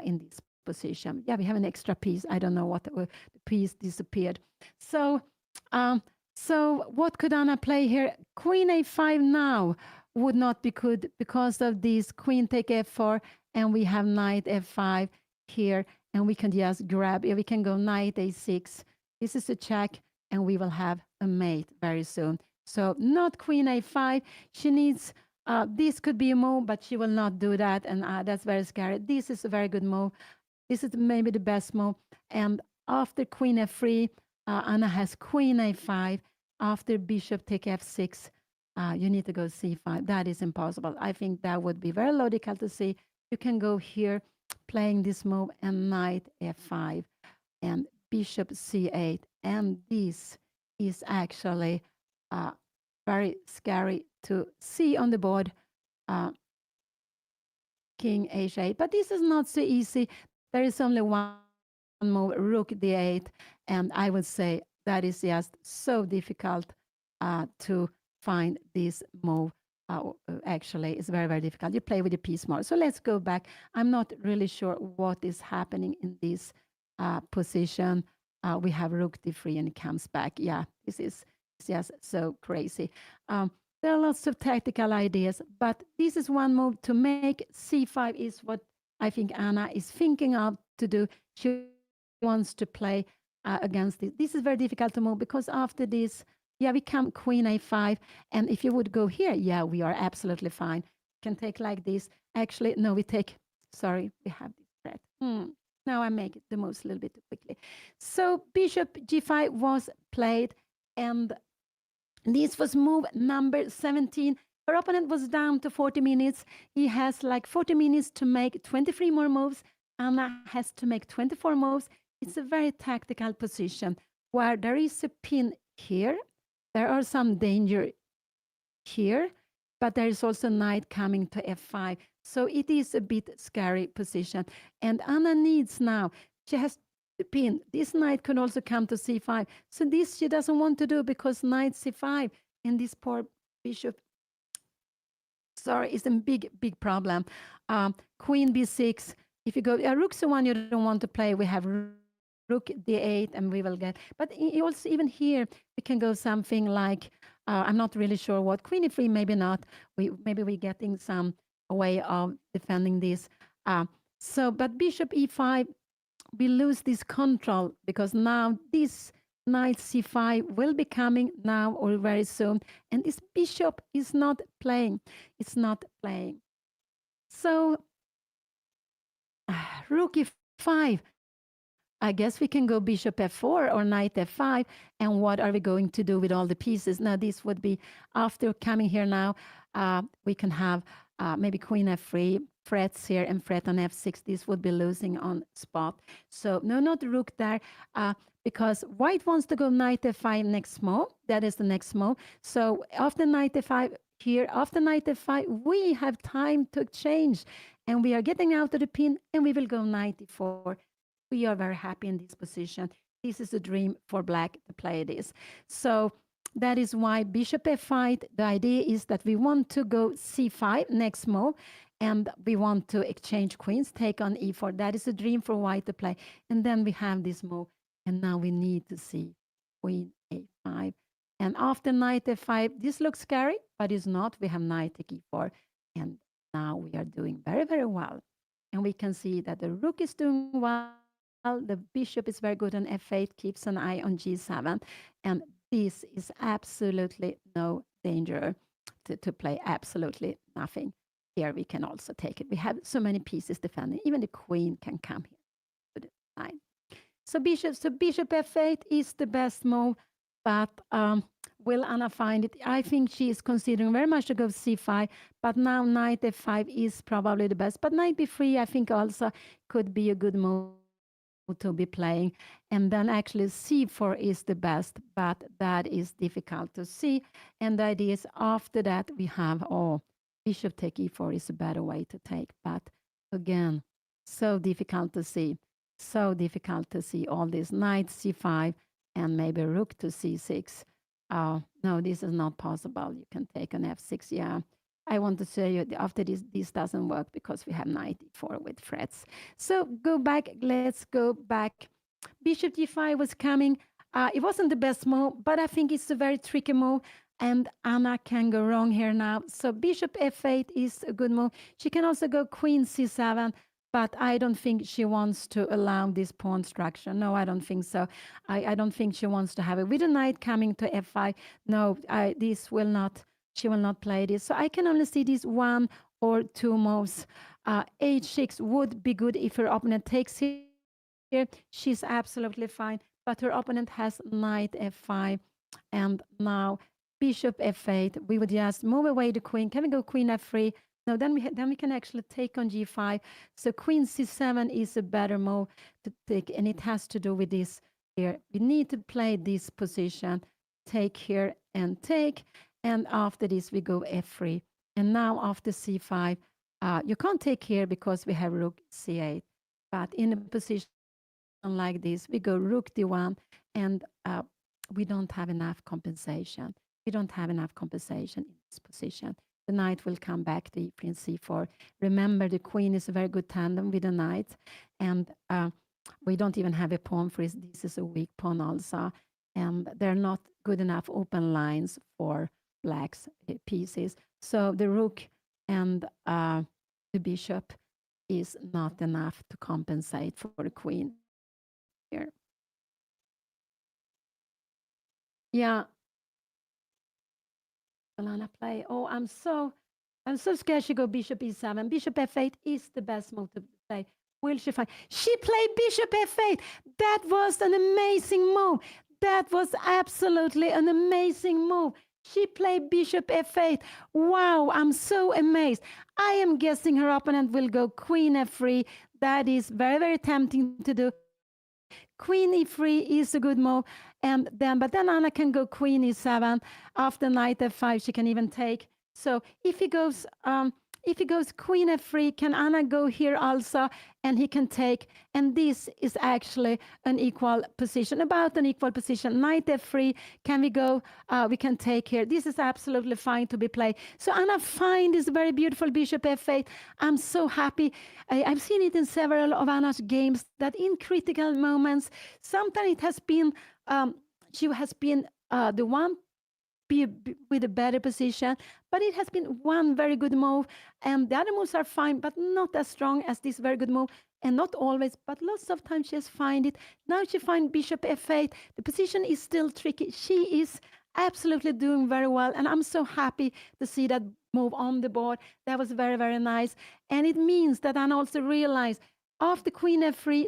in this position. Yeah, we have an extra piece. I don't know what the piece disappeared. So, so what could Anna play here? Queen a5 now would not be good because of this queen take f4, and we have knight f5 here, and we can just grab, we can go knight a6. This is a check, and we will have a mate very soon. So not queen a5. She needs, this could be a move, but she will not do that, and that's very scary. This is a very good move. This is maybe the best move. And after queen f3, Anna has queen a5. After bishop take f6, you need to go c5. That is impossible. I think that would be very logical to see. You can go here, playing this move, and knight f5 and bishop c8. And this is actually very scary to see on the board. King h8, but this is not so easy. There is only one move, rook d8, and I would say that is just so difficult to find this move. Actually, it's very, very difficult. You play with the piece more. So let's go back. I'm not really sure what is happening in this position. We have rook d3 and it comes back. Yeah, this is just so crazy. There are lots of tactical ideas, but this is one move to make c5 is what I think Anna is thinking of to do. She wants to play against this. This is very difficult to move because after this, yeah, we come queen a5. And if you would go here, yeah, we are absolutely fine. Can take like this. Actually, no, we take, sorry, we have this threat. Now I make the moves a little bit too quickly. So bishop g5 was played, and this was move number 17. Her opponent was down to 40 minutes. He has like 40 minutes to make 23 more moves. Anna has to make 24 moves. It's a very tactical position where there is a pin here. There are some danger here, but there is also knight coming to f5. So it is a bit scary position. And Anna needs now, she has the pin. This knight could also come to c5. So this she doesn't want to do because knight c5 and this poor bishop, sorry, is a big, big problem. Queen b6. If you go, rook's the one you don't want to play. We have rook d8 and we will get, but also even here, we can go something like, I'm not really sure what, queen e3, maybe not. Maybe we're getting some way of defending this. But bishop e5, we lose this control because now this knight c5 will be coming now or very soon. And this bishop is not playing. It's not playing. So rook e5. I guess we can go bishop f4 or knight f5. And what are we going to do with all the pieces? Now, this would be after coming here now, we can have maybe queen f3, threats here and threat on f6. This would be losing on spot. So no, not rook there, because white wants to go knight f5 next move. That is the next move. So after knight f5 here, after knight f5, we have time to exchange. And we are getting out of the pin, and we will go knight e4. We are very happy in this position. This is a dream for black to play this. So that is why bishop f5, the idea is that we want to go c5 next move, and we want to exchange queens, take on e4. That is a dream for white to play. And then we have this move, and now we need to see queen a5. And after knight f5, this looks scary, but it's not. We have knight take e4, and now we are doing very, very well. And we can see that the rook is doing well. The bishop is very good on f8, keeps an eye on g7. And this is absolutely no danger to play absolutely nothing. Here we can also take it. We have so many pieces defending. Even the queen can come here to the line. So bishop f8 is the best move, but will Anna find it? I think she is considering very much to go c5, but now knight f5 is probably the best. But knight b3, I think also could be a good move to be playing. And then actually c4 is the best, but that is difficult to see. And the idea is after that we have, bishop take e4 is a better way to take. But again, so difficult to see. So difficult to see all this knight c5 and maybe rook to c6. No, this is not possible. You can take an f6. Yeah, I want to say you after this doesn't work because we have knight e4 with threats. So go back. Let's go back. Bishop d5 was coming. It wasn't the best move, but I think it's a very tricky move. And Anna can go wrong here now. So bishop f8 is a good move. She can also go queen c7, but I don't think she wants to allow this pawn structure. No, I don't think so. I don't think she wants to have it. With a knight coming to f5, no, this will not, she will not play this. So I can only see these one or two moves. H6 would be good if her opponent takes here. She's absolutely fine, but her opponent has knight f5. And now bishop f8, we would just move away the queen. Can we go queen f3? No, then we can actually take on g5. So queen c7 is a better move to take, and it has to do with this here. We need to play this position, take here and take, and after this we go f3. And now after c5, you can't take here because we have rook c8. But in a position like this, we go rook d1, and we don't have enough compensation. We don't have enough compensation in this position. The knight will come back to e3 and c4. Remember, the queen is a very good tandem with the knight, and we don't even have a pawn for it. This is a weak pawn also, and they're not good enough open lines for black's pieces. So the rook and the bishop is not enough to compensate for the queen here. Yeah, Solana play. Oh, I'm so scared she go bishop e7. Bishop f8 is the best move to play. Will she find? She played bishop f8. That was an amazing move. That was absolutely an amazing move. She played bishop f8. Wow, I'm so amazed. I am guessing her opponent will go queen f3. That is very, very tempting to do. Queen e3 is a good move. But then Anna can go queen e7. After knight f5, she can even take. So if he goes queen f3, can Anna go here also? And he can take. And this is actually an equal position, about an equal position. Knight f3, can we go? We can take here. This is absolutely fine to be played. So Anna find this very beautiful bishop f8. I'm so happy. I've seen it in several of Anna's games that in critical moments, sometimes it has been, she has been the one with a better position, but it has been one very good move, and the other moves are fine, but not as strong as this very good move, and not always, but lots of times she has find it. Now she find bishop f8. The position is still tricky. She is absolutely doing very well, and I'm so happy to see that move on the board. That was very, very nice, and it means that I also realize after queen f3,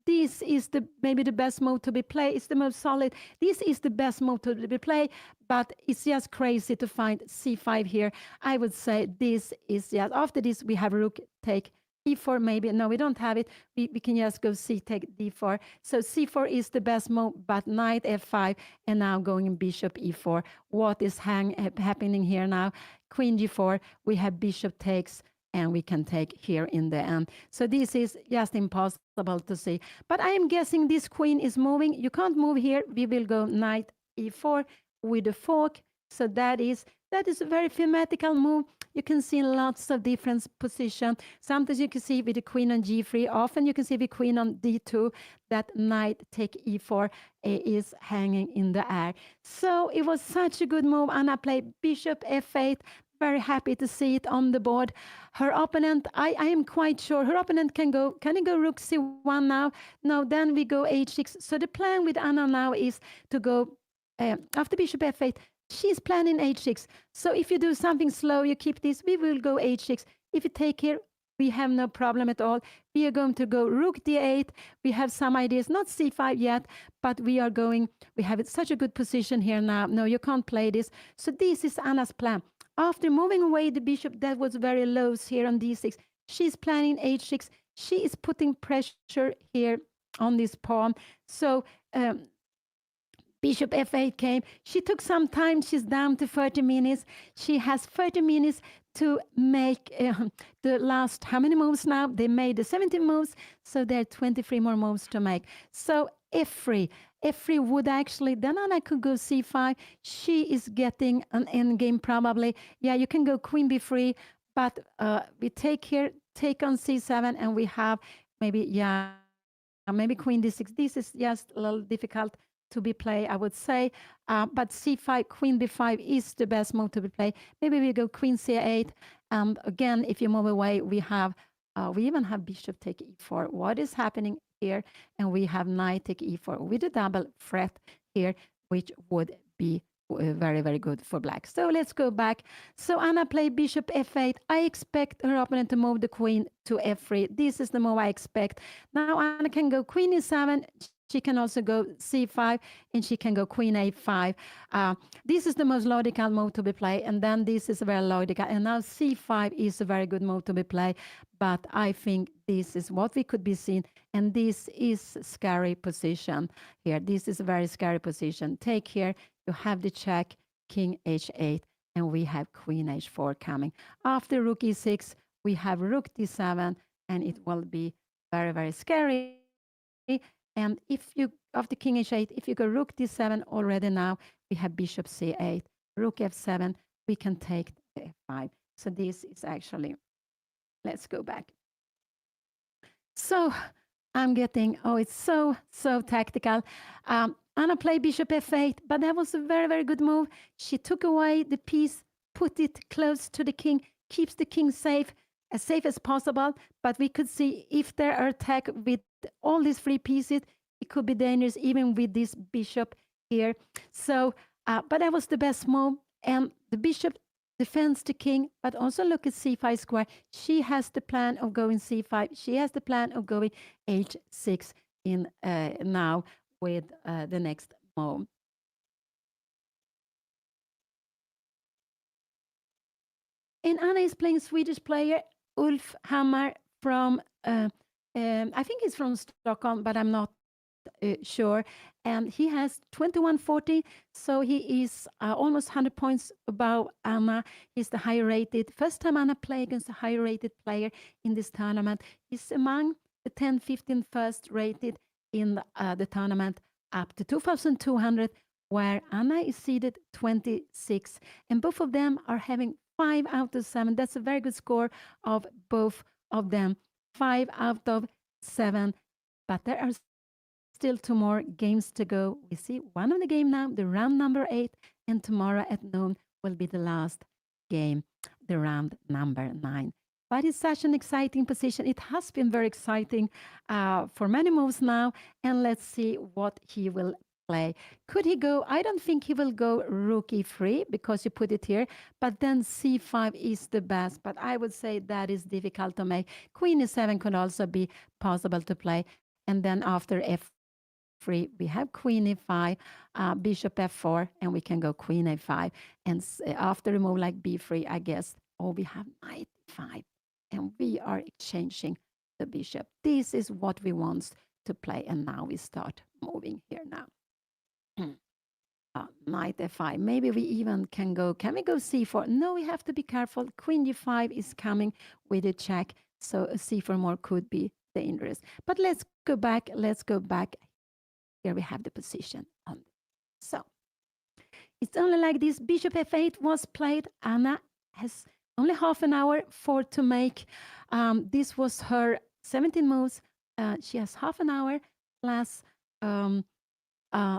this is maybe the best move to be played. It's the most solid. This is the best move to be played, but it's just crazy to find c5 here. I would say this is just, after this we have rook take e4 maybe. No, we don't have it. We can just go c take d4. So c4 is the best move, but knight f5, and now going bishop e4. What is happening here now? Queen g4, we have bishop takes, and we can take here in the end. So this is just impossible to see. But I am guessing this queen is moving. You can't move here. We will go knight e4 with a fork. So that is a very thematical move. You can see lots of different positions. Sometimes you can see with the queen on g3. Often you can see the queen on d2 that knight take e4 is hanging in the air. So it was such a good move. Anna played bishop f8. very happy to see it on the board. Her opponent, I am quite sure her opponent can he go rook c1 now? No, then we go h6. So the plan with Anna now is to go after bishop f8. She's planning h6. So if you do something slow, you keep this, we will go h6. If you take here, we have no problem at all. We are going to go rook d8. We have some ideas, not c5 yet, but we have such a good position here now. No, you can't play this. So this is Anna's plan. After moving away the bishop that was very low here on d6, she's planning h6. She is putting pressure here on this pawn. So bishop f8 came. She took some time. She's down to 30 minutes. She has 30 minutes to make the last, how many moves now? They made the 17 moves, so there are 23 more moves to make. So F3 would actually, then Anna could go c5. She is getting an endgame probably. Yeah, you can go queen b3, but we take here, take on c7, and we have maybe queen d6. This is just a little difficult to be played, I would say. But c5, queen b5 is the best move to be played. Maybe we go queen c8. And again, if you move away, we even have bishop take e4. What is happening here? And we have knight take e4 with a double threat here, which would be very, very good for black. So let's go back. So Anna played bishop f8. I expect her opponent to move the queen to f3. This is the move I expect. Now Anna can go queen e7. She can also go c5, and she can go queen a5. This is the most logical move to be played, and then this is very logical. And now c5 is a very good move to be played, but I think this is what we could be seen, and this is scary position here. This is a very scary position. Take here, you have the check, king h8, and we have queen h4 coming. After rook e6, we have rook d7, and it will be very, very scary. And if you, after king h8, if you go rook d7 already now, we have bishop c8, rook f7, we can take f5. So this is actually, let's go back. So I'm getting, it's so tactical. Anna played bishop f8, but that was a very, very good move. She took away the piece, put it close to the king, keeps the king safe as possible. But we could see if there are attack with all these three pieces, it could be dangerous even with this bishop here. So, but that was the best move. And the bishop defends the king, but also look at c5 square. She has the plan of going c5. She has the plan of going h6 in now with the next move. And Anna is playing Swedish player Ulf Hammar from, I think he's from Stockholm, but I'm not sure. And he has 2140, so he is almost 100 points above Anna. He's the higher rated. First time Anna played against a higher rated player in this tournament. He's among the 10, 15 first rated in the tournament up to 2,200, where Anna is seeded 26. And both of them are having 5 out of 7. That's a very good score of both of them. 5 out of 7. But there are still 2 more games to go. We see one of the game now, the round number 8, and tomorrow at noon will be the last game, the round number 9. But it's such an exciting position. It has been very exciting for many moves now, and let's see what he will play. Could he go? I don't think he will go rook e3 because you put it here, but then c5 is the best. But I would say that is difficult to make. Queen e7 could also be possible to play, and then after f3, we have queen e5, bishop f4, and we can go queen a5. And after a move like b3, I guess, we have knight e5, and we are exchanging the bishop. This is what we want to play, and now we start moving here now. Knight f5. Maybe we even can we go c4? No, we have to be careful. Queen d5 is coming with a check, so a c4 more could be dangerous. But let's go back. Here we have the position on. So it's only like this. Bishop f8 was played. Anna has only half an hour to make. This was her 17 moves. She has half an hour plus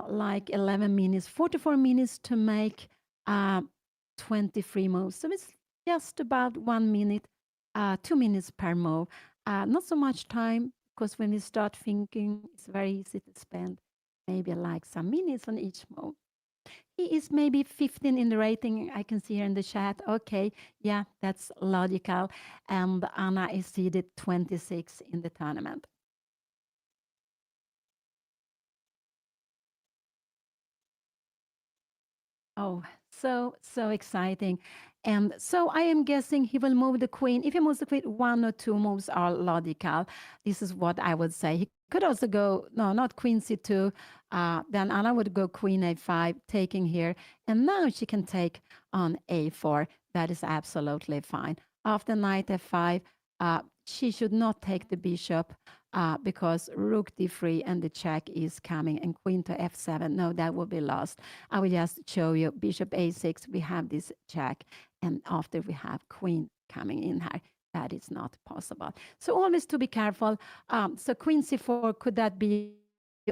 like 11 minutes, 44 minutes to make 23 moves. So it's just about 1 minute, 2 minutes per move. Not so much time because when we start thinking, it's very easy to spend maybe like some minutes on each move. He is maybe 15 in the rating. I can see here in the chat. Okay, yeah, that's logical. And Anna is seeded 26 in the tournament. Oh, so exciting. And so I am guessing he will move the queen. If he moves the queen, one or two moves are logical. This is what I would say. He could also go, no, not queen c2. Then Anna would go queen a5, taking here. And now she can take on a4. That is absolutely fine. After knight f5, she should not take the bishop because rook d3 and the check is coming and queen to f7. No, that will be lost. I will just show you bishop a6. We have this check, and after we have queen coming in here. That is not possible. So always to be careful. So queen c4, could that be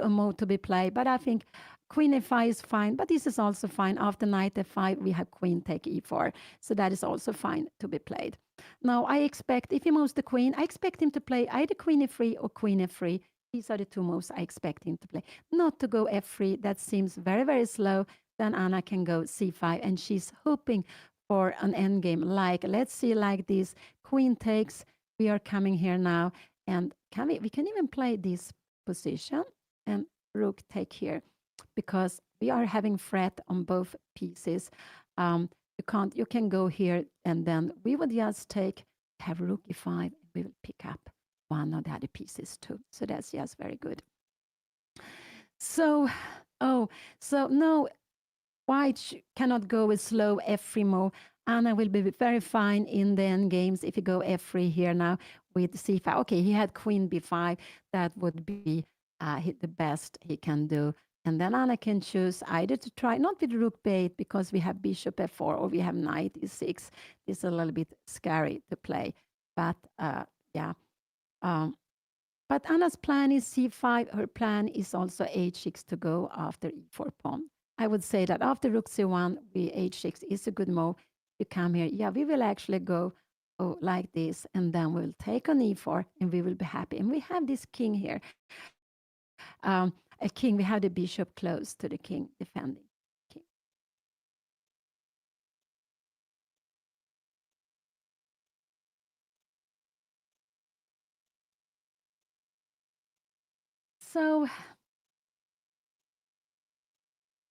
a move to be played? But I think queen f5 is fine, but this is also fine. After knight f5, we have queen take e4. So that is also fine to be played. Now, I expect, if he moves the queen, I expect him to play either queen f3 or queen f3. These are the two moves I expect him to play. Not to go f3, that seems very, very slow. Then Anna can go c5, and she's hoping for an endgame. Like, let's see, like this, queen takes, we are coming here now, and we can even play this position, and rook take here, because we are having threat on both pieces. You can go here, and then we would just have rook e5, and we will pick up one of the other pieces too. So that's just very good. So, oh, so no, white cannot go with slow f3 move. Anna will be very fine in the end games if you go f3 here now with c5. Okay, he had queen b5. That would be the best he can do. And then Anna can choose either to try, not with rook b8, because we have bishop f4 or we have knight e6. This is a little bit scary to play. But yeah. But Anna's plan is c5. Her plan is also h6 to go after e4 pawn. I would say that after rook c1, h6 is a good move. You come here. Yeah, we will actually go like this, and then we'll take on e4, and we will be happy. And we have this king here. A king, we have the bishop close to the king, defending king. So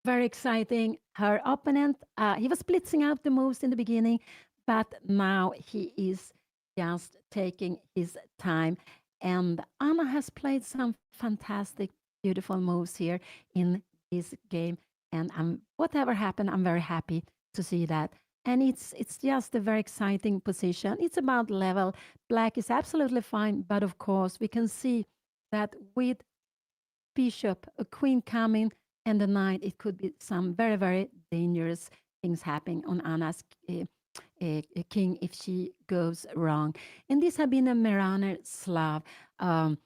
very exciting. Her opponent, he was splitting out the moves in the beginning, but now he is just taking his time. And Anna has played some fantastic, beautiful moves here in this game. And whatever happened, I'm very happy to see that. And it's just a very exciting position. It's about level. Black is absolutely fine, but of course we can see that with bishop, a queen coming, and the knight, it could be some very, very dangerous things happening on Anna's king if she goes wrong. And this has been a Meraner Slav. Um,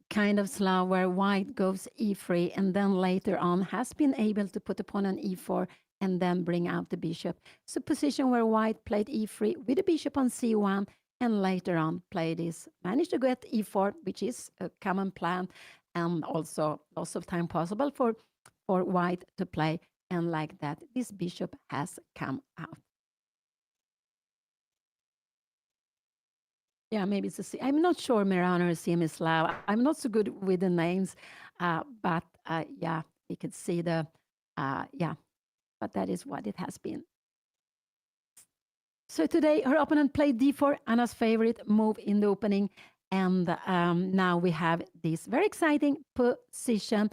kind of Slav where white goes e3 and then later on has been able to put a pawn on e4 and then bring out the bishop. So position where white played e3 with the bishop on c1 and later on played this, managed to get e4, which is a common plan, and also lots of time possible for white to play. And like that, this bishop has come out. Yeah, maybe it's a C. I'm not sure Merano or Semislav. I'm not so good with the names, but yeah, we could see the, yeah, but that is what it has been. So today her opponent played d4, Anna's favorite move in the opening. And now we have this very exciting position.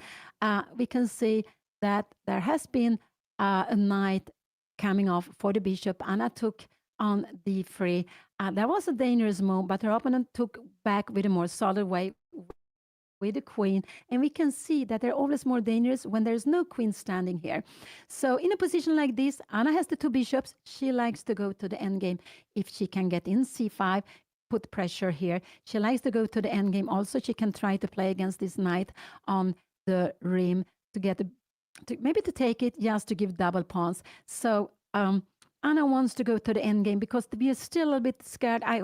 We can see that there has been a knight coming off for the bishop. Anna took on d3. That was a dangerous move, but her opponent took back with a more solid way with the queen. And we can see that they're always more dangerous when there's no queen standing here. So in a position like this, Anna has the two bishops. She likes to go to the endgame if she can get in c5, put pressure here. She likes to go to the endgame. Also, she can try to play against this knight on the rim to get maybe to take it, just to give double pawns. So Anna wants to go to the end game because we are still a bit scared. I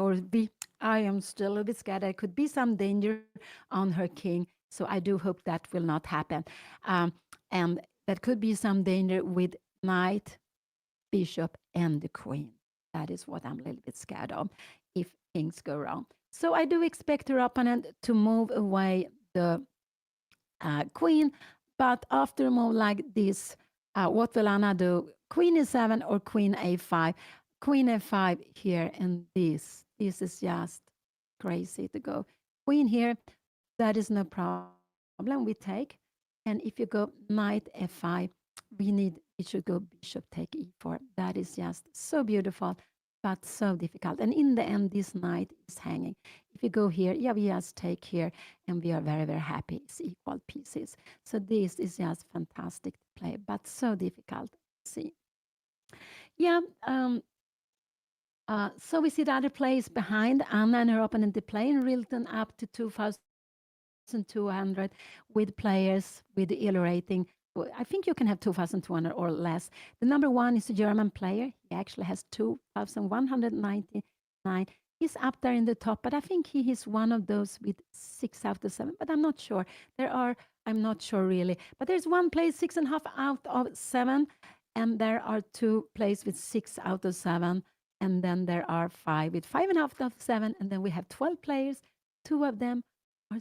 am still a little bit scared. There could be some danger on her king. So I do hope that will not happen. And there could be some danger with knight, bishop, and the queen. That is what I'm a little bit scared of if things go wrong. So I do expect her opponent to move away the queen, but after a move like this, what will Anna do? Queen e7 or queen a5? Queen f5 here, and this is just crazy to go. Queen here, that is no problem. We take. And if you go knight f5, we should go bishop take e4. That is just so beautiful, but so difficult. And in the end, this knight is hanging. If you go here, yeah, we just take here, and we are very, very happy. It's equal pieces. So this is just fantastic to play, but so difficult to see. Yeah, so we see the other players behind Anna and her opponent. They play in Rilton up to 2,200 with players with the ELO rating. I think you can have 2,200 or less. The number one is a German player. He actually has 2,199. He's up there in the top, but I think he is one of those with 6 out of 7. But I'm not sure. I'm not sure really. But there's one place 6.5 out of 7, and there are two plays with 6 out of 7. And then there are 5 with 5.5 out of 7. And then we have 12 players. 2 of them are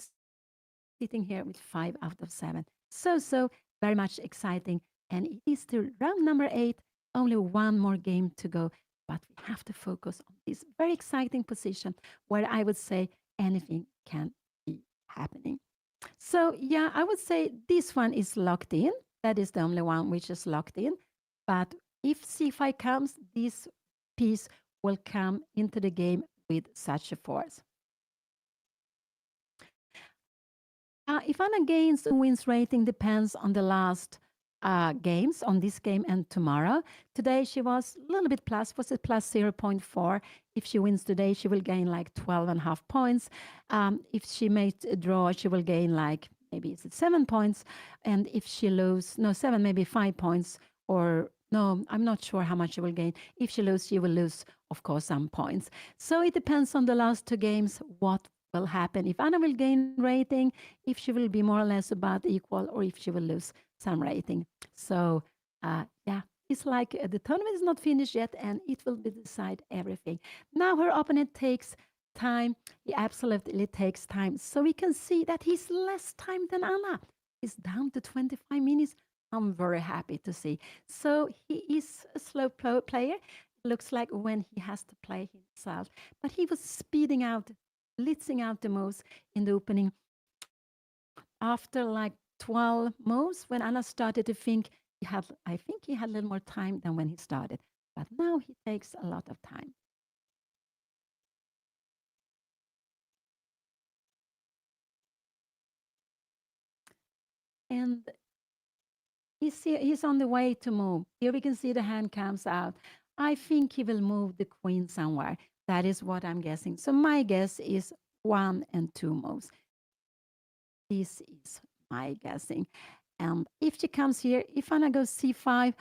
sitting here with 5 out of 7. So very much exciting. And it is to round number 8. Only one more game to go. But we have to focus on this very exciting position where I would say anything can be happening. So yeah, I would say this one is locked in. That is the only one which is locked in. But if c5 comes, this piece will come into the game with such a force. If Anna gains or wins rating depends on the last games, on this game and tomorrow. Today she was a little bit plus, was it plus 0.4? If she wins today, she will gain like 12.5 points. If she makes a draw, she will gain like maybe is it 7 points. And if she loses, no, 7, maybe 5 points, or no, I'm not sure how much she will gain. If she loses, she will lose, of course, some points. So it depends on the last 2 games what will happen. If Anna will gain rating, if she will be more or less about equal, or if she will lose some rating. So yeah, it's like the tournament is not finished yet, and it will decide everything. Now her opponent takes time. He absolutely takes time. So we can see that he's less time than Anna. He's down to 25 minutes. I'm very happy to see. So he is a slow player. Looks like when he has to play himself. But he was speeding out, blitzing out the moves in the opening. After like 12 moves, when Anna started to think, I think he had a little more time than when he started. But now he takes a lot of time. And he's on the way to move. Here we can see the hand comes out. I think he will move the queen somewhere. That is what I'm guessing. So my guess is 1 and 2 moves. This is my guessing. And if she comes here, if Anna goes c5,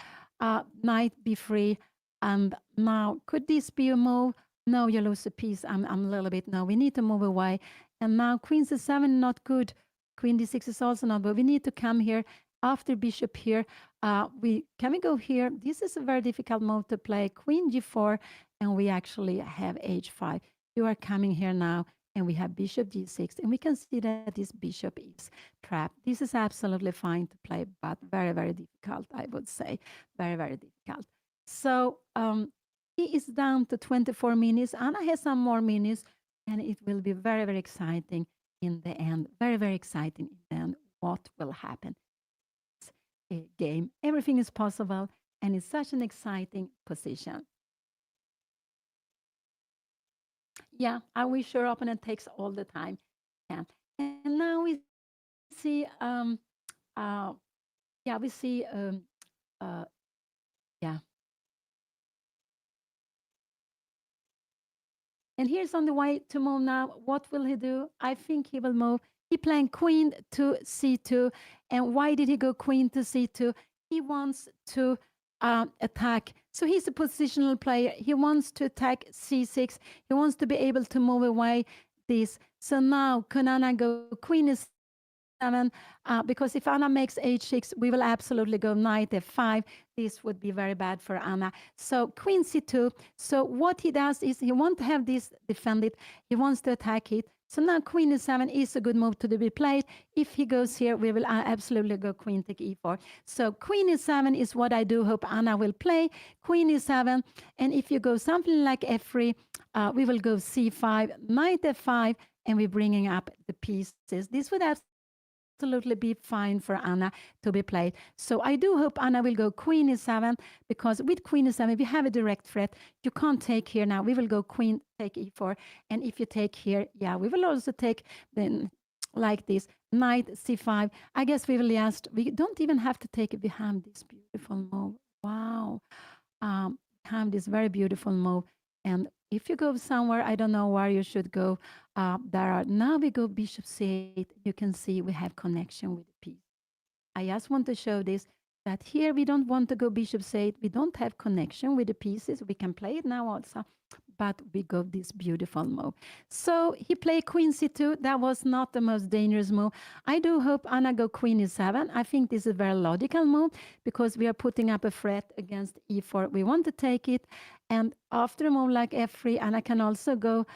knight b3, and now could this be a move? No, you lose a piece. I'm a little bit, no, we need to move away. And now queen c7, not good. Queen d6 is also not, but we need to come here after bishop here. Can we go here? This is a very difficult move to play. Queen g4, and we actually have h5. You are coming here now, and we have bishop g6, and we can see that this bishop is trapped. This is absolutely fine to play, but very, very difficult, I would say. Very, very difficult. So he is down to 24 minutes. Anna has some more minutes, and it will be very, very exciting in the end. Very, very exciting in the end. What will happen? A game. Everything is possible, and it's such an exciting position. Yeah, I wish your opponent takes all the time. Yeah. And now we see, yeah, we see, yeah. And here's on the way to move now. What will he do? I think he will move. He playing queen to c2. And why did he go queen to c2? He wants to attack So he's a positional player. He wants to attack c6. He wants to be able to move away this. So now can Anna go queen e7? Because if Anna makes h6, we will absolutely go knight f5. This would be very bad for Anna. So queen c2. So what he does is he wants to have this defended. He wants to attack it. So now queen e7 is a good move to be played. If he goes here, we will absolutely go queen take e4. So queen e7 is what I do hope Anna will play. Queen e7. And if you go something like f3, we will go c5, knight f5, and we're bringing up the pieces. This would absolutely be fine for Anna to be played. So I do hope Anna will go queen e7 because with queen e7, if you have a direct threat, you can't take here now. We will go queen take e4. And if you take here, yeah, we will also take then like this, knight c5. I guess we don't even have to take it. We have this beautiful move. Wow. We have this very beautiful move. And if you go somewhere, I don't know where you should go. Now we go bishop c8. You can see we have connection with the piece. I just want to show this that here we don't want to go bishop c8. We don't have connection with the pieces. We can play it now also, but we go this beautiful move. So he played queen c2. That was not the most dangerous move. I do hope Anna go queen e7. I think this is a very logical move because we are putting up a threat against e4. We want to take it. And after a move like f3, Anna can also go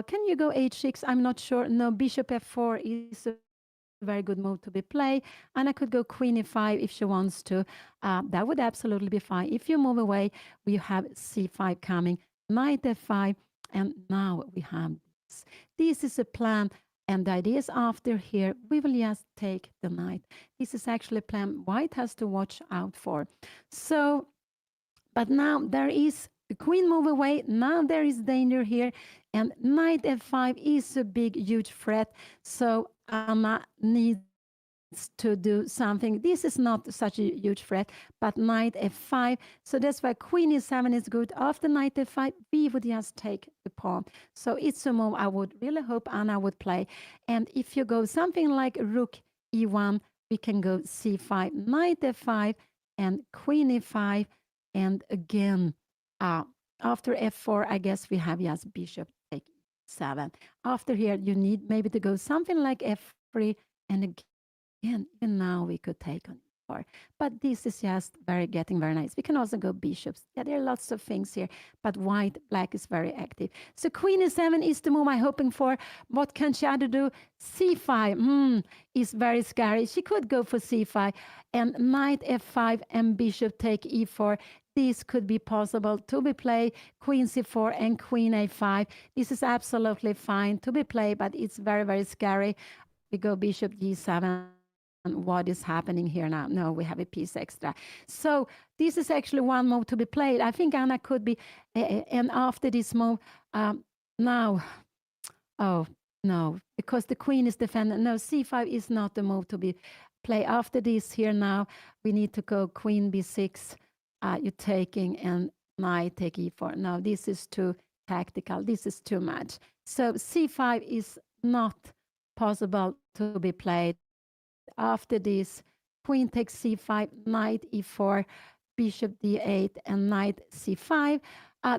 can you go h6? I'm not sure. No, bishop f4 is a very good move to be played. Anna could go queen e5 if she wants to. That would absolutely be fine. If you move away, we have c5 coming, knight f5, and now we have this. This is a plan, and the idea is after here, we will just take the knight. This is actually a plan White has to watch out for. So, but now there is the queen move away. Now there is danger here. And knight f5 is a big, huge threat. So Anna needs to do something. This is not such a huge threat, but knight f5. So that's why queen e7 is good. After knight f5, we would just take the pawn. So it's a move I would really hope Anna would play. And if you go something like rook e1, we can go c5, knight f5, and queen e5. And again, after f4, I guess we have just bishop take 7. After here, you need maybe to go something like f3. And again, even now we could take on e4. But this is just getting very nice. We can also go bishops. Yeah, there are lots of things here. But black is very active. So queen e7 is the move I'm hoping for. What can she other do? c5 is very scary. She could go for c5. And knight f5 and bishop take e4. This could be possible to be played. Queen c4 and queen a5. This is absolutely fine to be played, but it's very, very scary. We go bishop g7. What is happening here now? No, we have a piece extra. So this is actually one move to be played. I think Anna could be, and after this move, now, oh, no, because the queen is defended. No, c5 is not the move to be played. After this here now, we need to go queen b6. You're taking and knight take e4. No, this is too tactical. This is too much. So c5 is not possible to be played. After this, queen takes c5, knight e4, bishop d8, and knight c5.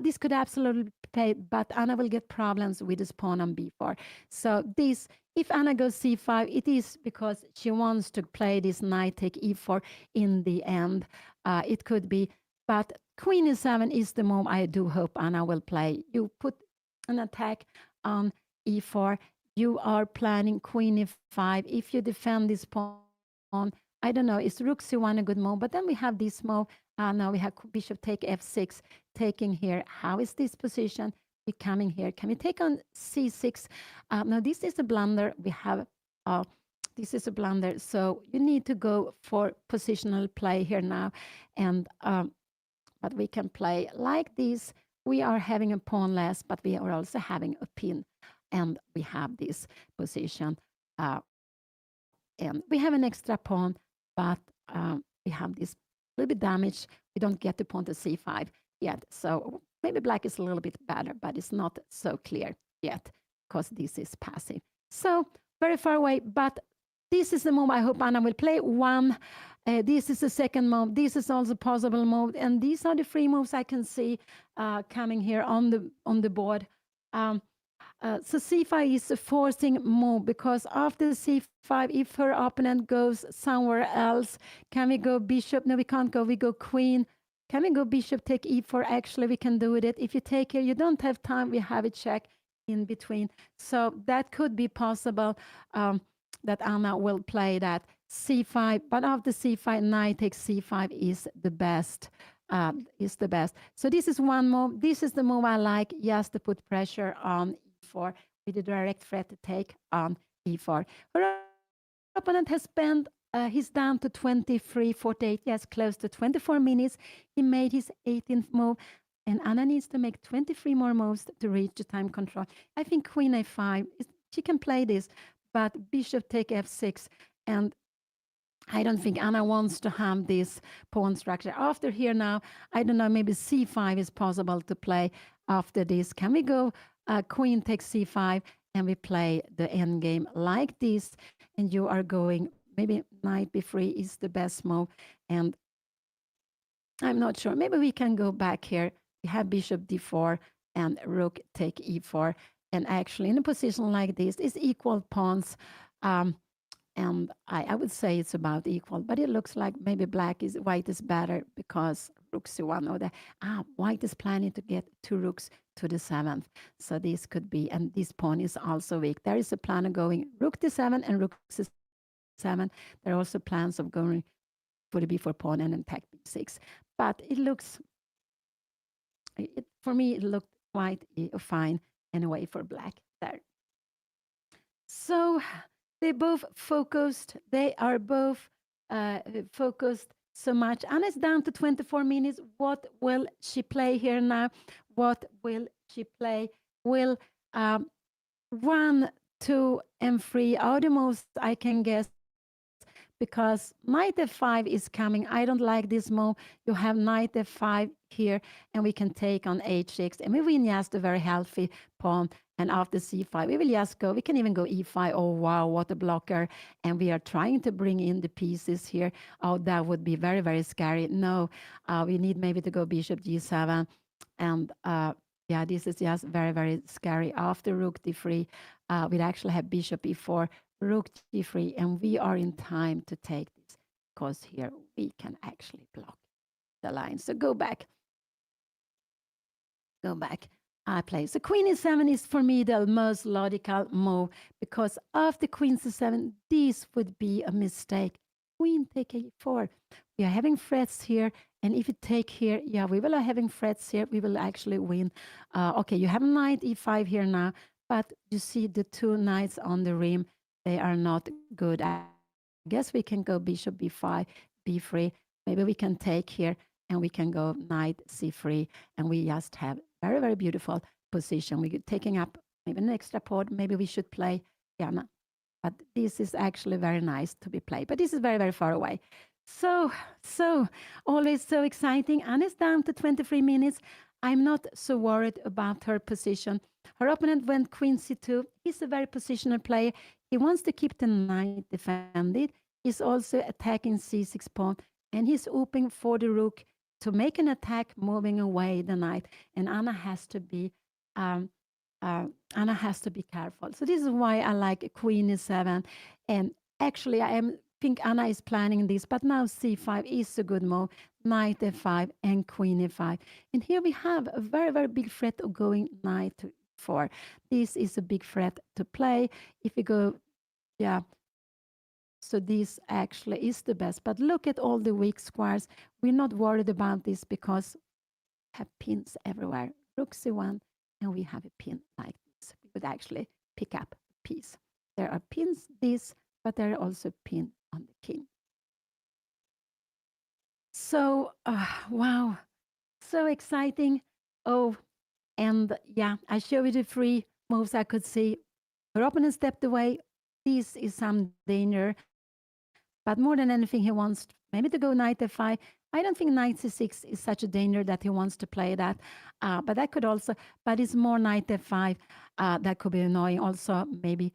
This could absolutely be played, but Anna will get problems with this pawn on b4. So this, if Anna goes c5, it is because she wants to play this knight take e4 in the end. It could be, but queen e7 is the move I do hope Anna will play. You put an attack on e4. You are planning queen e5. If you defend this pawn, I don't know, is rook c1 a good move? But then we have this move. Now we have bishop take f6, taking here. How is this position? We're coming here. Can we take on c6? Now this is a blunder. We have this is a blunder. So you need to go for positional play here now. And but we can play like this. We are having a pawn less, but we are also having a pin. And we have this position. And we have an extra pawn, but we have this little bit damage. We don't get the pawn to c5 yet. So maybe black is a little bit better, but it's not so clear yet because this is passive. So very far away, but this is the move I hope Anna will play. One, this is the second move. This is also possible move, and these are the three moves I can see coming here on the board. Um, so c5 is a forcing move because after c5, if her opponent goes somewhere else, can we go bishop? No, we can't go. We go queen. Can we go bishop take e4? Actually, we can do it. If you take here, you don't have time. We have a check in between. So that could be possible that Anna will play that c5. But after c5, knight takes c5 is the best. So this is one move. This is the move I like, just to put pressure on e4 with a direct threat to take on e4. Her opponent has spent, he's down to 23:48, yes, close to 24 minutes. He made his 18th move, and Anna needs to make 23 more moves to reach the time control. I think queen a5, she can play this, but bishop take f6, and I don't think Anna wants to have this pawn structure. After here now, I don't know, maybe c5 is possible to play after this. Can we go queen takes c5 and we play the endgame like this? And you are going, maybe knight b3 is the best move. And I'm not sure. Maybe we can go back here. We have bishop d4 and rook take e4. And actually, in a position like this, it's equal pawns. And I would say it's about equal, but it looks like maybe white is better because rook c1 or white is planning to get two rooks to the 7th. So this could be, and this pawn is also weak. There is a plan of going rook d7 and rook c7. There are also plans of going for the b4 pawn and then attack b6. But it looks, for me, it looked quite fine anyway for black there. So they both focused. They are both focused so much. Anna's down to 24 minutes. What will she play here now? What will she play? Will 1, 2, and 3 are the most I can guess because knight f5 is coming. I don't like this move. You have knight f5 here, and we can take on h6, and we win just a very healthy pawn. And after c5, we will just go. We can even go e5. Oh, wow, what a blocker. And we are trying to bring in the pieces here. Oh, that would be very, very scary. No, we need maybe to go bishop g7. And yeah, this is just very, very scary. After rook d3, we'd actually have bishop e4, rook g3, and we are in time to take this because here we can actually block the line. So go back. Go back. I play. So queen e7 is for me the most logical move because after queen c7, this would be a mistake. Queen take a4. We are having threats here, and if you take here, yeah, we will are having threats here. We will actually win. Okay, you have knight e5 here now, but you see the two knights on the rim. They are not good. I guess we can go bishop b5, b3. Maybe we can take here, and we can go knight c3, and we just have very, very beautiful position. We're taking up maybe an extra pawn. Maybe we should play Jana. But this is actually very nice to be played. But this is very, very far away. So always so exciting. Anna's down to 23 minutes. I'm not so worried about her position. Her opponent went queen c2. He's a very positional player. He wants to keep the knight defended. He's also attacking c6 pawn. And he's opening for the rook to make an attack, moving away the knight. And Anna has to be careful. So this is why I like queen e7. And actually, think Anna is planning this, but now c5 is a good move. Knight f5 and queen e5. And here we have a very, very big threat of going knight to e4. This is a big threat to play. If we go, yeah. So this actually is the best. But look at all the weak squares. We're not worried about this because we have pins everywhere. Rook c1, and we have a pin like this. We would actually pick up a piece. There are pins, but there are also pins on the king. So, wow, so exciting. Oh, and yeah, I show you the three moves I could see. Her opponent stepped away. This is some danger. But more than anything, he wants maybe to go knight f5. I don't think knight c6 is such a danger that he wants to play that. But that could also, but it's more knight f5 that could be annoying also, maybe.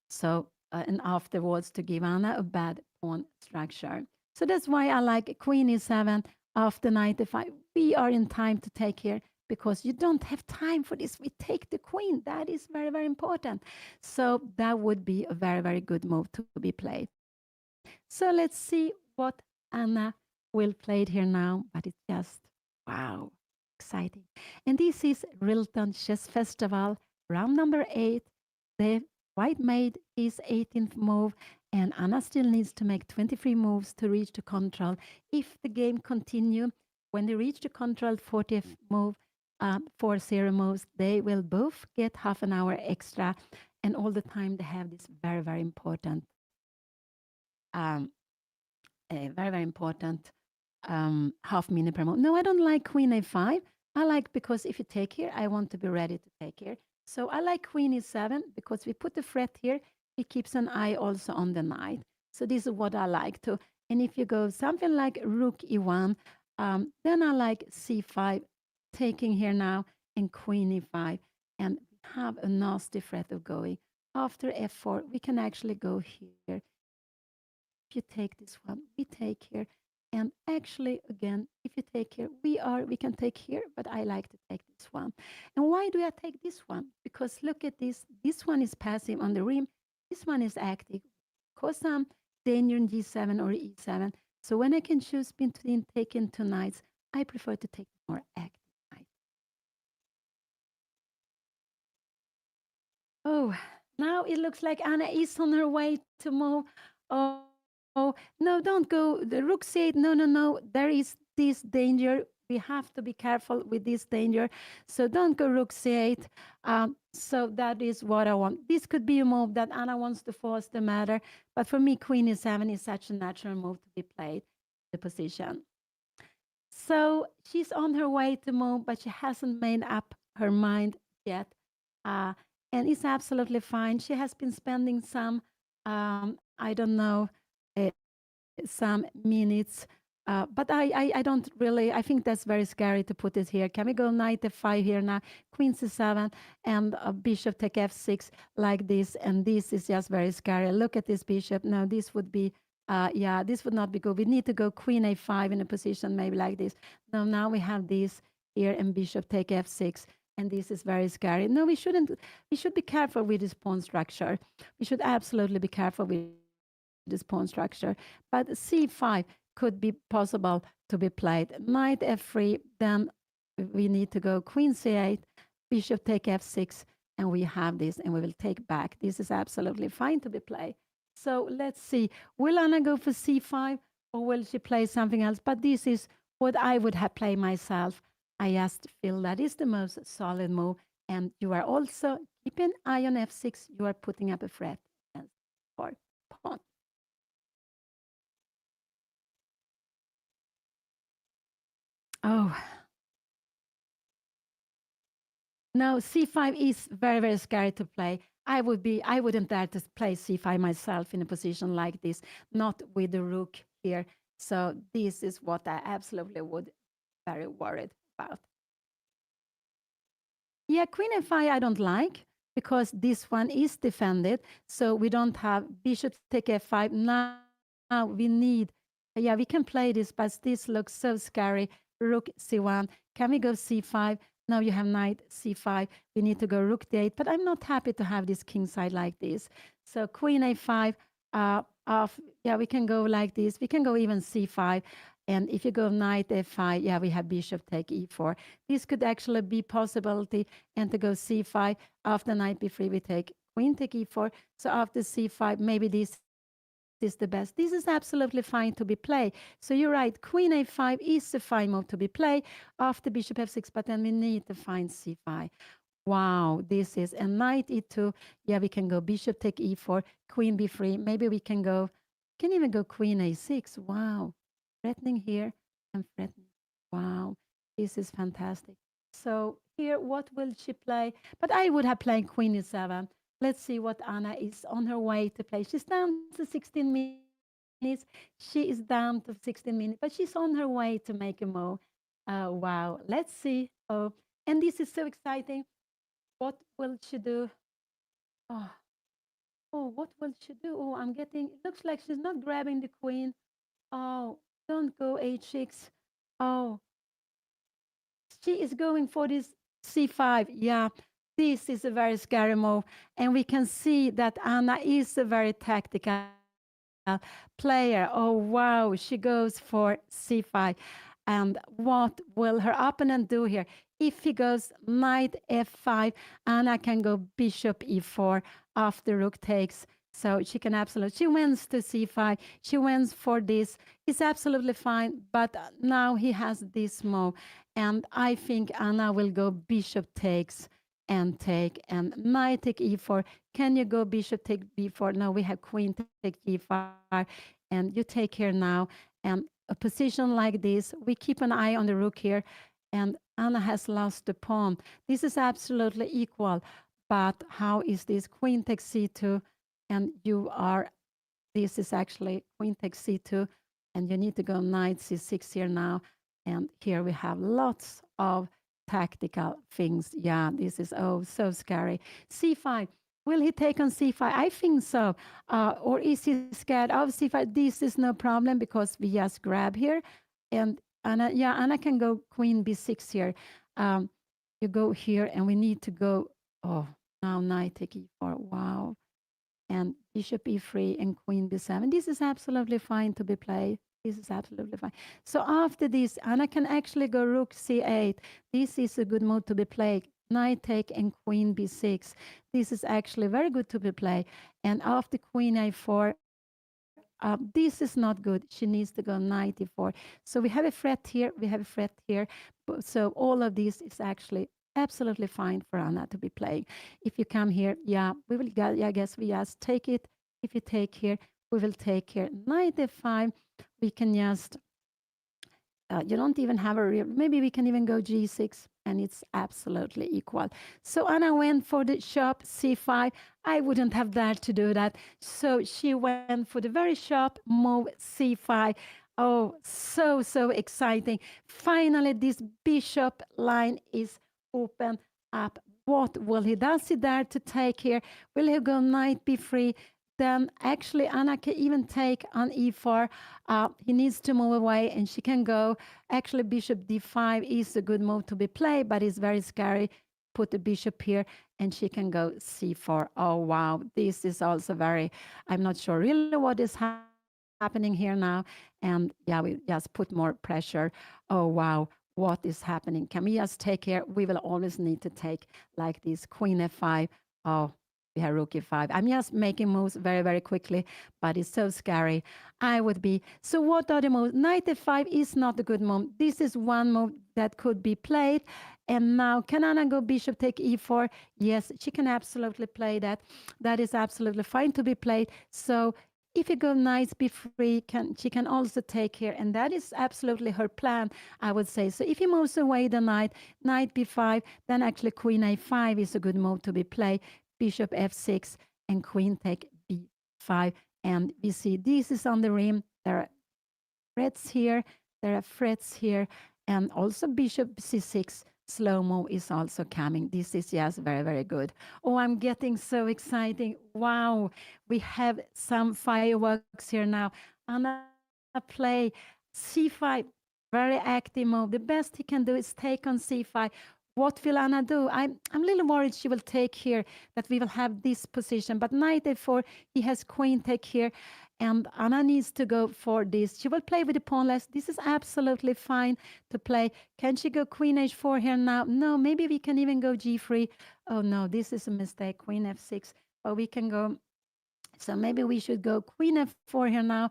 So and afterwards to give Anna a bad pawn structure. So that's why I like queen e7 after knight e5. We are in time to take here because you don't have time for this. We take the queen. That is very, very important. So that would be a very, very good move to be played. So let's see what Anna will play it here now, but it's just wow, exciting. And this is Rilton Chess Festival, round number 8. The white made his 18th move, and Anna still needs to make 23 moves to reach the control. If the game continue, when they reach the control 40th move, 4-0 moves, they will both get half an hour extra. And all the time they have this very, very important um, a very, very important half minute per move. No, I don't like queen a5. I like because if you take here, I want to be ready to take here. So I like queen e7 because we put the threat here. It keeps an eye also on the knight. So this is what I like to. And if you go something like rook e1, then I like c5, taking here now, and queen e5. And we have a nasty threat of going. After f4, we can actually go here. If you take this one, we take here. And actually, again, if you take here, we can take here, but I like to take this one. And why do I take this one? Because look at this. This one is passive on the rim. This one is active. Cause some danger in g7 or e7. So when I can choose between taking two knights, I prefer to take the more active knight. Oh, now it looks like Anna is on her way to move. Oh, no, don't go. The rook said, no, no, no. There is this danger. We have to be careful with this danger. So don't go rook c8. So that is what I want. This could be a move that Anna wants to force the matter. But for me, queen e7 is such a natural move to be played, the position. So she's on her way to move, but she hasn't made up her mind yet. Uh, and it's absolutely fine. She has been spending some, I don't know, some minutes. But I don't really, I think that's very scary to put it here. Can we go knight f5 here now? Queen c7 and bishop take f6 like this. And this is just very scary. Look at this bishop. Now this would be, yeah, this would not be good. We need to go queen a5 in a position maybe like this. Now we have this here and bishop take f6. And this is very scary. No, we shouldn't. We should be careful with this pawn structure. We should absolutely be careful with this pawn structure. But c5 could be possible to be played. Knight f3, then we need to go queen c8, bishop take f6, and we have this, and we will take back. This is absolutely fine to be played. So let's see. Will Anna go for c5, or will she play something else? But this is what I would have played myself. I just feel that is the most solid move. And you are also keeping an eye on f6. You are putting up a threat for pawn. Oh, no, c5 is very, very scary to play. I wouldn't dare to play c5 myself in a position like this, not with the rook here. So this is what I absolutely would very worried about. Yeah, queen f5 I don't like because this one is defended. So we don't have bishop take f5. Now we need, yeah, we can play this, but this looks so scary. Rook c1. Can we go c5? Now you have knight c5. We need to go rook d8, but I'm not happy to have this king side like this. So queen a5, yeah, we can go like this. We can go even c5. And if you go knight f5, yeah, we have bishop take e4. This could actually be possibility. And to go c5, after knight b3, we take queen take e4. So after c5, maybe this is the best. This is absolutely fine to be played. So you're right, queen a5 is a fine move to be played after bishop f6, but then we need to find c5. Wow, this is a knight e2. Yeah, we can go bishop take e4, queen b3. Maybe we can even go queen a6. Wow, threatening here and threatening. Wow, this is fantastic. So here, what will she play? But I would have played queen e7. Let's see what Anna is on her way to play. She's down to 16 minutes. She is down to 16 minutes, but she's on her way to make a move. Wow, let's see. Oh, and this is so exciting. What will she do? Oh, Oh, what will she do? Oh, I'm getting, it looks like she's not grabbing the queen. Oh, don't go h6. Oh, she is going for this c5. Yeah, this is a very scary move. And we can see that Anna is a very tactical player. Oh, wow. She goes for c5. And what will her opponent do here? If he goes knight f5, Anna can go bishop e4 after rook takes. So she can absolutely, she wins to c5. She wins for this. It's absolutely fine. But now he has this move. And I think Anna will go bishop takes and take and knight take e4. Can you go bishop take b4? No, we have queen take g5 and you take here now. And a position like this, we keep an eye on the rook here and Anna has lost the pawn. This is absolutely equal. But how is this? Queen takes c2 and you are, this is actually queen takes c2 and you need to go knight c6 here now. And here we have lots of tactical things. Yeah, this is oh so scary. C5. Will he take on c5? I think so. Or is he scared of c5? This is no problem because we just grab here. And Anna, yeah, Anna can go queen b6 here. Um, you go here and we need to go, oh, now knight take e4. Wow, and bishop e3 and queen b7. This is absolutely fine to be played. This is absolutely fine. So after this, Anna can actually go rook c8. This is a good move to be played. Knight take and queen b6. This is actually very good to be played. And after queen a4, this is not good. She needs to go knight e4. So we have a fret here, we have a fret here. So all of this is actually absolutely fine for Anna to be playing. If you come here, yeah, we will get, yeah, I guess we just take it. If you take here, we will take here knight f5. We can just you don't even have a real, maybe we can even go g6 and it's absolutely equal. So Anna went for the sharp c5. I wouldn't have dared to do that. So she went for the very sharp move c5. Oh, so, so exciting. Finally, this bishop line is open up. What will he? Does he dare to take here? Will he go knight b3? Then actually Anna can even take on e4. He needs to move away and she can go. Actually, bishop d5 is a good move to be played, but it's very scary. Put the bishop here and she can go c4. Oh, wow. This is also very, I'm not sure really what is happening here now. And yeah, we just put more pressure. Oh, wow. What is happening? Can we just take here? We will always need to take like this queen f5. Oh, we have rook e5. I'm just making moves very, very quickly, but it's so scary. I would be. So what are the moves? Knight f5 is not a good move. This is one move that could be played. And now, can Anna go bishop take e4? Yes, she can absolutely play that. That is absolutely fine to be played. So if you go knight b3, she can also take here. And that is absolutely her plan, I would say. So if he moves away the knight, knight b5, then actually queen a5 is a good move to be played. Bishop f6 and queen take b5. And we see this is on the rim. There are frets here, there are frets here, and also bishop c6 slow move is also coming. This is just very, very good. Oh, I'm getting so exciting. Wow, we have some fireworks here now. Anna play c5, very active move. The best he can do is take on c5. What will Anna do? I'm a little worried she will take here, that we will have this position. But knight a4, he has queen take here. And Anna needs to go for this. She will play with the pawn less. This is absolutely fine to play. Can she go queen h4 here now? No, maybe we can even go g3. Oh no, this is a mistake. Queen f6. But we can go. So maybe we should go queen f4 here now.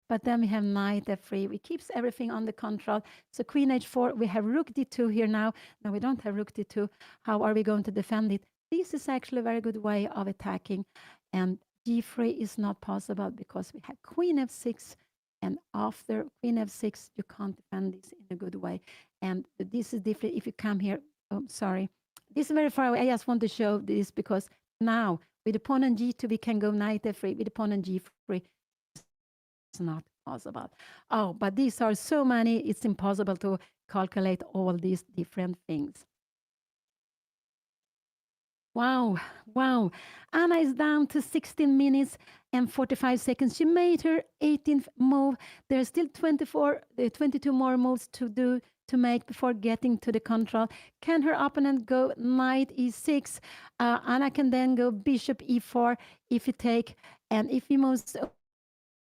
But then we have knight f3. We keeps everything under control. So queen h4. We have rook d2 here now. No, we don't have rook d2. How are we going to defend it? This is actually a very good way of attacking. And g3 is not possible because we have queen f6. And after queen f6, you can't defend this in a good way. And this is different if you come here. Oh, sorry. This is very far away. I just want to show this because now with the pawn on g2, we can go knight f3. With the pawn on g3, it's not possible. Oh, but these are so many, it's impossible to calculate all these different things. Wow, wow. Anna is down to 16 minutes and 45 seconds. She made her 18th move. There's still 22 more moves to do to make before getting to the control. Can her opponent go knight e6? Anna can then go bishop e4 if you take, and if he moves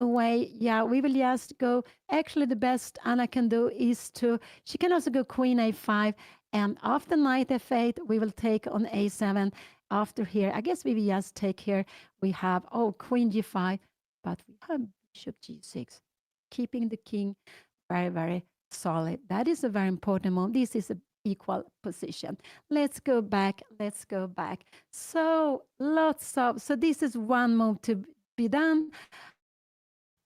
away, yeah, we will just go. Actually, the best Anna can do is to, she can also go queen a5, and after knight f8, we will take on a7 after here. I guess we will just take here. We have, oh, queen g5, but we have bishop g6, keeping the king very, very solid. That is a very important move. This is a equal position. Let's go back. Let's go back. So so this is one move to be done.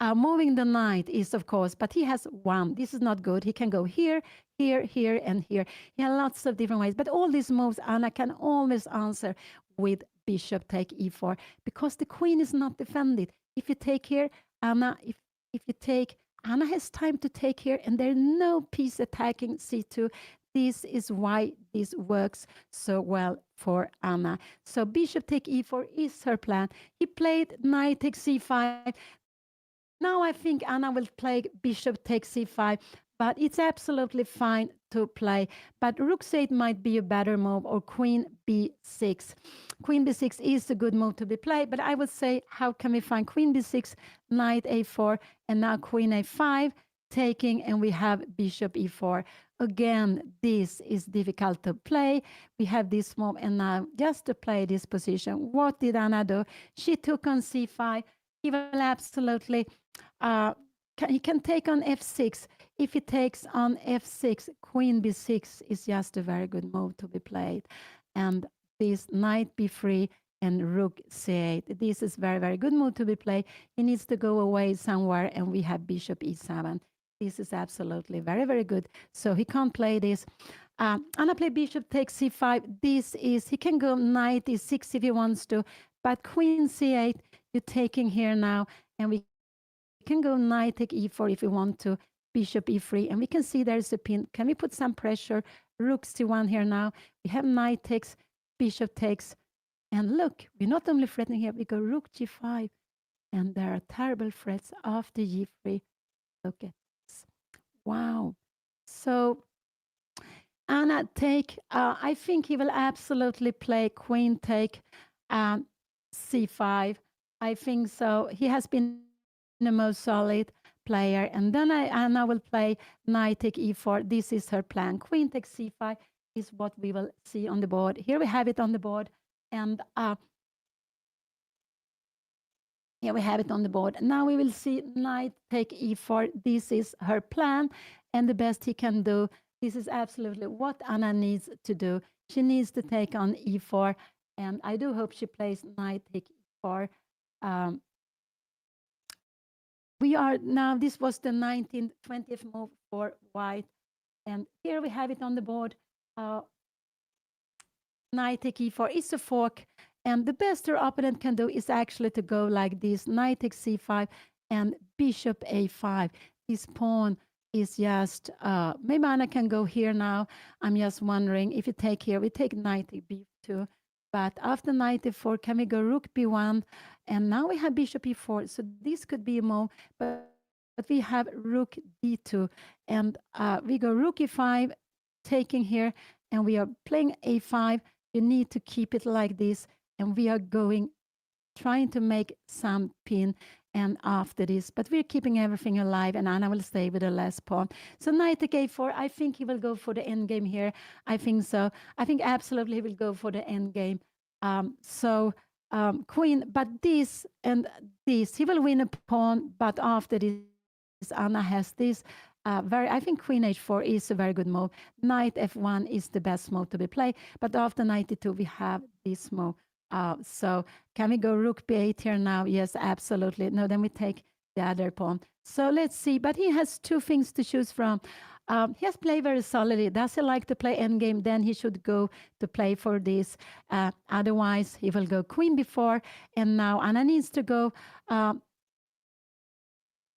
Moving the knight is, of course, but he has one. This is not good. He can go here, here, here, and here. He has lots of different ways. But all these moves, Anna can always answer with bishop take e4 because the queen is not defended. If you take here, Anna, if you take, Anna has time to take here, and there's no piece attacking c2. This is why this works so well for Anna. So bishop take e4 is her plan. He played knight takes c5. Now I think Anna will play bishop takes c5, but it's absolutely fine to play. But rook c8 might be a better move, or queen b6. Queen b6 is a good move to be played, but I would say, how can we find queen b6, knight a4, and now queen a5, taking, and we have bishop e4. Again, this is difficult to play. We have this move, and now just to play this position, what did Anna do? She took on c5. He will absolutely, uh, he can take on f6. If he takes on f6, queen b6 is just a very good move to be played. And this knight b3 and rook c8. This is very, very good move to be played. He needs to go away somewhere, and we have bishop e7. This is absolutely very, very good. So he can't play this. Anna play bishop takes c5. This is, he can go knight e6 if he wants to, but queen c8, you're taking here now, and we can go knight take e4 if we want to, bishop e3, and we can see there's a pin. Can we put some pressure? Rook c1 here now. We have knight takes, bishop takes, and look, we're not only threatening here, we go rook g5, and there are terrible threats after g3. Look at this. Wow. So Anna take, I think he will absolutely play queen take um, c5. I think so. He has been the most solid player. And then Anna will play knight take e4. This is her plan. Queen take c5 is what we will see on the board. Here we have it on the board. And here we have it on the board. Now we will see knight take e4. This is her plan, and the best he can do. This is absolutely what Anna needs to do. She needs to take on e4, and I do hope she plays knight take e4. Um, we are now, this was the 19th, 20th move for white, and here we have it on the board. Uh, Knight take e4 is a fork, and the best your opponent can do is actually to go like this: knight takes c5 and bishop a5. This pawn is just, maybe Anna can go here now. I'm just wondering, if you take here, we take knight take b2, but after knight e4, can we go rook b1? And now we have bishop e4, so this could be a move, but we have rook d2, and we go rook e5, taking here, and we are playing a5. You need to keep it like this, and we are going, trying to make some pin, and after this, but we're keeping everything alive, and Anna will stay with the last pawn. So knight take a4, I think he will go for the endgame here. I think so. I think absolutely he will go for the endgame. Queen, but this and this, he will win a pawn, but after this, Anna has this very, I think queen h4 is a very good move. Knight f1 is the best move to be played, but after knight e2, we have this move. So can we go rook b8 here now? Yes, absolutely. No, then we take the other pawn. So let's see. But he has two things to choose from. He has played very solidly. Does he like to play endgame? Then he should go to play for this. Otherwise, he will go queen before. And now Anna needs to go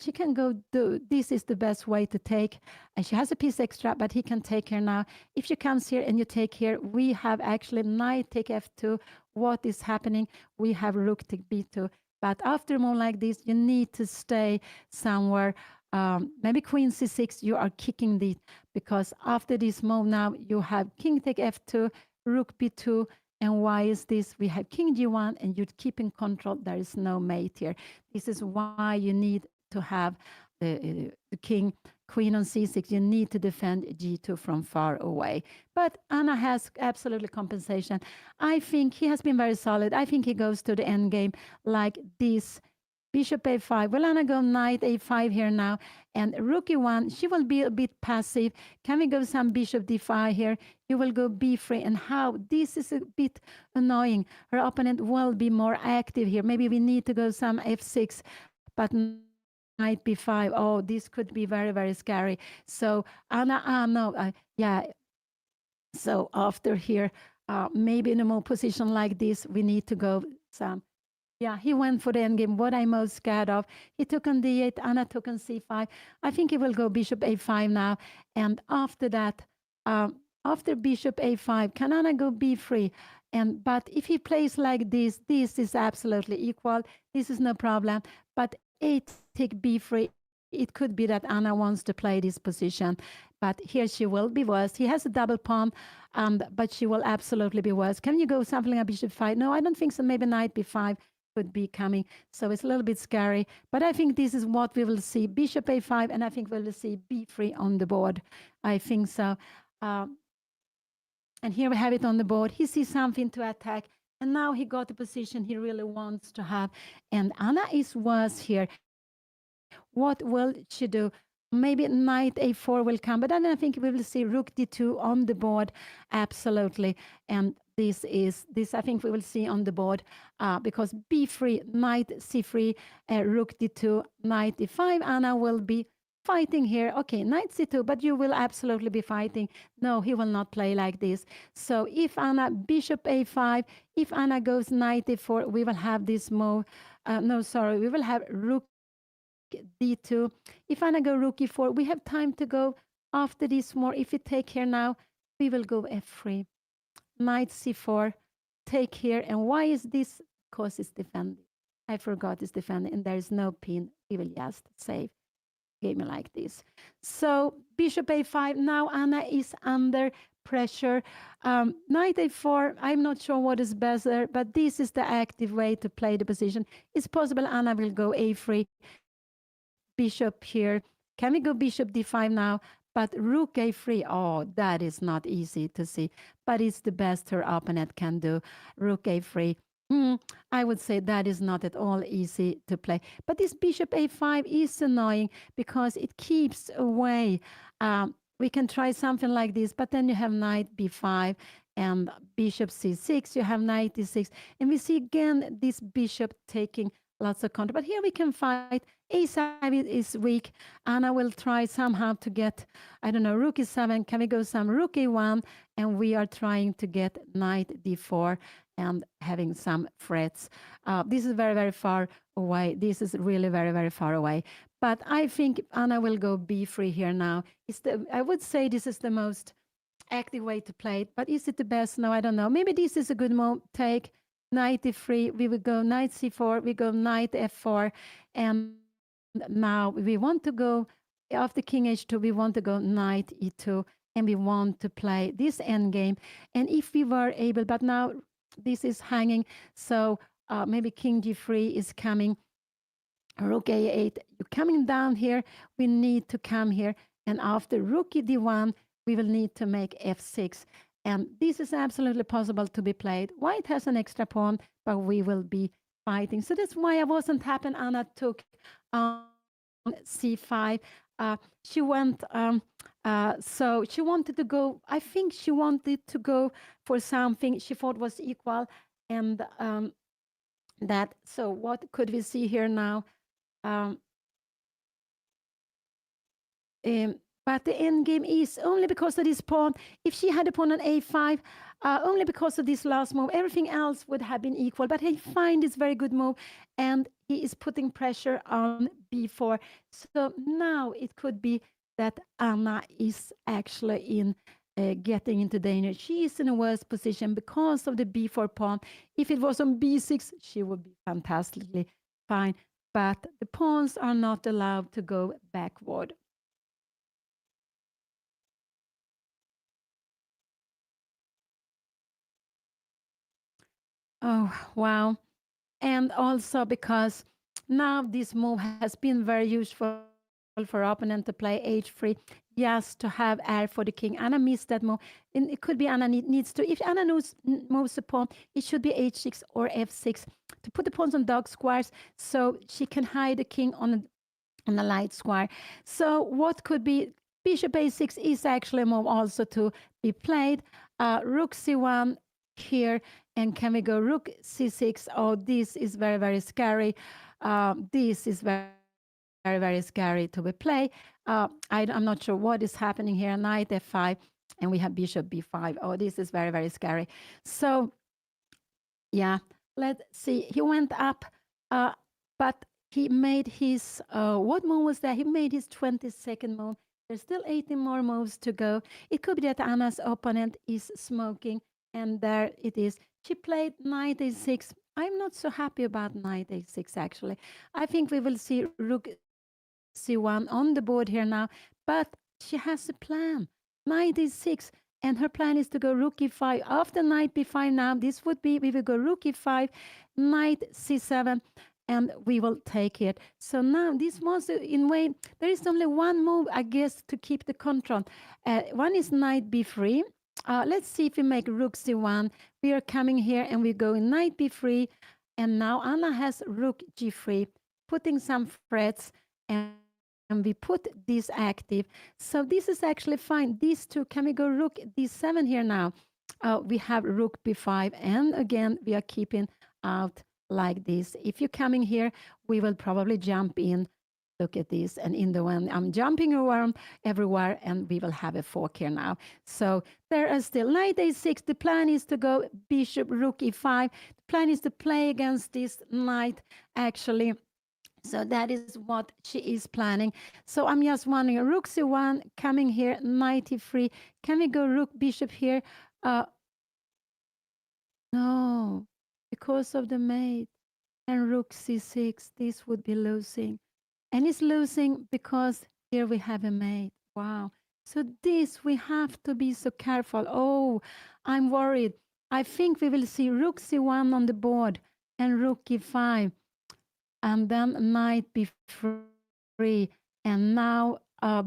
she can go do this is the best way to take. And she has a piece extra, but he can take here now. If she comes here and you take here, we have actually knight take f2. What is happening? We have rook take b2. But after a move like this, you need to stay somewhere. Maybe queen c6, you are kicking the, because after this move now, you have king take f2, rook b2. And why is this? We have king g1 and you keep in control. There is no mate here. This is why you need to have the king, queen on c6. You need to defend g2 from far away. But Anna has absolutely compensation. I think he has been very solid. I think he goes to the end game like this. Bishop a5. Will Anna go knight a5 here now? And rook e1, she will be a bit passive. Can we go some bishop d5 here? You will go b3. And how? This is a bit annoying. Her opponent will be more active here. Maybe we need to go some f6, but knight b5. Oh, this could be very, very scary. So Anna, no, yeah. So after here, maybe in a more position like this, we need to go some. Yeah, he went for the endgame. What I'm most scared of. He took on d8, Anna took on c5. I think he will go bishop a5 now. And after that, after bishop a5, can Anna go b3? And but if he plays like this is absolutely equal. This is no problem. But a take b3, it could be that Anna wants to play this position. But here she will be worse. He has a double pawn, but she will absolutely be worse. Can you go something like bishop 5? No, I don't think so. Maybe knight b5 could be coming. So it's a little bit scary. But I think this is what we will see. Bishop a5, and I think we will see b3 on the board. I think so. And here we have it on the board. He sees something to attack. And now he got the position he really wants to have. And Anna is worse here. What will she do? Maybe knight a4 will come. But then I think we will see rook d2 on the board. Absolutely. And this I think we will see on the board because b3, knight c3, rook d2, knight d5. Anna will be fighting here. Okay, knight c2, but you will absolutely be fighting. No, he will not play like this. So if Anna, bishop a5, if Anna goes knight a4, we will have this move. No, sorry, we will have rook d2. If Anna go rook e4, we have time to go after this more. If we take here now, we will go f3. Knight c4, take here. And why is this? Because it's defending. I forgot it's defending, and there is no pin. We will just save game like this. So bishop a5. Now Anna is under pressure. Knight a4. I'm not sure what is better, but this is the active way to play the position. It's possible Anna will go a3, bishop here. Can we go bishop d5 now? But rook a3, oh, that is not easy to see. But it's the best her opponent can do. Rook a3. I would say that is not at all easy to play. But this bishop a5 is annoying because it keeps away. We can try something like this, but then you have knight b5 and bishop c6. You have knight d6. And we see again this bishop taking lots of counter. But here we can fight. a7 is weak. Anna will try somehow to get, I don't know, rook e7. Can we go some rook a1? And we are trying to get knight d4 and having some threats. This is very, very far away. This is really very, very far away. But I think Anna will go b3 here now. I would say this is the most active way to play it. But is it the best? No, I don't know. Maybe this is a good move. Take knight e3. We will go knight c4. We go knight f4. And now we want to go, after king h2, we want to go knight e2. And we want to play this endgame. And if we were able, but now this is hanging. So maybe king g3 is coming. Rook a8. You're coming down here. We need to come here. And after rook d1, we will need to make f6. And this is absolutely possible to be played. White has an extra pawn, but we will be fighting. So that's why I wasn't happy Anna took on c5. She went, so she wanted to go, I think she wanted to go for something she thought was equal. And that, so what could we see here now? Um, but the end game is only because of this pawn. If she had a pawn on a5, only because of this last move, everything else would have been equal. But he find this very good move, and he is putting pressure on b4. So now it could be that Anna is actually in getting into danger. She is in a worse position because of the b4 pawn. If it was on b6, she would be fantastically fine. But the pawns are not allowed to go backward. Oh, wow. And also because now this move has been very useful for opponent to play h3 just to have air for the king. Anna missed that move. And it could be Anna needs to, if Anna moves a pawn, it should be h6 or f6 to put the pawns on dark squares so she can hide the king on a light square. So what could be bishop a6 is actually a move also to be played. Rook c1 here, and can we go rook c6? Oh, this is very, very scary. This is very, very scary to be play. I'm not sure what is happening here. Knight f5, and we have bishop b5. Oh, this is very, very scary. So yeah, let's see. He went up, but he made his, what move was that? He made his 22nd move. There's still 18 more moves to go. It could be that Anna's opponent is smoking, and there it is. She played knight a6. I'm not so happy about knight a6, actually. I think we will see rook c1 on the board here now, but she has a plan. Knight a6, and her plan is to go rook e5. After knight b5 now, this would be, we will go rook e5, knight c7, and we will take it. So now this was in way, there is only one move, I guess, to keep the control. One is knight b3. Let's see if we make rook c1. We are coming here and we go in knight b3, and now Anna has rook g3, putting some threats, and we put this active. So this is actually fine. These two, can we go rook d7 here now? We have rook b5, and again, we are keeping out like this. If you're coming here, we will probably jump in. Look at this, and in the one, I'm jumping around everywhere, and we will have a fork here now. So there are still knight a6. The plan is to go bishop rook e5. The plan is to play against this knight, actually. So that is what she is planning. So I'm just wondering, rook c1 coming here, knight e3. Can we go rook bishop here? No, because of the mate and rook c6, this would be losing. And it's losing because here we have a mate. Wow. So this, we have to be so careful. Oh, I'm worried. I think we will see rook c1 on the board and rook e5, and then knight b3, and now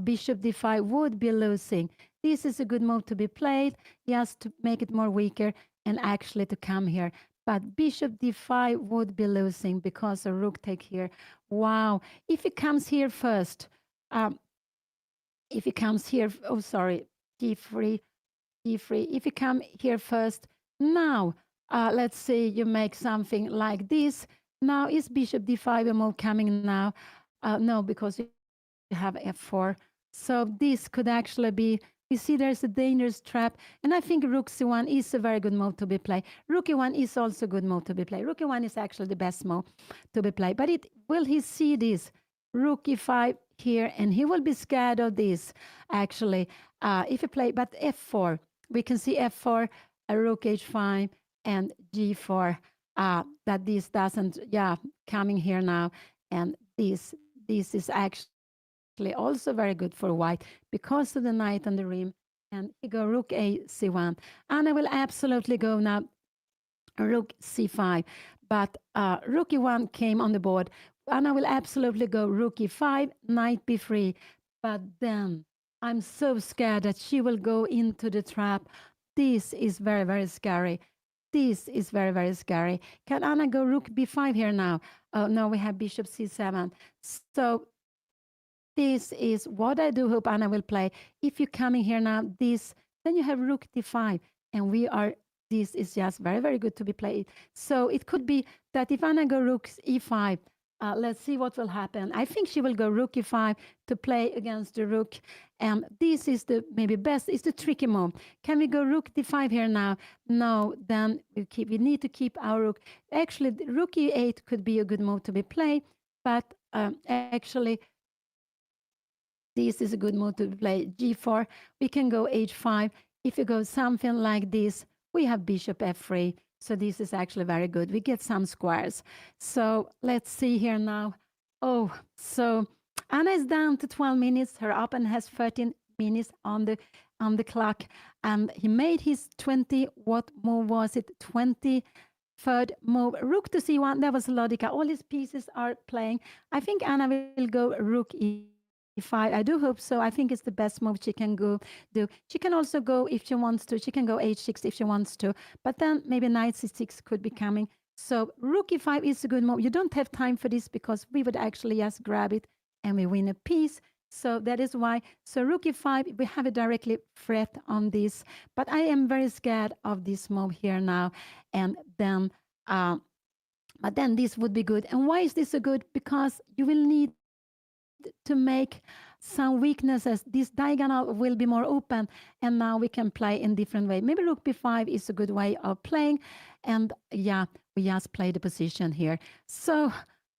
bishop d5 would be losing. This is a good move to be played, just to make it more weaker and actually to come here. But bishop d5 would be losing because a rook take here. Wow. If it comes here first, um, if it comes here, oh, sorry, d3, d3. If you come here first, now, let's say you make something like this. Now, is bishop d5 a move coming now? No, because you have f4. So this could actually be, you see there's a dangerous trap. And I think rook c1 is a very good move to be played. Rook e1 is also a good move to be played. Rook e1 is actually the best move to be played. But will he see this? Rook e5 here, and he will be scared of this, actually. If you play, but f4, we can see f4, a rook h5, and g4, that this doesn't, yeah, coming here now. And this is actually also very good for white because of the knight on the rim. And he go rook a c1. And I will absolutely go now rook c5. But rook e1 came on the board. And I will absolutely go rook e5, knight b3. But then I'm so scared that she will go into the trap. This is very, very scary. This is very, very scary. Can Anna go rook b5 here now? Oh, no, we have bishop c7. So this is what I do hope Anna will play. If you're coming here now, this, then you have rook d5. And we are, this is just very, very good to be played. So it could be that if Anna go rook e5, Let's see what will happen. I think she will go rook e5 to play against the rook. And this is the maybe best, is the tricky move. Can we go rook d5 here now? No, then we need to keep our rook. Actually, rook e8 could be a good move to be played, but actually, this is a good move to play g4. We can go h5. If you go something like this, we have bishop f3. So this is actually very good. We get some squares. So let's see here now. Oh, so Anna is down to 12 minutes. Her opponent has 13 minutes on the clock. And he made his 20, what move was it? 23rd move. Rook to c1. That was logical. All his pieces are playing. I think Anna will go rook e5. I do hope so. I think it's the best move she can go do. She can also go if she wants to. She can go h6 if she wants to. But then maybe knight c6 could be coming. So rook e5 is a good move. You don't have time for this because we would actually just grab it and we win a piece. So that is why. So rook e5, we have a directly threat on this. But I am very scared of this move here now. And then, but then this would be good. And why is this so good? Because you will need to make some weaknesses. This diagonal will be more open, and now we can play in different way. Maybe rook b5 is a good way of playing, and yeah, we just play the position here. So,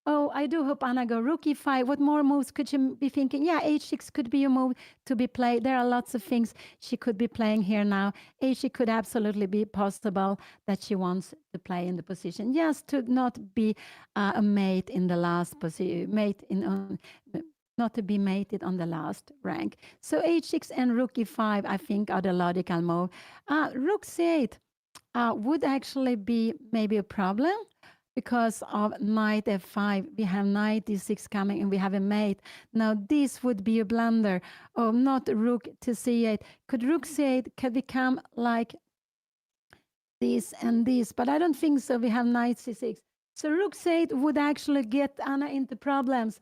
oh, I do hope Anna go rook e5. What more moves could she be thinking? Yeah, h6 could be a move to be played. There are lots of things she could be playing here now. h6 could absolutely be possible that she wants to play in the position, just to not be a mate in the last position, not to be mated on the last rank. So h6 and rook e5, I think, are the logical move. Rook c8 would actually be maybe a problem because of knight f5. We have knight d6 coming and we have a mate. Now this would be a blunder. Oh, not rook to c8. Could rook c8 could become like this and this, but I don't think so. We have knight c6. So rook c8 would actually get Anna into problems.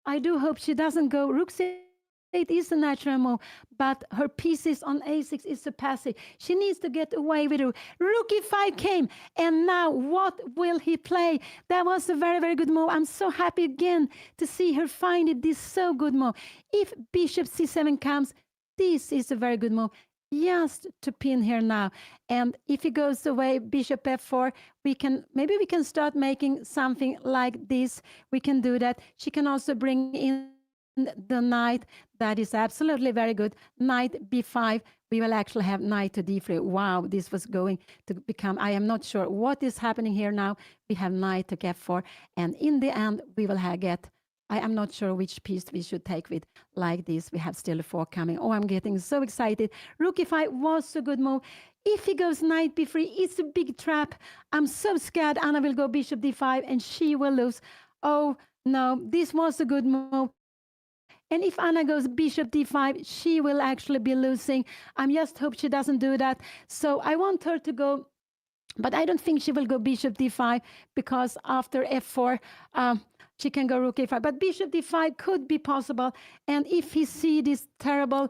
I do hope she doesn't go. Rook c8 is a natural move, but her pieces on a6 is so passive. She needs to get away with it. Rook e5 came, and now what will he play? That was a very, very good move. I'm so happy again to see her find it. This so good move. If bishop c7 comes, this is a very good move. Just to pin here now, and if he goes away, bishop f4, maybe we can start making something like this. We can do that. She can also bring in the knight. That is absolutely very good. Knight b5. We will actually have knight to d3. Wow, this was going to become. I am not sure what is happening here now. We have knight to f4, and in the end, we will get. I am not sure which piece we should take with like this. We have still a 4 coming. Oh, I'm getting so excited. Rook e5 was a good move. If he goes knight b3, it's a big trap. I'm so scared Anna will go bishop d5 and she will lose. Oh, no, this was a good move. And if Anna goes bishop d5, she will actually be losing. I just hope she doesn't do that. So I want her to go, but I don't think she will go bishop d5 because after f4, she can go rook a5, but bishop d5 could be possible. And if he see this terrible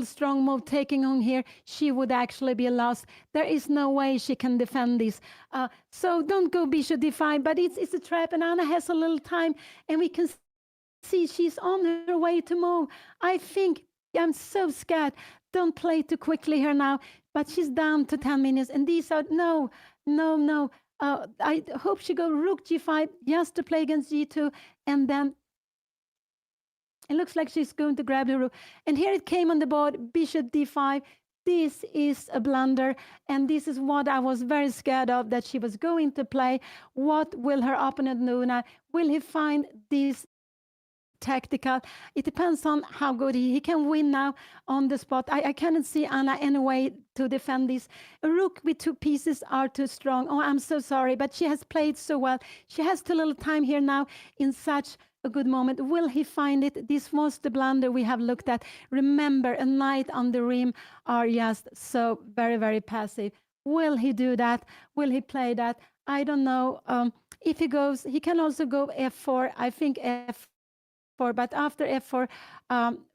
strong move taking on here, she would actually be lost. There is no way she can defend this. So don't go bishop d5, but it's a trap, and Anna has a little time, and we can see she's on her way to move. I think I'm so scared. Don't play too quickly here now. But she's down to 10 minutes, and these are no. I hope she go rook g5 just to play against g2, and then it looks like she's going to grab the rook. And here it came on the board, bishop d5. This is a blunder, and this is what I was very scared of, that she was going to play. What will her opponent do now? Will he find this tactical? It depends on how good he can win now on the spot. I cannot see Anna any way to defend this. A rook with 2 pieces are too strong. Oh, I'm so sorry, but she has played so well. She has too little time here now in such a good moment. Will he find it? This was the blunder we have looked at. Remember, a knight on the rim are just so very, very passive. Will he do that? Will he play that? I don't know. If he goes, he can also go f4. I think f4 f4, but after f4,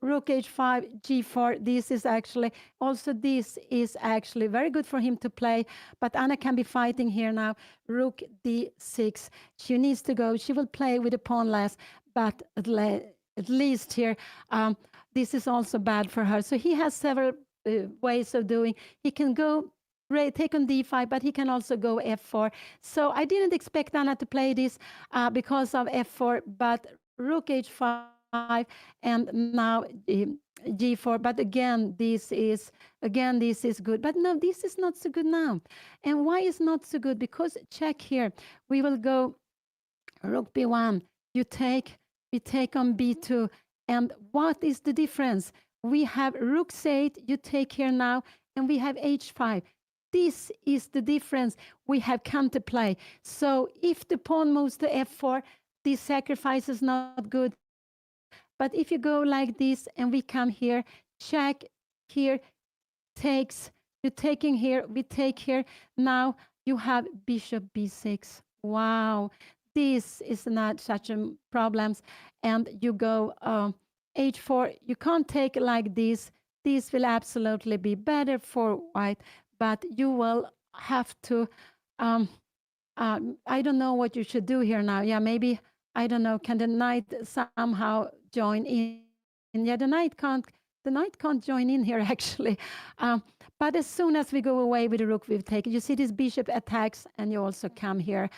rook h5, g4, this is actually, also this is actually very good for him to play, but Anna can be fighting here now, rook d6. She needs to go, she will play with a pawn less, but at least here, this is also bad for her. So he has several ways of doing. He can go take on d5, but he can also go f4. So I didn't expect Anna to play this because of f4, but rook h5 and now g4. But again this is good. But no, this is not so good now. And why is not so good? Because check here. We will go rook b1. We take on b2. And what is the difference? We have rook c8. You take here now, and we have h5. This is the difference. We have counterplay. So if the pawn moves to f4, this sacrifice is not good. But if you go like this and we come here, check here, takes, you're taking here, we take here. Now you have bishop b6. Wow, this is not such a problems. And you go h4. You can't take like this. This will absolutely be better for white, but you will have to. I don't know what you should do here now. Yeah, maybe I don't know. Can the knight somehow join in? Yeah, the knight can't join in here actually. But as soon as we go away with the rook, we've taken. You see this bishop attacks, and you also come here.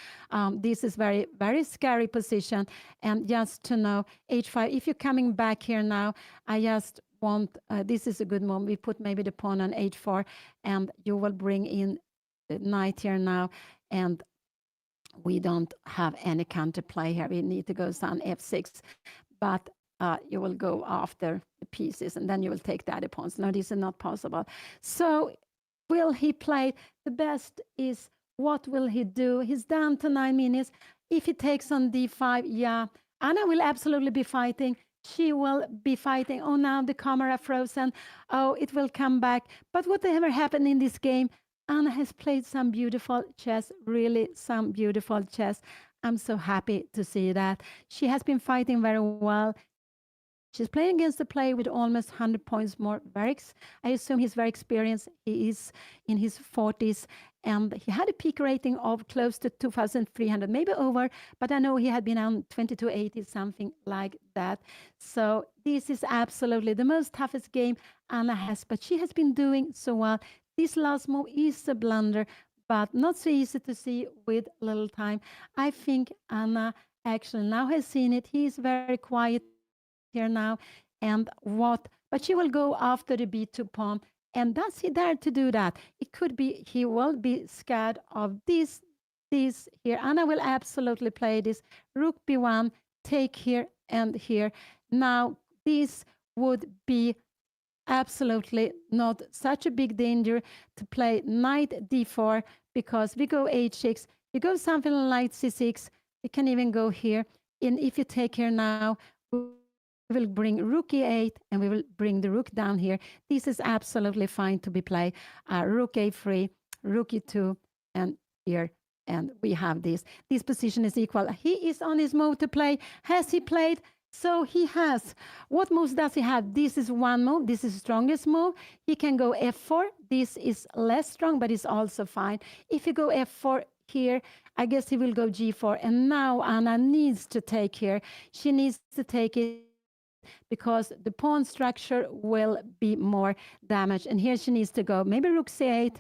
This is very very scary position. And just to know, h5. If you're coming back here now, I just want. This is a good move. We put maybe the pawn on h4, and you will bring in the knight here now, and we don't have any counterplay here. We need to go on f6, but you will go after the pieces, and then you will take the other pawns. No, this is not possible. So will he play? The best is, what will he do? He's down to 9 minutes. If he takes on d5, yeah, Anna will absolutely be fighting. She will be fighting. Oh, now the camera frozen. Oh, it will come back. But whatever happened in this game, Anna has played some beautiful chess, really some beautiful chess. I'm so happy to see that. She has been fighting very well. She's playing against a player with almost 100 points more. I assume he's very experienced. He is in his 40s, and he had a peak rating of close to 2,300, maybe over, but I know he had been on 2280, something like that. So this is absolutely the most toughest game Anna has, but she has been doing so well. This last move is a blunder, but not so easy to see with little time. I think Anna actually now has seen it. He is very quiet here now. And what? But she will go after the b2 pawn. And does he dare to do that? It could be he will be scared of this here. Anna will absolutely play this. Rook b1, take here and here. Now, this would be absolutely not such a big danger to play knight d4, because we go h6, you go something like c6, you can even go here. And if you take here now, we will bring rook e8, and we will bring the rook down here. This is absolutely fine to be played. Rook a3, rook e2, and here, and we have this. This position is equal. He is on his move to play. Has he played? So he has. What moves does he have? This is one move. This is the strongest move. He can go f4. This is less strong, but it's also fine. If you go f4 here, I guess he will go g4. And now Anna needs to take here. She needs to take it because the pawn structure will be more damaged. And here she needs to go maybe rook c8.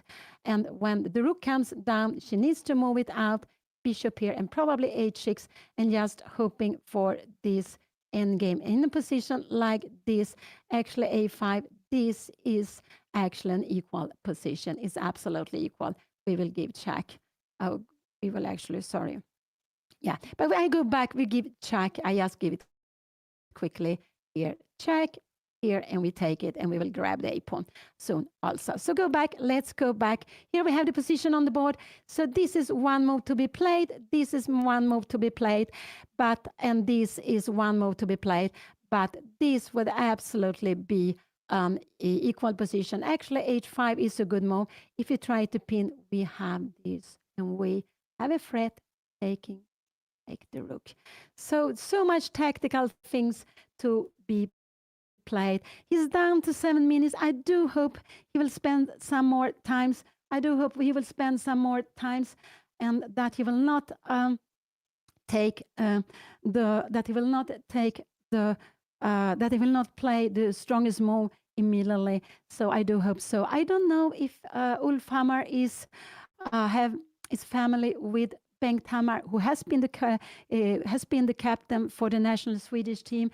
And when the rook comes down, she needs to move it out. Bishop here, and probably h6, and just hoping for this endgame. In a position like this, actually a5, this is actually an equal position. It's absolutely equal. We will give check. Oh, we will actually, sorry. Yeah, but when I go back, we give check. I just give it quickly. Here, check, here, and we take it, and we will grab the a pawn soon also. So go back, let's go back. Here we have the position on the board. So this is one move to be played. This is one move to be played, and this is one move to be played. But this would absolutely be equal position. Actually, h5 is a good move. If you try to pin, we have this, and we have a threat taking take the rook. So much tactical things to be played. He's down to 7 minutes. I do hope he will spend some more times. I do hope he will spend some more times, and that he will not take the that he will not take the that he will not play the strongest move immediately. So I do hope so. I don't know if Ulf Hammar have is family with Bengt Hammar, who has been the captain for the national Swedish team.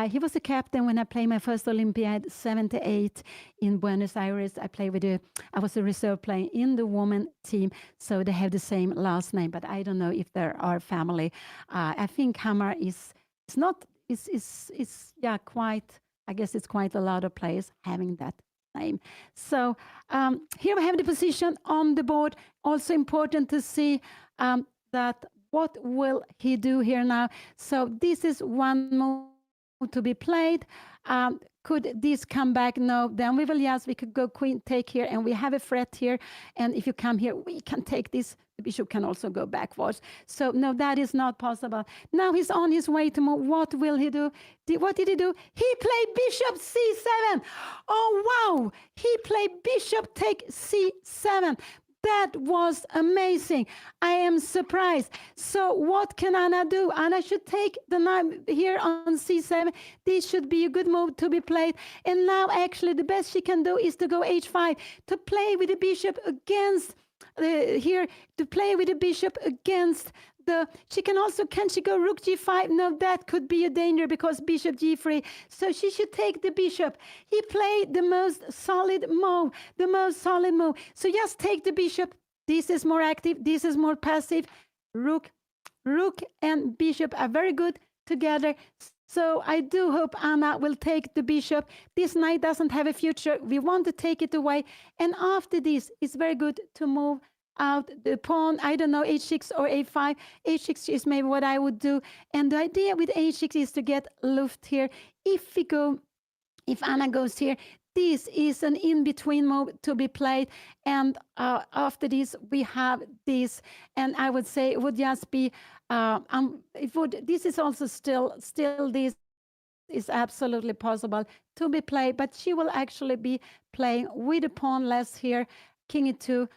He was the captain when I played my first Olympiad '78 in Buenos Aires. I was a reserve player in the women team, so they have the same last name. But I don't know if they are family. I think Hammar is not is yeah quite. I guess it's quite a lot of players having that name. So here we have the position on the board. Also important to see that what will he do here now. So this is one move to be played. Could this come back? No. Then we could go queen take here, and we have a threat here. And if you come here, we can take this. The bishop can also go backwards. So no, that is not possible. Now he's on his way to move. What will he do? What did he do? He played bishop c7. Oh wow! He played bishop take c7. That was amazing. I am surprised. So what can Anna do? Anna should take the knight here on c7. This should be a good move to be played. And now actually the best she can do is to go h5, to play with the bishop against here, to play with the bishop against she can also, can she go rook g5? No, that could be a danger because bishop g3. So she should take the bishop. He played the most solid move, So just take the bishop. This is more active. This is more passive. Rook and bishop are very good together. So I do hope Anna will take the bishop. This knight doesn't have a future. We want to take it away. And after this, it's very good to move out the pawn. I don't know, h6 or a5. h6 is maybe what I would do. And the idea with h6 is to get luft here. If Anna goes here, this is an in-between move to be played. And after this, we have this. And I would say it would just be, this is also still this is absolutely possible to be played. But she will actually be playing with a pawn less here, king e2,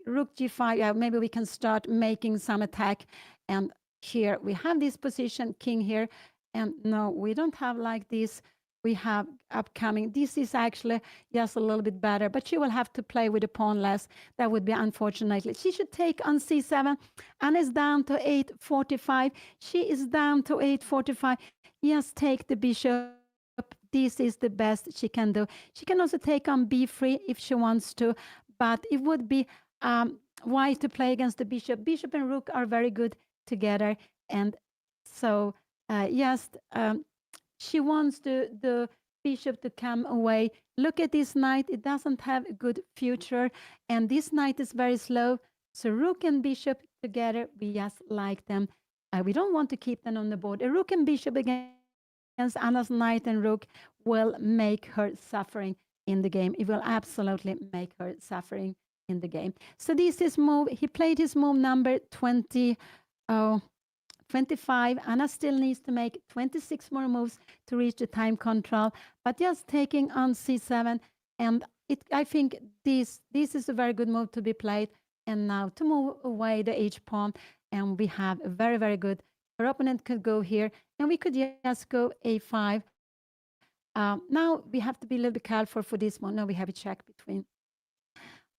rook g5. Yeah, maybe we can start making some attack. And here we have this position, king here. And no, we don't have like this. We have upcoming. This is actually just a little bit better, but she will have to play with the pawn less. That would be unfortunately. She should take on c7. Anna is down to 845. She is down to 845. Yes, take the bishop. This is the best she can do. She can also take on b3 if she wants to, but it would be wise to play against the bishop. Bishop and rook are very good together, and so yes, she wants the bishop to come away. Look at this knight. It doesn't have a good future, and this knight is very slow. So rook and bishop together, we just like them. We don't want to keep them on the board. A rook and bishop against Anna's knight and rook will make her suffering in the game. It will absolutely make her suffering in the game. So this is move. He played his move number 20. 25. Anna still needs to make 26 more moves to reach the time control, but just taking on c7. And I think this is a very good move to be played. And now to move away the h pawn, and we have a very, very good. Her opponent could go here, and we could just go a5. Now we have to be a little bit careful for this one. Now we have a check between.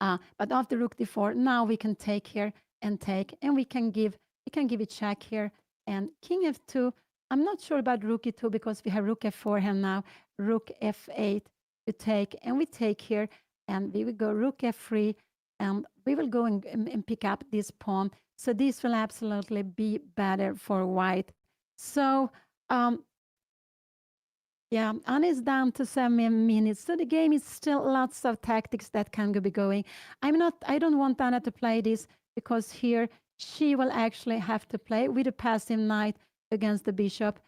But after rook d4, now we can take here and take, and we can give a check here. And king f2, I'm not sure about rook e2 because we have rook f4 here now, rook f8 to take, and we take here, and we will go rook f3, and we will go and pick up this pawn. So this will absolutely be better for white. So yeah, Anna is down to 7 minutes. So the game is still lots of tactics that can be going. I don't want Anna to play this because here she will actually have to play with a passive knight against the bishop.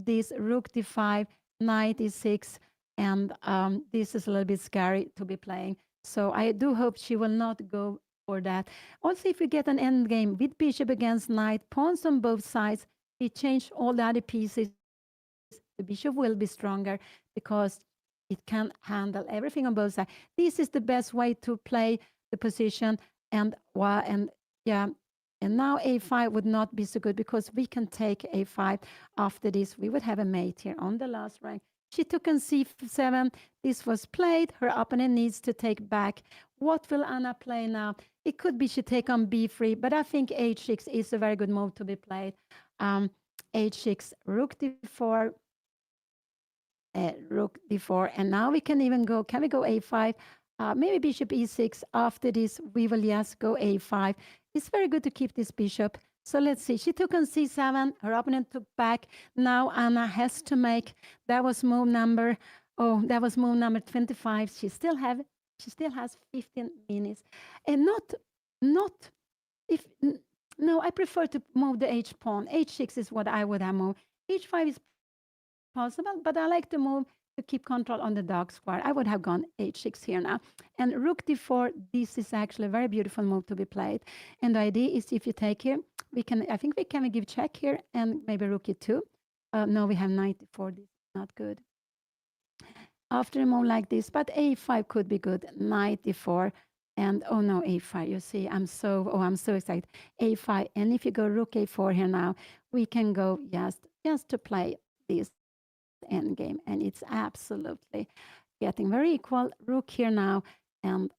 This rook d5, knight e6, and this is a little bit scary to be playing. So I do hope she will not go for that. Also, if you get an endgame with bishop against knight, pawns on both sides, we change all the other pieces. The bishop will be stronger because it can handle everything on both sides. This is the best way to play the position. And yeah, and now a5 would not be so good because we can take a5. After this, we would have a mate here on the last rank. She took on c7. This was played. Her opponent needs to take back. What will Anna play now? It could be she take on b3, but I think h6 is a very good move to be played. H6, rook d4, rook d4, and now we can even go. Can we go a5? Maybe bishop e6. After this, we will just go a5. It's very good to keep this bishop. So let's see. She took on c7. Her opponent took back. Now Anna has to make. That was move number. Oh, that was move number 25. She still has 15 minutes, and not if no. I prefer to move the h pawn. H6 is what I would have moved. H5 is possible, but I like to move to keep control on the dark square. I would have gone h6 here now. And rook d4, this is actually a very beautiful move to be played. And the idea is if you take here, I think we can give check here and maybe rook e2. No, we have knight d4, this is not good. After a move like this, but a5 could be good, knight d4. And oh no, a5, you see, I'm so excited. A5, and if you go rook a4 here now, we can go just to play this endgame, and it's absolutely getting very equal. Rook here now, and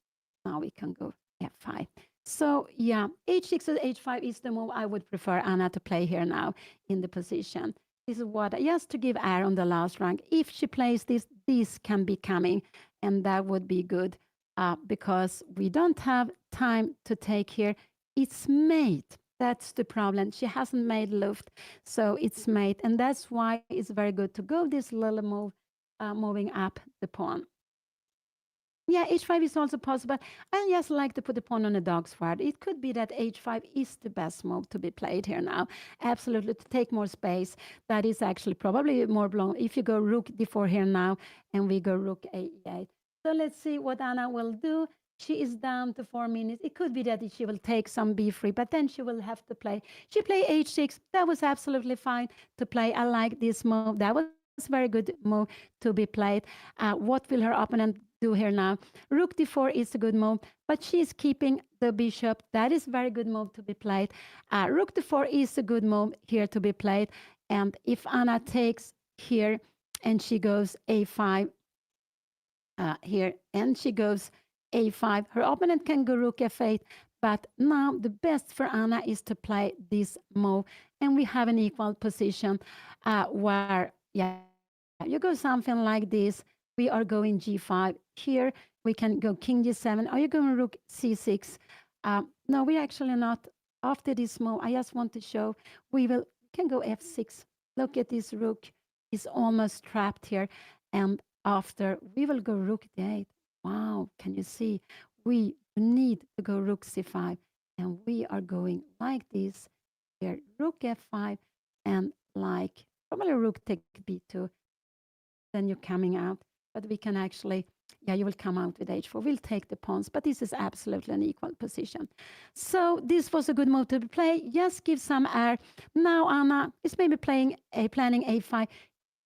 now we can go f5. So yeah, h6 or h5 is the move I would prefer Anna to play here now in the position. This is what, just to give air on the last rank. If she plays this, this can be coming, and that would be good because we don't have time to take here. It's mate. That's the problem. She hasn't made Luft, so it's mate, and that's why it's very good to go this little move, moving up the pawn. Yeah, h5 is also possible. I just like to put the pawn on the dog square. It could be that h5 is the best move to be played here now. Absolutely, to take more space. That is actually probably more blown. If you go rook d4 here now, and we go rook a8. So let's see what Anna will do. She is down to 4 minutes. It could be that she will take some b3, but then she will have to play. She played h6. That was absolutely fine to play. I like this move. That was very good move to be played. What will her opponent do here now? Rook d4 is a good move, but she's keeping the bishop. That is very good move to be played. Rook d4 is a good move here to be played. And if Anna takes here and she goes a5 here, and she goes a5, her opponent can go rook f8. But now the best for Anna is to play this move, and we have an equal position where, yeah, you go something like this. We are going g5 here. We can go king g7. Are you going rook c6? No, we're actually not. After this move, I just want to show we can go f6. Look at this rook is almost trapped here, and after we will go rook d8. Wow, can you see? We need to go rook c5, and we are going like this here, rook f5, and like probably rook take b2. Then you're coming out, but we can actually, yeah, you will come out with h4. We'll take the pawns, but this is absolutely an equal position. So this was a good move to play. Just give some air. Now Anna is maybe planning a5.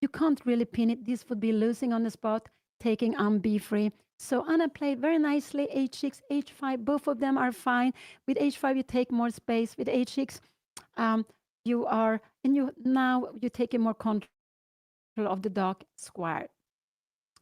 You can't really pin it. This would be losing on the spot, taking on b3. So Anna played very nicely, h6, h5. Both of them are fine. With h5, you take more space. With h6, you are, and now you're taking more control of the dark square.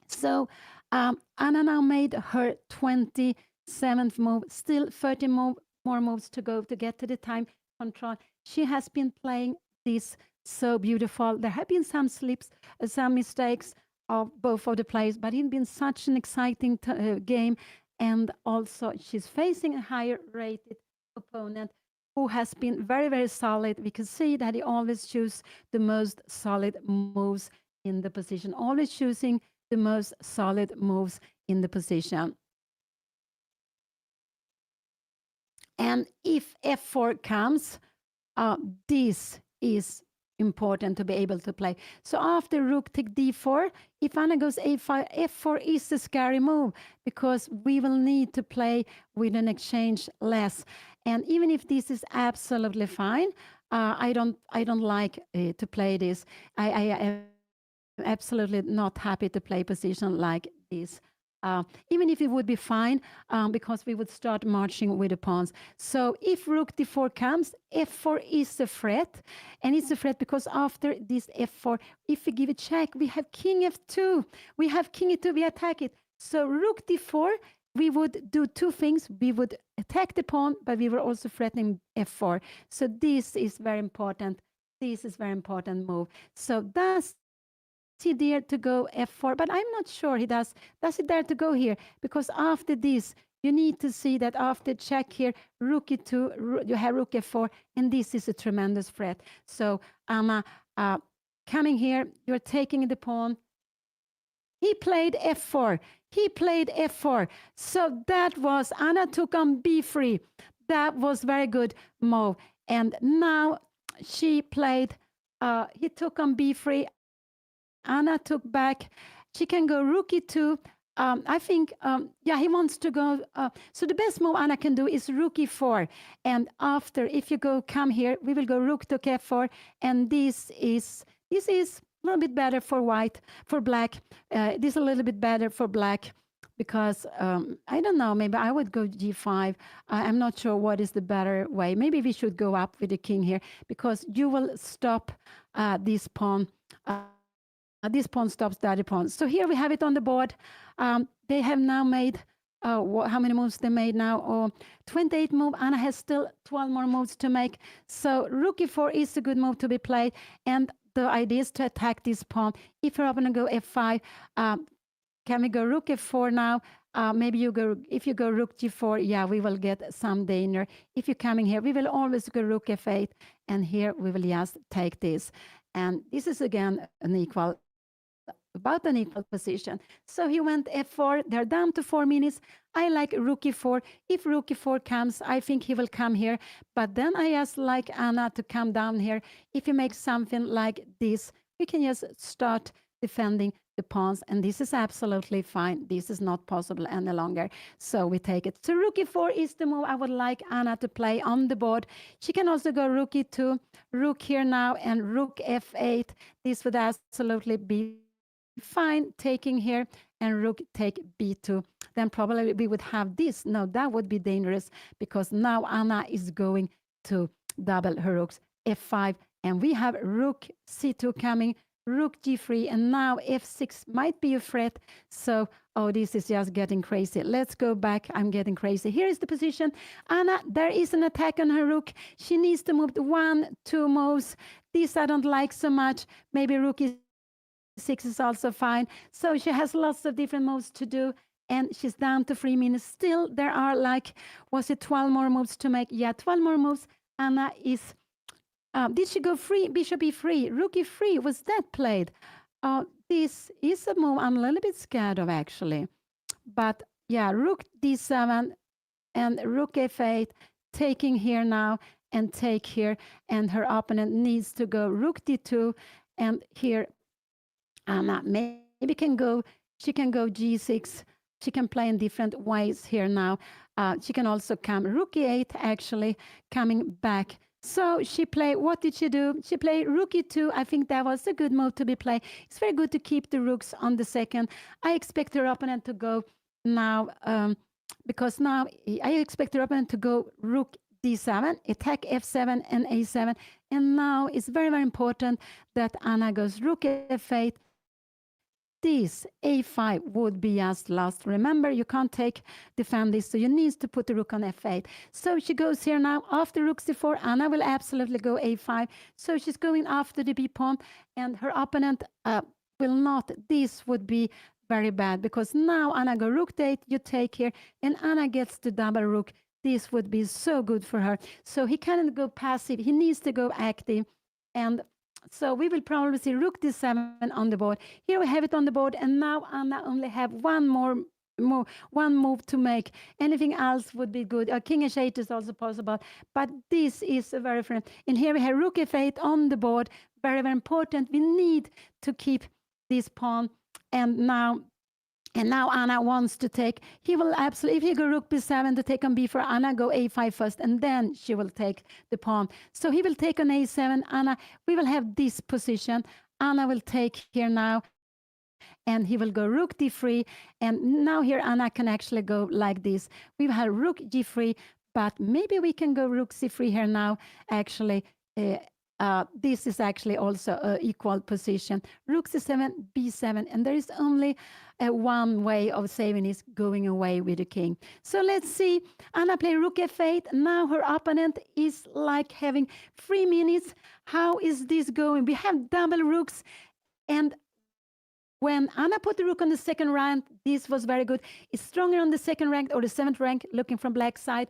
So Anna now made her 27th move, still 30 more moves to go to get to the time control. She has been playing this so beautiful. There have been some slips, some mistakes of both of the players, but it's been such an exciting game. And also, she's facing a higher rated opponent who has been very, very solid. We can see that he always chooses the most solid moves in the position, always choosing the most solid moves in the position. And if f4 comes, this is important to be able to play. So after rook take d4, if Anna goes a5, f4 is a scary move because we will need to play with an exchange less. And even if this is absolutely fine, I don't like to play this. I am absolutely not happy to play position like this. Even if it would be fine, because we would start marching with the pawns. So if rook d4 comes, f4 is a threat, and it's a threat because after this f4, if we give a check, we have king f2, we have king e2, we attack it. So rook d4, we would do two things. We would attack the pawn, but we were also threatening f4. So this is very important. This is very important move. So does he dare to go f4? But I'm not sure he does. Does he dare to go here? Because after this, you need to see that after check here, rook e2, you have rook f4, and this is a tremendous threat. So Anna, coming here, you're taking the pawn. He played f4. He played f4. So that was Anna took on b3. That was very good move. And now she played. He took on b3. Anna took back. She can go rook e2. I think, yeah, he wants to go. So the best move Anna can do is rook e4. And after, if you go come here, we will go rook to f4. And this is a little bit better for white, for black. This is a little bit better for black because I don't know. Maybe I would go g5. I'm not sure what is the better way. Maybe we should go up with the king here because you will stop this pawn. This pawn stops the other pawn. So here we have it on the board. They have now made how many moves they made now? 28 move. Anna has still 12 more moves to make. So rook e4 is a good move to be played. And the idea is to attack this pawn. If you're going to go f5, can we go rook f4 now? Maybe if you go rook g4, yeah, we will get some danger. If you're coming here, we will always go rook f8, and here we will just take this. And this is again about an equal position. So he went f4. They're down to 4 minutes. I like rook e4. If rook e4 comes, I think he will come here. But then I just like Anna to come down here. If you make something like this, we can just start defending the pawns, and this is absolutely fine. This is not possible any longer. So we take it. So rook e4 is the move I would like Anna to play on the board. She can also go rook e2, rook here now, and rook f8. This would absolutely be fine, taking here, and rook take b2. Then probably we would have this. No, that would be dangerous because now Anna is going to double her rooks, f5, and we have rook c2 coming, rook g3, and now f6 might be a threat. So, oh, this is just getting crazy. Let's go back. I'm getting crazy. Here is the position. Anna, there is an attack on her rook. She needs to move 1, 2 moves. This I don't like so much. Maybe rook e6 is also fine. So she has lots of different moves to do, and she's down to 3 minutes. Still, there are like, was it 12 more moves to make? Yeah, 12 more moves. Anna is did she go free? Bishop e3, rook e3. Was that played? This is a move I'm a little bit scared of actually. But yeah, rook d7 and rook f8, taking here now and take here. And her opponent needs to go rook d2. And here, Anna maybe she can go g6. She can play in different ways here now. She can also come rook e8 actually, coming back. So she played, what did she do? She played rook e2. I think that was a good move to be played. It's very good to keep the rooks on the second. I expect her opponent to go now, because now I expect her opponent to go rook d7, attack f7 and a7. And now it's very, very important that Anna goes rook f8. This a5 would be just lost. Remember, you can't defend this, so you need to put the rook on f8. So she goes here now. After rook c4, Anna will absolutely go a5. So she's going after the b pawn, and her opponent will not. This would be very bad because now Anna go rook d8, you take here, and Anna gets the double rook. This would be so good for her. So he cannot go passive. He needs to go active. And so we will probably see rook d7 on the board. Here we have it on the board, and now Anna only have one more one move to make. Anything else would be good. King h8 is also possible, but this is a very different. And here we have rook f8 on the board. Very, very important. We need to keep this pawn. And now Anna wants to take. He will absolutely, if he go rook b7 to take on b4, Anna go a5 first, and then she will take the pawn. So he will take on a7. Anna, we will have this position. Anna will take here now, and he will go rook d3. And now here Anna can actually go like this. We have rook g3, but maybe we can go rook c3 here now. Actually, this is actually also an equal position. Rook c7, b7, and there is only one way of saving is going away with the king. So let's see. Anna play rook f8. Now her opponent is like having 3 minutes. How is this going? We have double rooks, and when Anna put the rook on the second rank, this was very good. It's stronger on the second rank or the 7th rank, looking from black side,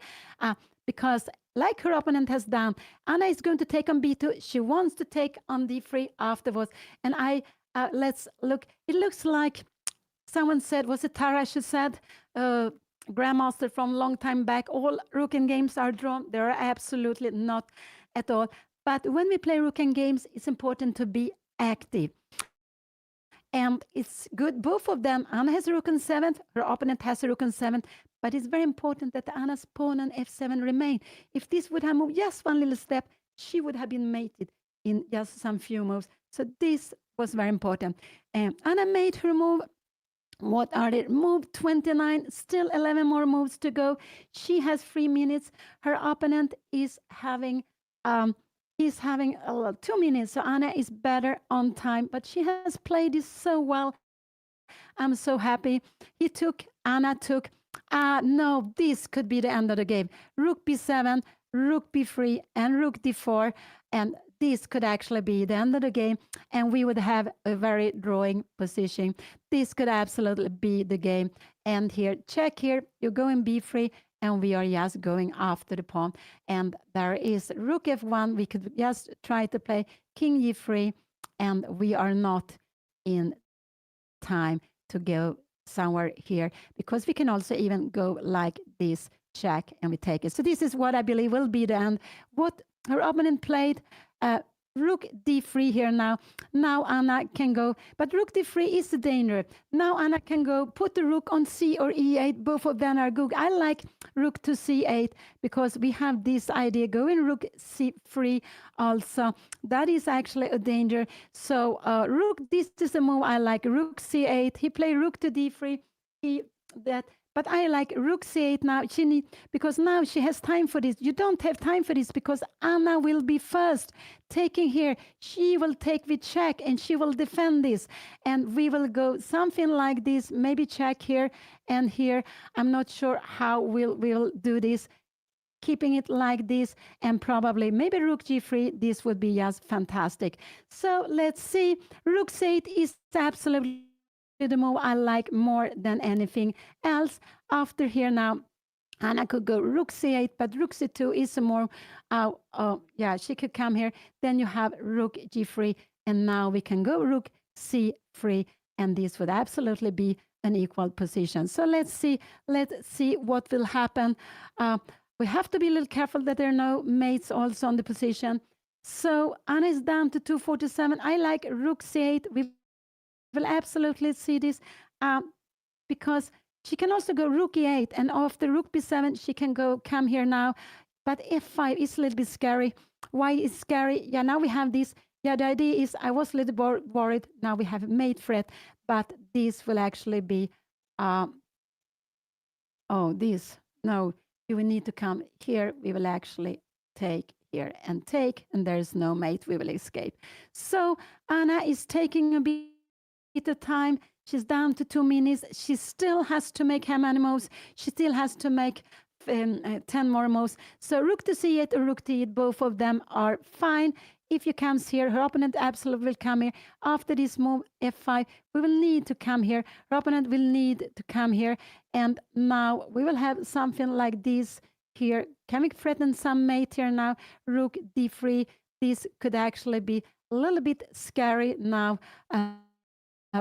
because like her opponent has done, Anna is going to take on b2. She wants to take on d3 afterwards. And let's look. It looks like someone said, was it Tara? She said, grandmaster from long time back, all rook and games are drawn. They are absolutely not at all. But when we play rook and games, it's important to be active. And it's good, both of them. Anna has a rook on 7th, her opponent has a rook on 7th, but it's very important that Anna's pawn on f7 remain. If this would have moved just one little step, she would have been mated in just some few moves. So this was very important. Anna made her move. What are they? Move 29, still 11 more moves to go. She has 3 minutes. Her opponent is having 2 minutes, so Anna is better on time, but she has played this so well. I'm so happy. Anna took, no, this could be the end of the game. Rook b7, rook b3, and rook d4, and this could actually be the end of the game, and we would have a very drawing position. This could absolutely be the game. And here, check here, you go in b3, and we are just going after the pawn. And there is rook f1. We could just try to play king g3, and we are not in time to go somewhere here, because we can also even go like this, check, and we take it. So this is what I believe will be the end. What her opponent played, rook d3 here now. Now Anna can go, but rook d3 is the danger. Now Anna can go put the rook on c or e8. Both of them are good. I like rook to c8 because we have this idea going rook c3 also. That is actually a danger. So rook, this is a move I like. Rook c8. He played rook to d3. But I like rook c8 now. Because now she has time for this. You don't have time for this because Anna will be first taking here. She will take with check and she will defend this. And we will go something like this, maybe check here and here. I'm not sure how we'll do this. Keeping it like this, and probably maybe rook g3. This would be just fantastic. So let's see. Rook c8 is absolutely the move I like more than anything else. After here now, Anna could go rook c8, but rook c2 is a more, she could come here. Then you have rook g3, and now we can go rook c3, and this would absolutely be an equal position. So let's see what will happen. We have to be a little careful that there are no mates also on the position. So Anna is down to 247. I like rook c8. We will absolutely see this because she can also go rook e8, and after rook b7, she can come here now. But f5 is a little bit scary. Why is scary? Yeah, now we have this. Yeah, the idea is I was a little worried. Now we have mate threat, but this will actually be, no, you will need to come here. We will actually take here and take, and there is no mate. We will escape. So Anna is taking a bit of time. She's down to 2 minutes. She still has to make how many moves? She still has to make 10 more moves. So rook to c8 or rook to e8, both of them are fine. If you comes here, her opponent absolutely will come here. After this move, f5, we will need to come here. Her opponent will need to come here. And now we will have something like this here. Can we threaten some mate here now? Rook d3. This could actually be a little bit scary now.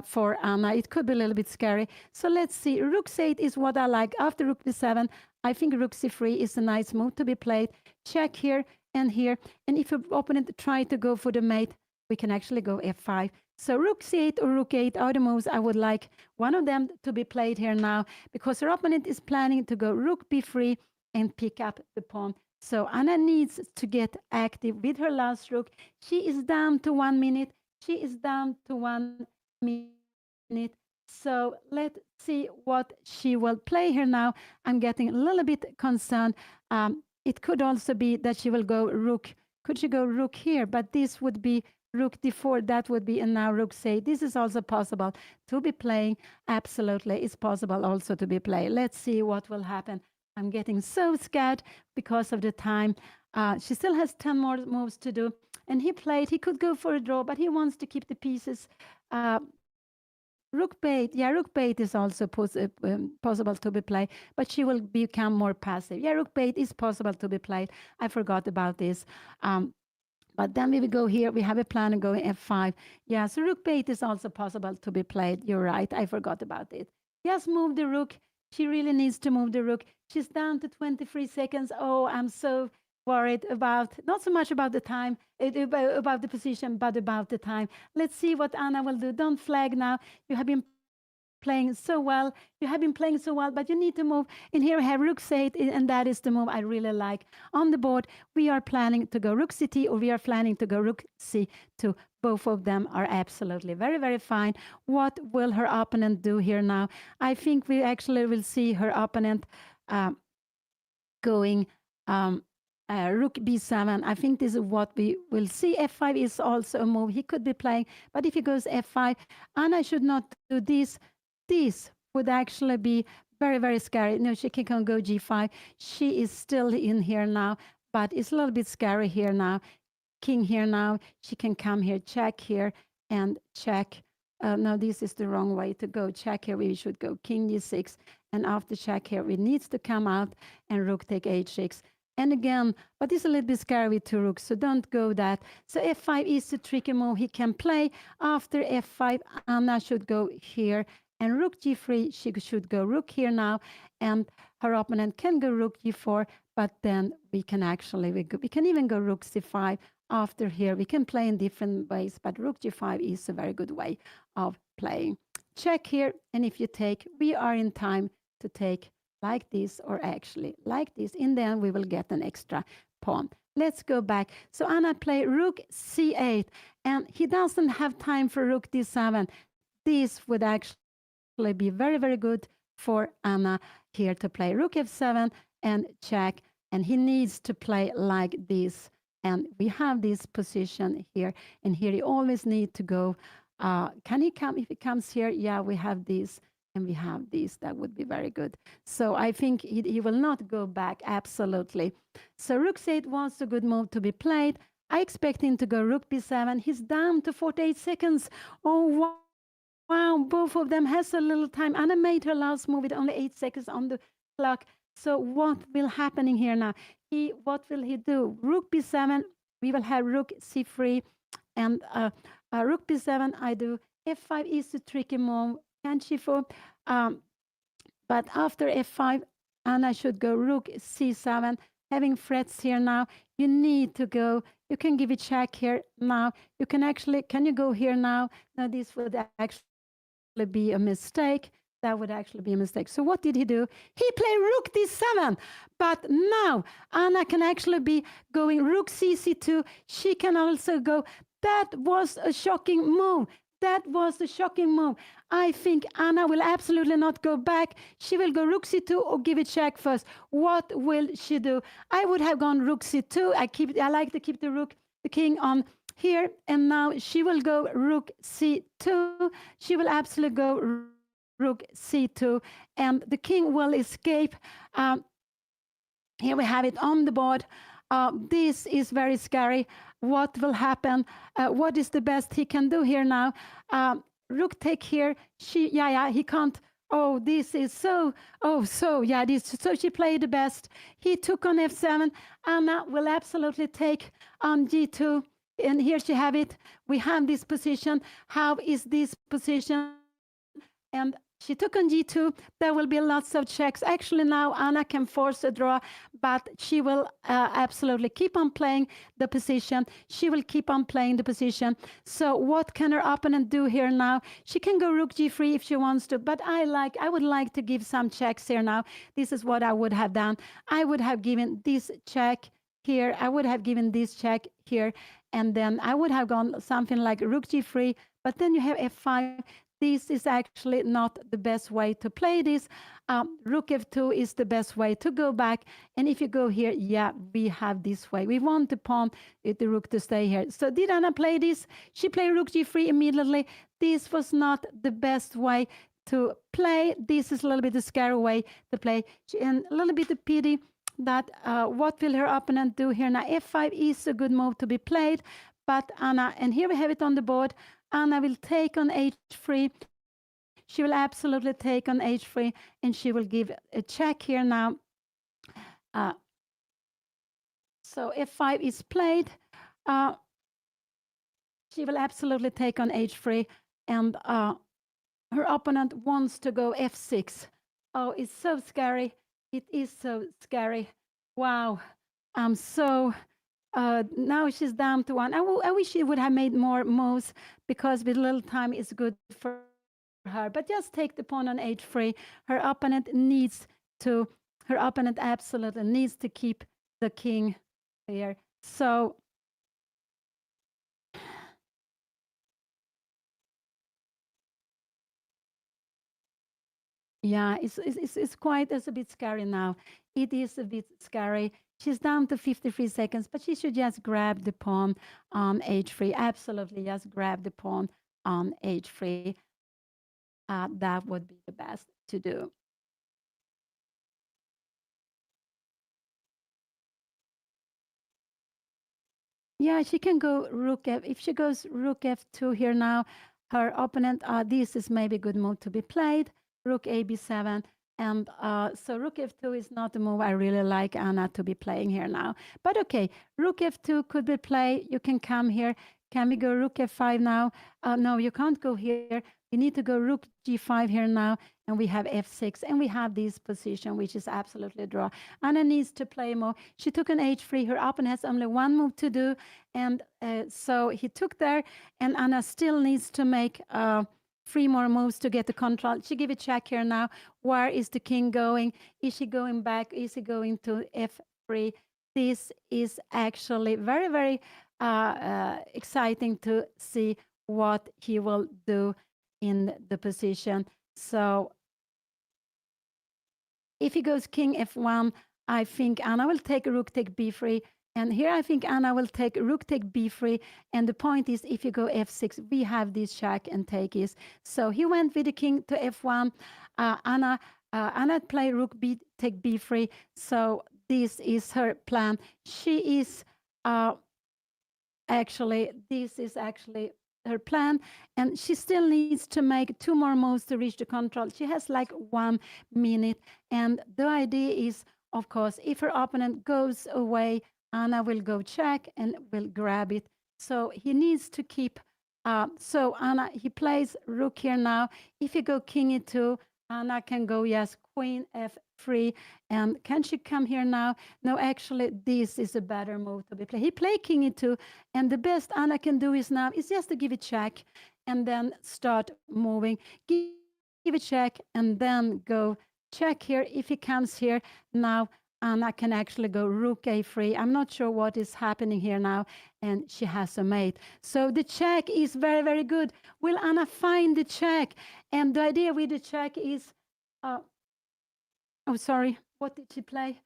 for Anna. It could be a little bit scary. So let's see. Rook c8 is what I like. After rook b7, I think rook c3 is a nice move to be played. Check here and here. And if your opponent try to go for the mate, we can actually go f5. So rook c8 or rook 8 are the moves I would like one of them to be played here now, because her opponent is planning to go rook b3 and pick up the pawn. So Anna needs to get active with her last rook. She is down to 1 minute. She is down to 1 minute. So let's see what she will play here now. I'm getting a little bit concerned. It could also be that she will go rook. Could she go rook here? But this would be rook d4. That would be, and now rook c8. This is also possible to be playing. Absolutely, it's possible also to be played. Let's see what will happen. I'm getting so scared because of the time. She still has 10 more moves to do. And he could go for a draw, but he wants to keep the pieces. Rook bait, yeah, rook bait is also possible to be played, but she will become more passive. Yeah, rook bait is possible to be played. I forgot about this. But then we will go here. We have a plan of going f5. Yeah, so rook bait is also possible to be played. You're right. I forgot about it. Just move the rook. She really needs to move the rook. She's down to 23 seconds. Oh, I'm so worried about, not so much about the time, about the position, but about the time. Let's see what Anna will do. Don't flag now. You have been playing so well. You have been playing so well, but you need to move. In here, we have rook c8, and that is the move I really like. On the board, we are planning to go rook ct, or we are planning to go rook c2. Both of them are absolutely very, very fine. What will her opponent do here now? I think we actually will see her opponent going rook b7. I think this is what we will see. f5 is also a move he could be playing, but if he goes f5, Anna should not do this. This would actually be very, very scary. No, she can go g5. She is still in here now, but it's a little bit scary here now. King here now. She can come here, check here, and check. No, this is the wrong way to go. Check here, we should go king g6. And after check here, we needs to come out and rook take h6. And again, but it's a little bit scary with two rooks, so don't go that. So f5 is a tricky move he can play. After f5, Anna should go here. And rook g3, she should go rook here now. And her opponent can go rook g4, but then we can actually, we can even go rook c5. After here, we can play in different ways, but rook g5 is a very good way of playing. Check here, and if you take, we are in time to take like this, or actually like this. In the end, we will get an extra pawn. Let's go back. So Anna play rook c8, and he doesn't have time for rook d7. This would actually be very, very good for Anna here to play rook f7 and check, and he needs to play like this. And we have this position here, and here he always need to go. Can he come? If he comes here, yeah, we have this. And we have this, that would be very good. So I think he will not go back, absolutely. So rook c8 was a good move to be played. I expect him to go rook b7. He's down to 48 seconds. Oh, wow, both of them has a little time. Anna made her last move with only 8 seconds on the clock. So what will happening here now? What will he do? Rook b7, we will have rook c3, and rook b7 I do. f5 is a tricky move. And g4, but after f5, Anna should go rook c7, having threats here now. You need to go, you can give a check here now. You can actually, can you go here now? No, this would actually be a mistake. That would actually be a mistake. So what did he do? He played rook d7, but now Anna can actually be going rook c2. She can also go. That was a shocking move. That was a shocking move. I think Anna will absolutely not go back. She will go rook c2 or give it check first. What will she do? I would have gone rook c2. I like to keep the king on here, and now she will go rook c2. She will absolutely go rook c2, and the king will escape. Here we have it on the board. This is very scary. What will happen? What is the best he can do here now? Rook take here. He can't. Oh, this is so. Oh, so yeah, so she played the best. He took on f7. Anna will absolutely take on g2. and here you have it. We have this position. How is this position? And she took on g2. There will be lots of checks. Actually, now Anna can force a draw, but she will absolutely keep on playing the position. She will keep on playing the position. So what can her opponent do here now? She can go rook g3 if she wants to, but I would like to give some checks here now. This is what I would have done. I would have given this check here. I would have given this check here, and then I would have gone something like rook g3, but then you have f5. This is actually not the best way to play this. Rook f2 is the best way to go back. And if you go here, yeah, we have this way. We want the pawn with the rook to stay here. So did Anna play this? She played rook g3 immediately. This was not the best way to play. This is a little bit the scary way to play. And a little bit of pity that what will her opponent do here now? f5 is a good move to be played, but Anna, and here we have it on the board, Anna will take on h3. She will absolutely take on h3, and she will give a check here now. Uh, so f5 is played. She will absolutely take on h3, and her opponent wants to go f6. Oh, it's so scary. It is so scary. Wow. So now she's down to one. I wish she would have made more moves, because with little time is good for her. But just take the pawn on h3. Her opponent absolutely needs to keep the king here. So yeah, it's quite, it's a bit scary now. It is a bit scary. She's down to 53 seconds, but she should just grab the pawn on h3. Absolutely, just grab the pawn on h3. That would be the best to do. Yeah, she can go rook f. If she goes rook f2 here now, her opponent, this is maybe a good move to be played. Rook a b7. And so rook f2 is not a move I really like Anna to be playing here now. But okay, rook f2 could be played. You can come here. Can we go rook f5 now? No, you can't go here. You need to go rook g5 here now, and we have f6, and we have this position, which is absolutely a draw. Anna needs to play more. She took an h3. Her opponent has only one move to do, and so he took there, and Anna still needs to make 3 more moves to get the control. She give a check here now. Where is the king going? Is she going back? Is he going to f3? This is actually very, very exciting to see what he will do in the position. So if he goes king f1, I think Anna will take rook take b3. And here I think Anna will take rook take b3. And the point is, if you go f6, we have this check and take is. So he went with the king to f1. Anna played rook b take b3. So this is her plan. She is this is actually her plan, and she still needs to make 2 more moves to reach the control. She has like 1 minute, and the idea is, of course, if her opponent goes away, Anna will go check and will grab it. So he needs to keep. So Anna, he plays rook here now. If you go king e2, Anna can go, yes, queen f3. And can she come here now? No, actually, this is a better move to be played. He played king e2, and the best Anna can do is now is just to give a check and then start moving. Give a check and then go check here. If he comes here now, Anna can actually go rook a3. I'm not sure what is happening here now, and she has a mate. So the check is very, very good. Will Anna find the check? And the idea with the check is, oh, sorry, what did she play?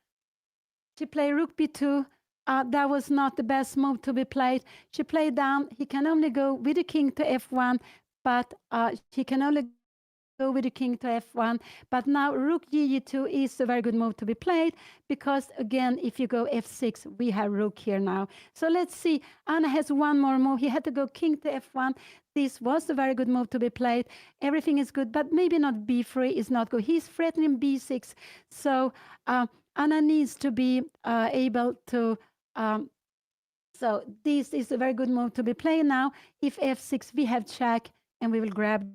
She played rook b2. That was not the best move to be played. She played down. He can only go with the king to f1, but she can only go with the king to f1. But now rook g2 is a very good move to be played, because again, if you go f6, we have rook here now. So let's see. Anna has 1 more move. He had to go king to f1. This was a very good move to be played. Everything is good, but maybe not b3 is not good. He's threatening b6. So Anna needs to be able to So this is a very good move to be playing now. If f6, we have check, and we will grab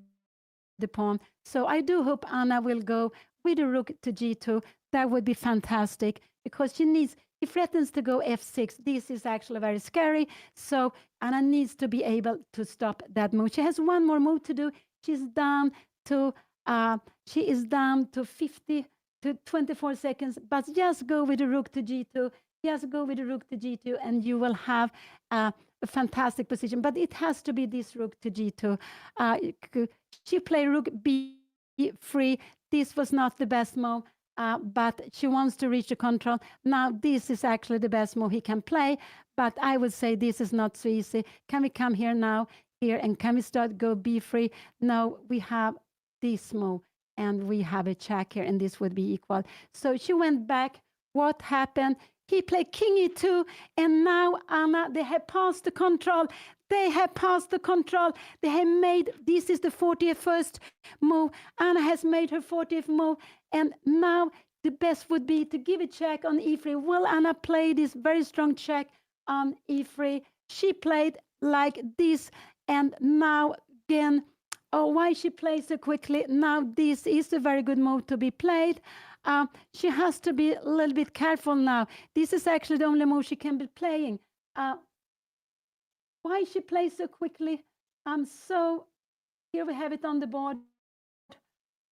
the pawn. So I do hope Anna will go with the rook to g2. That would be fantastic because he threatens to go f6. This is actually very scary. So Anna needs to be able to stop that move. She has one more move to do. She's down to she is down to 50 to 24 seconds. But just go with the rook to g2. Just go with the rook to g2, and you will have a fantastic position. But it has to be this rook to g2. She played rook b3. This was not the best move. But she wants to reach the control. Now, this is actually the best move he can play, but I would say this is not so easy. Can we come here now, here, and can we start go b3? No, we have this move, and we have a check here, and this would be equal. So she went back. What happened? He played king e2, and now Anna, they have passed the control. They have passed the control. They have made, this is the 41st move. Anna has made her 40th move, and now the best would be to give a check on e3. Will Anna play this very strong check on e3? She played like this, and now again, oh, why she plays so quickly? Now this is a very good move to be played. She has to be a little bit careful now. This is actually the only move she can be playing. Why she plays so quickly? So here we have it on the board.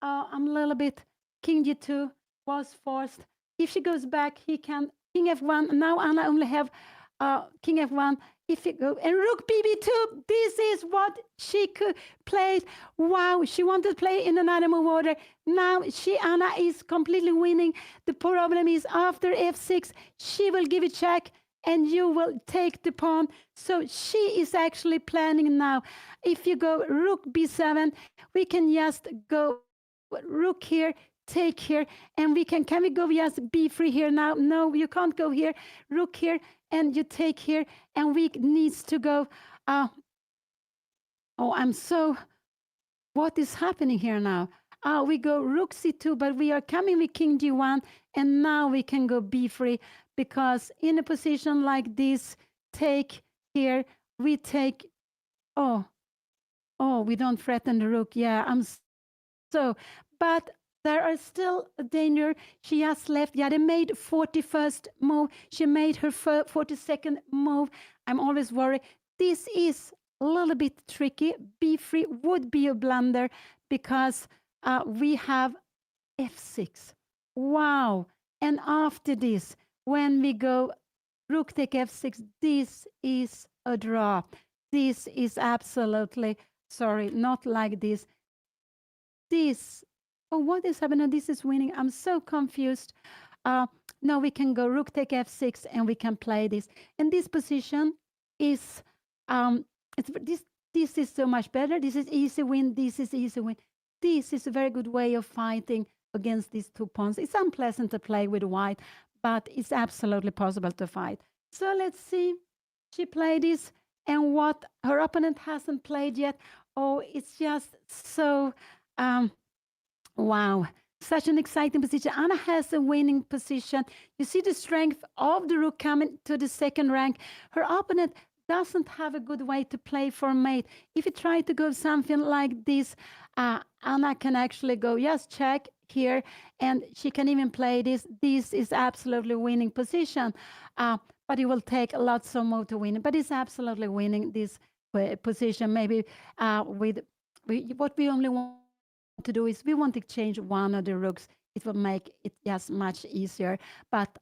I'm a little bit, king g2 was forced. If she goes back, he can king f1. Now Anna only have king f1. If you go and rook bb2, this is what she could play. Wow, she wanted to play in another move order. Now Anna is completely winning. The problem is after f6, she will give a check, and you will take the pawn. So she is actually planning now. If you go rook b7, we can just go rook here, take here, and can we go just b3 here now? No, you can't go here. Rook here, and you take here, and we needs to go. What is happening here now? We go rook c2, but we are coming with king g1, and now we can go b3, because in a position like this, take here, we take, we don't threaten the rook. Yeah, but there are still a danger. She has left. Yeah, they made 41st move. She made her 42nd move. I'm always worried. This is a little bit tricky. b3 would be a blunder because we have f6. Wow. And after this, when we go rook take f6, this is a draw. This is absolutely, sorry, not like this. What is happening? This is winning. I'm so confused. Now we can go rook take f6, and we can play this. And this position is, this is so much better. This is easy win. This is easy win. This is a very good way of fighting against these two pawns. It's unpleasant to play with white, but it's absolutely possible to fight. So let's see. She played this, and what her opponent hasn't played yet. Oh, it's just so, wow. Such an exciting position. Anna has a winning position. You see the strength of the rook coming to the second rank. Her opponent doesn't have a good way to play for mate. If you try to go something like this, Anna can actually go, yes, check here, and she can even play this. This is absolutely winning position, but it will take lots of more to win. But it's absolutely winning this position. Maybe what we only want to do is we want to exchange one of the rooks. It will make it just much easier, but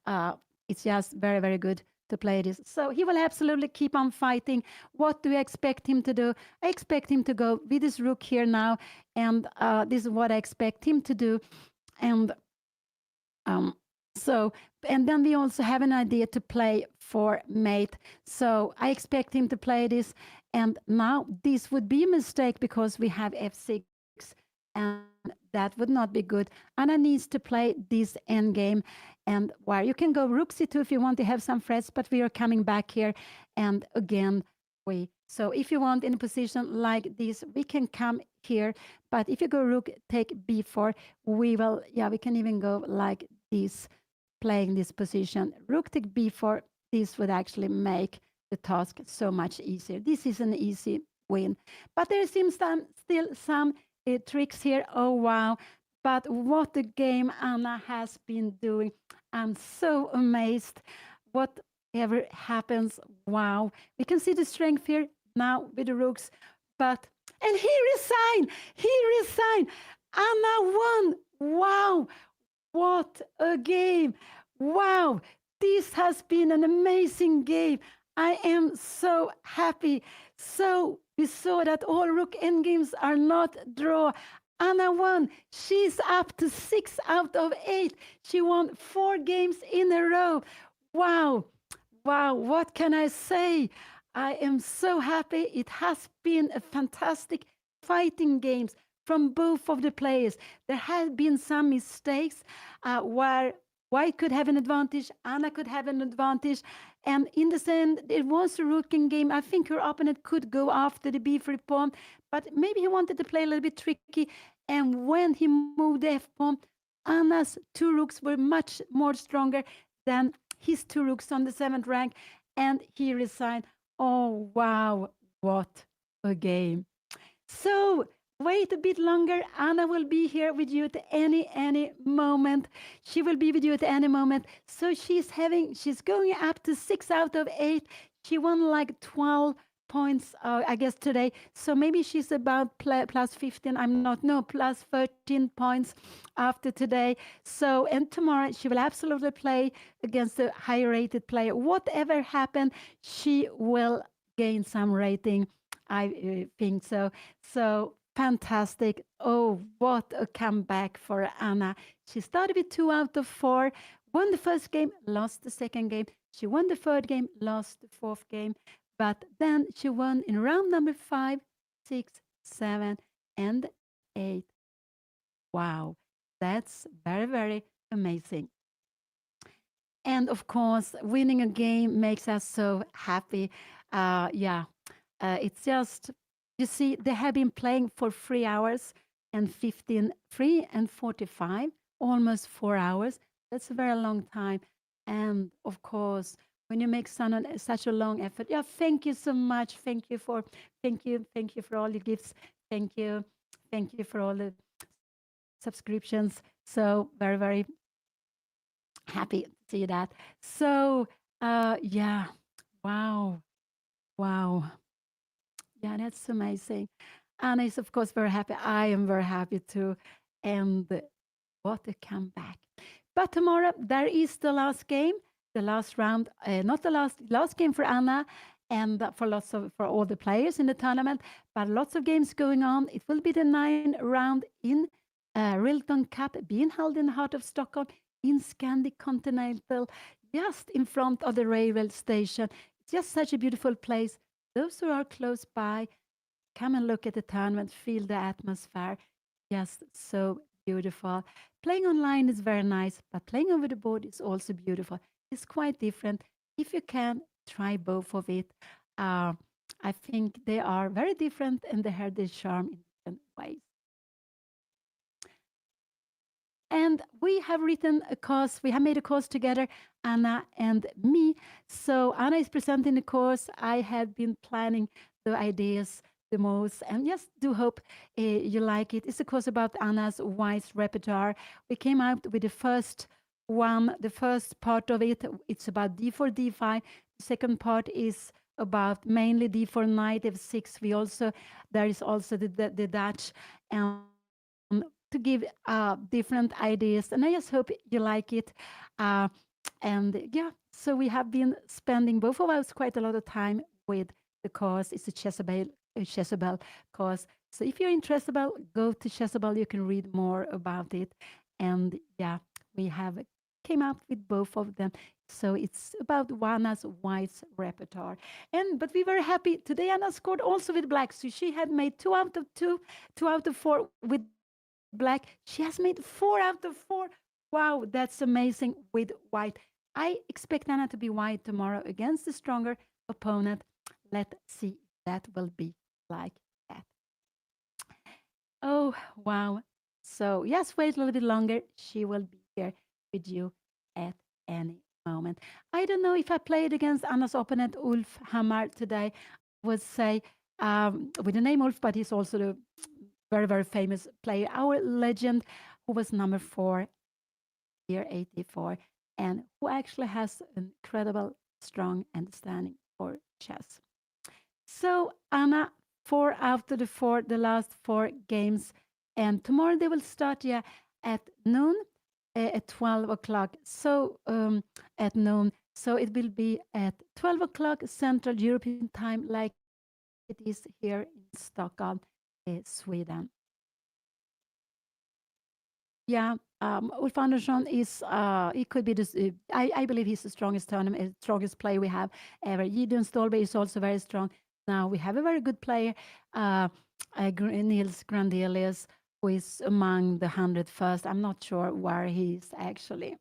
it's just very, very good to play this. So he will absolutely keep on fighting. What do you expect him to do? I expect him to go with his rook here now, and this is what I expect him to do. And and then we also have an idea to play for mate. So I expect him to play this, and now this would be a mistake because we have f6, and that would not be good. Anna needs to play this endgame, and where you can go rook c2 if you want to have some threats, but we are coming back here, and again, so if you want in a position like this, we can come here, but if you go rook take b4, we can even go like this, playing this position. Rook take b4, this would actually make the task so much easier. This is an easy win. But there seems still some tricks here. Oh, wow. But what a game Anna has been doing. I'm so amazed. Whatever happens, wow. We can see the strength here now with the rooks. But, and he resigned. He resigned. Anna won. Wow. What a game. Wow. This has been an amazing game. I am so happy. So we saw that all Rook endgames are not draw. Anna won. She's up to 6 out of 8. She won 4 games in a row. Wow. Wow. What can I say? I am so happy. It has been a fantastic fighting games from both of the players. There have been some mistakes where White could have an advantage, Anna could have an advantage. And in the end, it was a rooking game. I think her opponent could go after the b3 pawn, but maybe he wanted to play a little bit tricky. And when he moved the f pawn, Anna's 2 rooks were much more stronger than his 2 rooks on the 7th rank, and he resigned. Oh, wow, what a game. So wait a bit longer. Anna will be here with you at any moment. She will be with you at any moment. So she's going up to 6 out of 8. She won like 12 points, I guess, today. So maybe she's about plus 15. I'm not, no, plus 13 points after today. So, and tomorrow she will absolutely play against a high rated player. Whatever happened, she will gain some rating. I think so. So fantastic. Oh, what a comeback for Anna. She started with 2 out of 4, won the first game, lost the second game. She won the third game, lost the fourth game. But then she won in round number 5, 6, 7, and 8. Wow. That's very amazing. And of course, winning a game makes us so happy. Yeah, it's just, you see, they have been playing for 3 hours and 15, 3 and 45, almost 4 hours. That's a very long time. And of course, when you make such a long effort, yeah, thank you so much. Thank you for all your gifts. Thank you for all the subscriptions. So very happy to see that. So, yeah, wow, wow. Yeah, that's amazing. Anna is, of course, very happy. I am very happy too. And what a comeback. But tomorrow, there is the last game, the last round, not the last game for Anna and for all the players in the tournament, but lots of games going on. It will be the 9th round in RILTON Cup being held in the heart of Stockholm in Scandic Continental, just in front of the railway station. It's just such a beautiful place. Those who are close by, come and look at the tournament, feel the atmosphere. Just so beautiful. Playing online is very nice, but playing over the board is also beautiful. It's quite different. If you can, try both of it. Uh, I think they are very different and they have their charm in different ways. And we have written a course, we have made a course together, Anna and me. So Anna is presenting the course. I have been planning the ideas the most, and yes, do hope you like it. It's a course about Anna's wise repertoire. We came out with the first one, the first part of it. It's about d4, d5. The second part is about mainly d4, knight f6. There is also the Dutch, to give different ideas. And I just hope you like it. Uh, and yeah, so we have been spending, both of us, quite a lot of time with the course. It's a Chessable course. So if you're interested, go to Chessable. You can read more about it. And yeah, we have came up with both of them. So it's about Anna's wise repertoire. But we were happy. Today Anna scored also with black. So she had made 2 out of 2, 2 out of 4 with black. She has made 4 out of 4. Wow, that's amazing with white. I expect Anna to be white tomorrow against a stronger opponent. Let's see if that will be like that. Oh, wow. So, yes, wait a little bit longer. She will be here with you at any moment. I don't know if I played against Anna's opponent Ulf Hammar today. Would say with the name Ulf, but he's also the very very famous player, our legend, who was number 4 year 84, and who actually has an incredible strong understanding for chess. So Anna, 4 out of the 4, the last 4 games, and tomorrow they will start, yeah, at noon, at 12 o'clock. So at noon, so it will be at 12 o'clock Central European time, like it is here in Stockholm, Sweden. Yeah, Ulf Andersson is, he could be this, I believe he's the strongest tournament, strongest player we have ever. Gideon Stolberg is also very strong. Now we have a very good player, Niels Grandelius, who is among the 100 first. I'm not sure where he is actually.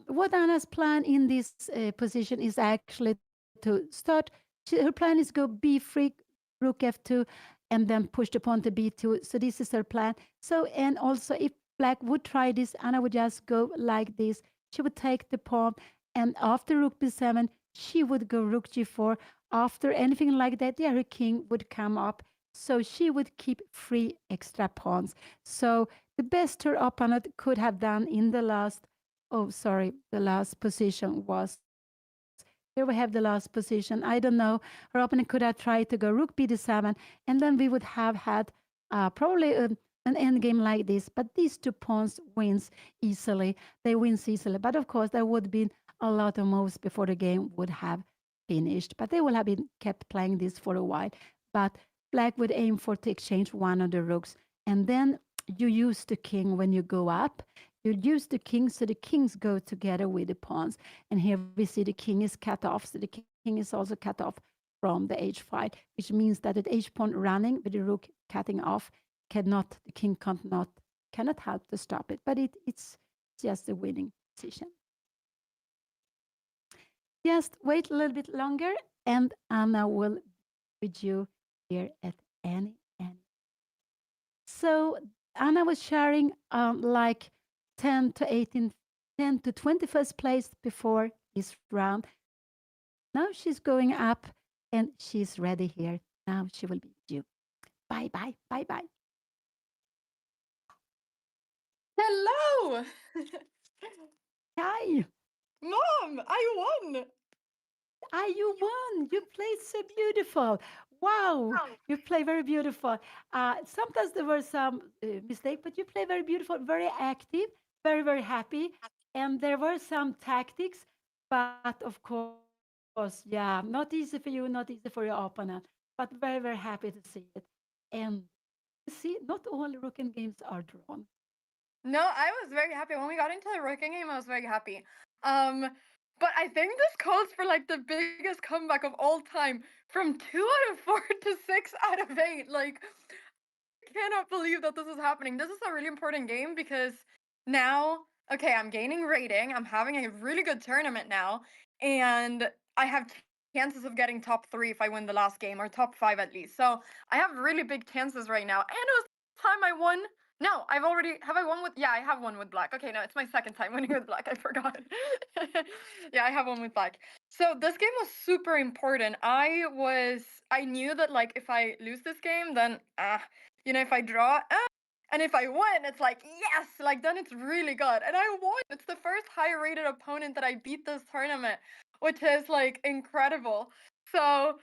What Anna's plan in this position is actually to start. Her plan is go b3, rook f2, and then push the pawn to b2. So this is her plan. So, and also if black would try this, Anna would just go like this. She would take the pawn, and after rook b7, she would go rook g4. After anything like that, yeah, her king would come up. So she would keep 3 extra pawns. So the best her opponent could have done in the last, oh, sorry, the last position was, here we have the last position. I don't know. Her opponent could have tried to go rook b7, and then we would have had probably an end game like this. But these 2 pawns wins easily. They wins easily. But of course, there would be a lot of moves before the game would have finished. But they will have been kept playing this for a while. But black would aim for to exchange one of the rooks. And then you use the king when you go up. You use the king, so the kings go together with the pawns. And here we see the king is cut off. So the king is also cut off from the h5, which means that the h pawn running with the rook cutting off the king cannot help to stop it. But it's just a winning position. Just wait a little bit longer, and Anna will be with you here at any. So Anna was sharing like 10 to 18, 10 to 21st place before this round. Now she's going up and she's ready here. Now she will be with you. Bye bye. Bye bye. Hello! Hi. Mom, I won! Ah, you won. You played so beautiful. Wow, you play very beautiful. Sometimes there were some mistake, but you play very beautiful, very active, very, very happy. And there were some tactics, but of course, yeah, not easy for you, not easy for your opponent, but very, very happy to see it. And you see, not all Rooken games are drawn. No, I was very happy. When we got into the rooking game, I was very happy. Um, but I think this calls for like the biggest comeback of all time from 2 out of 4 to 6 out of 8. Like, I cannot believe that this is happening. This is a really important game because now, okay, I'm gaining rating. I'm having a really good tournament now, and I have chances of getting top 3 if I win the last game, or top 5 at least. So I have really big chances right now. And it was the first time I won. No, have I won with, yeah, I have won with black. Okay, no, it's my second time winning with black. I forgot. Yeah, I have one with black. So this game was super important. I knew that like if I lose this game, then if I draw, and if I win, it's like, yes, like then it's really good. And I won. It's the first high rated opponent that I beat this tournament, which is like incredible. So,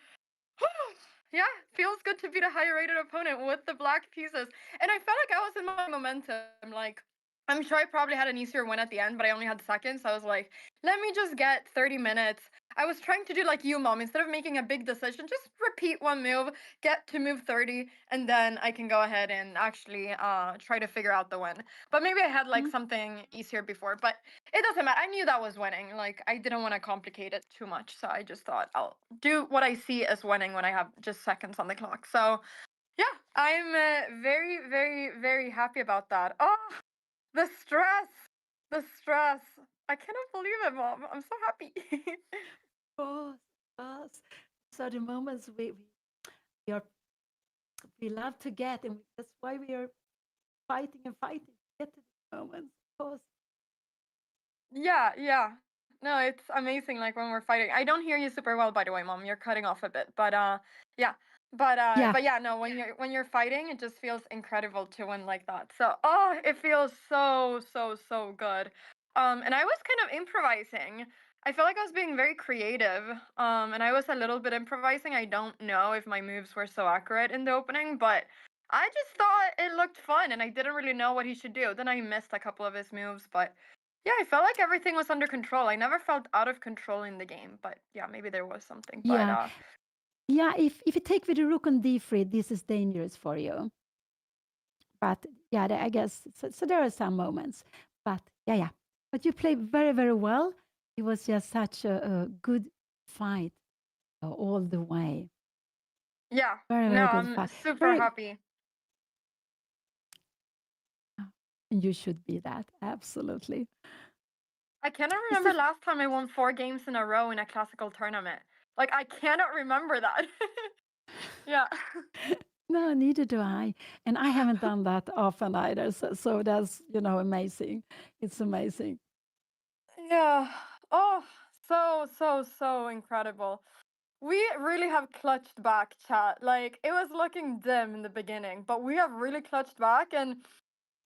yeah, feels good to beat a high rated opponent with the black pieces. And I felt like I was in my momentum. Like, I'm sure I probably had an easier win at the end, but I only had seconds. So I was like, let me just get 30 minutes. I was trying to do like you, Mom. Instead of making a big decision, just repeat one move, get to move 30, and then I can go ahead and actually try to figure out the win. But maybe I had like Mhm. something easier before, but it doesn't matter. I knew that was winning. Like, I didn't want to complicate it too much, so I just thought I'll do what I see as winning when I have just seconds on the clock. So yeah, I'm very, very, very happy about that. Oh, the stress, the stress. I cannot believe it, Mom. I'm so happy. Of course. So the moments we are we love to get, and that's why we are fighting and fighting to get to the moments. course. Yeah, yeah. No, it's amazing like when we're fighting. I don't hear you super well by the way, Mom. You're cutting off a bit. But yeah. Yeah, But yeah, no, when you're fighting, it just feels incredible to win like that. So, oh, it feels so so good. And I was kind of improvising. I feel like I was being very creative. And I was a little bit improvising. I don't know if my moves were so accurate in the opening, but I just thought it looked fun and I didn't really know what he should do. Then I missed a couple of his moves, but yeah, I felt like everything was under control. I never felt out of control in the game, but yeah, maybe there was something. But yeah, yeah. If you take with the rook on d3, this is dangerous for you. But yeah, I guess so. There are some moments, but yeah. But you played very, very well. It was just such a good fight all the way. yeah, Very, no, very good I'm fight. super Very, happy. and you should be that absolutely. I cannot Is remember the last time I won 4 games in a row in a classical tournament. Like I cannot remember that. Yeah. No, neither do I. And I haven't done that often either. So that's, amazing. It's amazing. Yeah. Oh, so incredible. We really have clutched back, chat. Like it was looking dim in the beginning, but we have really clutched back. And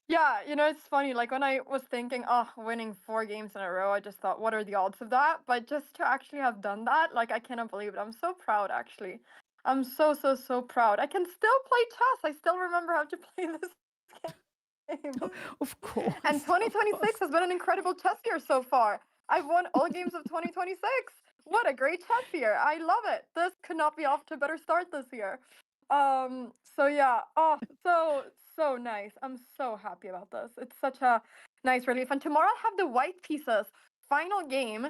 yeah, it's funny. Like when I was thinking, oh, winning 4 games in a row, I just thought, what are the odds of that? But just to actually have done that, like I cannot believe it. I'm so proud, actually. I'm so proud. I can still play chess. I still remember how to play this game. Of And course, of 2026 course. has been an incredible chess year so far. I've won all games of 2026. What a great chess year. I love it. This could not be off to a better start this year. So yeah, oh, so nice. I'm so happy about this. It's such a nice relief. And tomorrow I have the white pieces. Final game.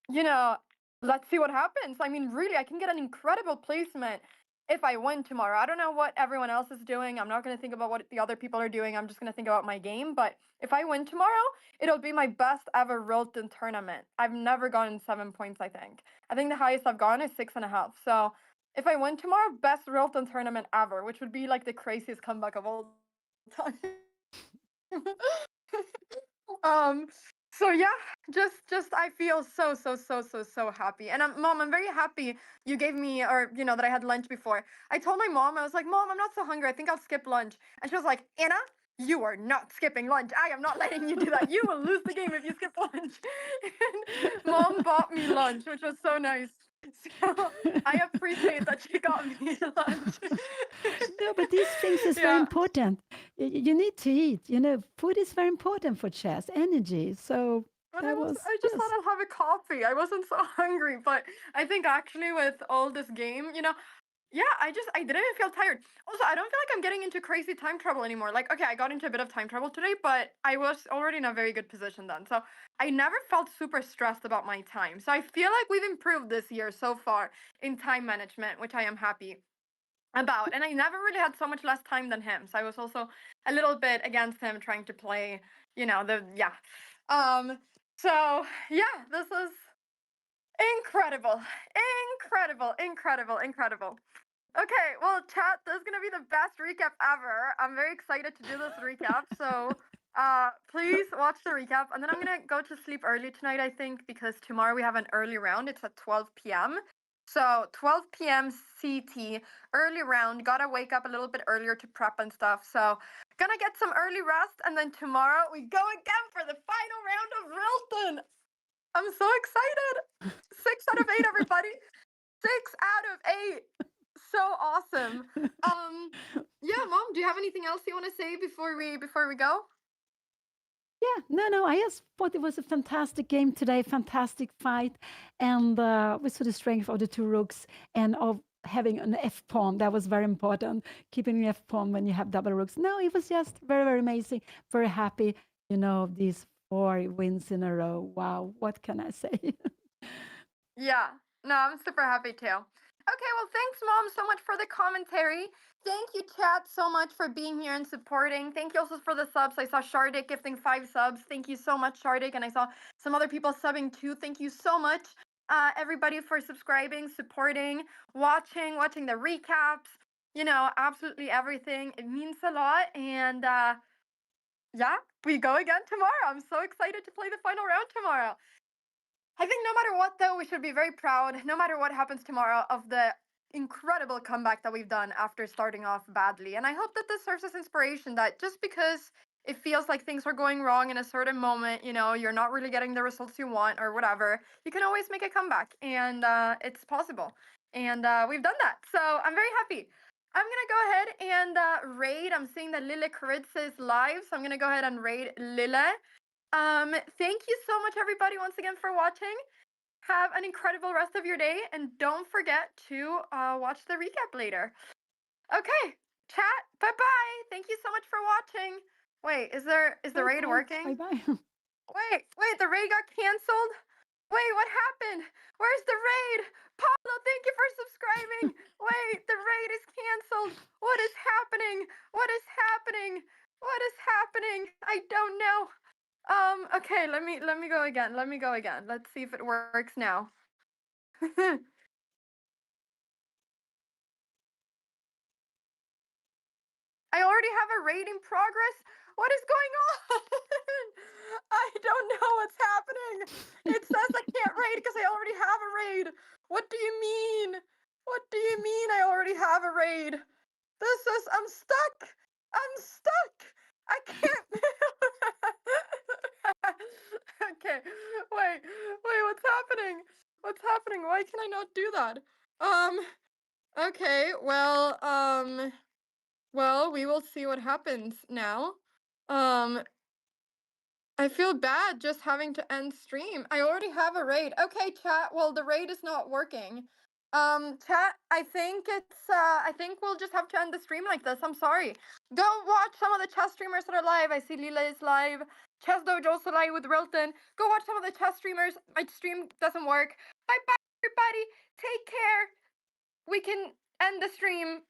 You know, let's see what happens. I mean, really, I can get an incredible placement if I win tomorrow. I don't know what everyone else is doing. I'm not going to think about what the other people are doing. I'm just going to think about my game. But if I win tomorrow, it'll be my best ever RILTON tournament. I've never gotten 7 points, I think. I think the highest I've gone is 6.5. So if I win tomorrow, best RILTON tournament ever, which would be like the craziest comeback of all time. um so yeah, just I feel so happy. And Mom, I'm very happy you gave me, or that I had lunch before. I told my mom, I was like, Mom, I'm not so hungry, I think I'll skip lunch. And she was like, Anna, you are not skipping lunch. I am not letting you do that. You will lose the game if you skip lunch. And Mom bought me lunch, which was so nice. So I appreciate that she got me lunch. No, but these things is very Yeah. important. You need to eat. Food is very important for chess, energy. So But that was, I just thought yes. I'd have a coffee. I wasn't so hungry, but I think actually with all this game, yeah, I didn't even feel tired. Also, I don't feel like I'm getting into crazy time trouble anymore. Like, okay, I got into a bit of time trouble today, but I was already in a very good position then. So I never felt super stressed about my time. So I feel like we've improved this year so far in time management, which I am happy about. And I never really had so much less time than him. So I was also a little bit against him trying to play, yeah. Um, so yeah, this is incredible. Incredible. Okay, well, chat, this is gonna be the best recap ever. I'm very excited to do this recap. So please watch the recap. And then I'm gonna go to sleep early tonight, I think, because tomorrow we have an early round. It's at 12 p.m. So 12 p.m. CT, early round. Gotta wake up a little bit earlier to prep and stuff. So gonna get some early rest, and then tomorrow we go again for the final round of RILTON. I'm so excited. 6 out of 8, everybody. 6 out of 8. So awesome. Yeah, Mom, do you have anything else you want to say before we go? Yeah, no. I just thought it was a fantastic game today, fantastic fight. And we saw the strength of the two rooks and of having an F pawn. That was very important, keeping an F pawn when you have double rooks. No, it was just very, very amazing. Very happy, these 4 wins in a row. Wow, what can I say? Yeah. No, I'm super happy too. Okay, well, thanks, Mom, so much for the commentary. Thank you, chat, so much for being here and supporting. Thank you also for the subs. I saw Shardik gifting 5 subs. Thank you so much, Shardik. And I saw some other people subbing too. Thank you so much, everybody, for subscribing, supporting, watching the recaps. Absolutely everything. It means a lot. And yeah, we go again tomorrow. I'm so excited to play the final round tomorrow. I think no matter what, though, we should be very proud, no matter what happens tomorrow, of the incredible comeback that we've done after starting off badly. And I hope that this serves as inspiration that just because it feels like things are going wrong in a certain moment, you know, you're not really getting the results you want or whatever, you can always make a comeback. And it's possible. And we've done that. So I'm very happy. I'm going to go ahead and raid. I'm seeing that Lille Kritz is live. So I'm going to go ahead and raid Lille. Thank you so much, everybody, once again for watching. Have an incredible rest of your day, and don't forget to watch the recap later. Okay, chat. Bye bye. Thank you so much for watching. Wait, is the raid working? Bye-bye. Wait, the raid got canceled. Wait, what happened? Where's the raid? Pablo, thank you for subscribing. Wait, the raid is canceled. What is happening? What is happening? What is happening? I don't know. Okay, let me go again. Let me go again. Let's see if it works now. I already have a raid in progress. What is going on? I don't know what's happening. It says I can't raid because I already have a raid. What do you mean? What do you mean I already have a raid? I'm stuck. I'm stuck. I can't. Okay, wait, what's happening? What's happening? Why can I not do that? Okay, well, we will see what happens now. I feel bad just having to end stream. I already have a raid. Okay, chat, well, the raid is not working. Chat, I think we'll just have to end the stream like this. I'm sorry. Go watch some of the chess streamers that are live. I see Lila is live. Chess Dojo also live with Rilton. Go watch some of the chess streamers. My stream doesn't work. Bye bye, everybody. Take care. We can end the stream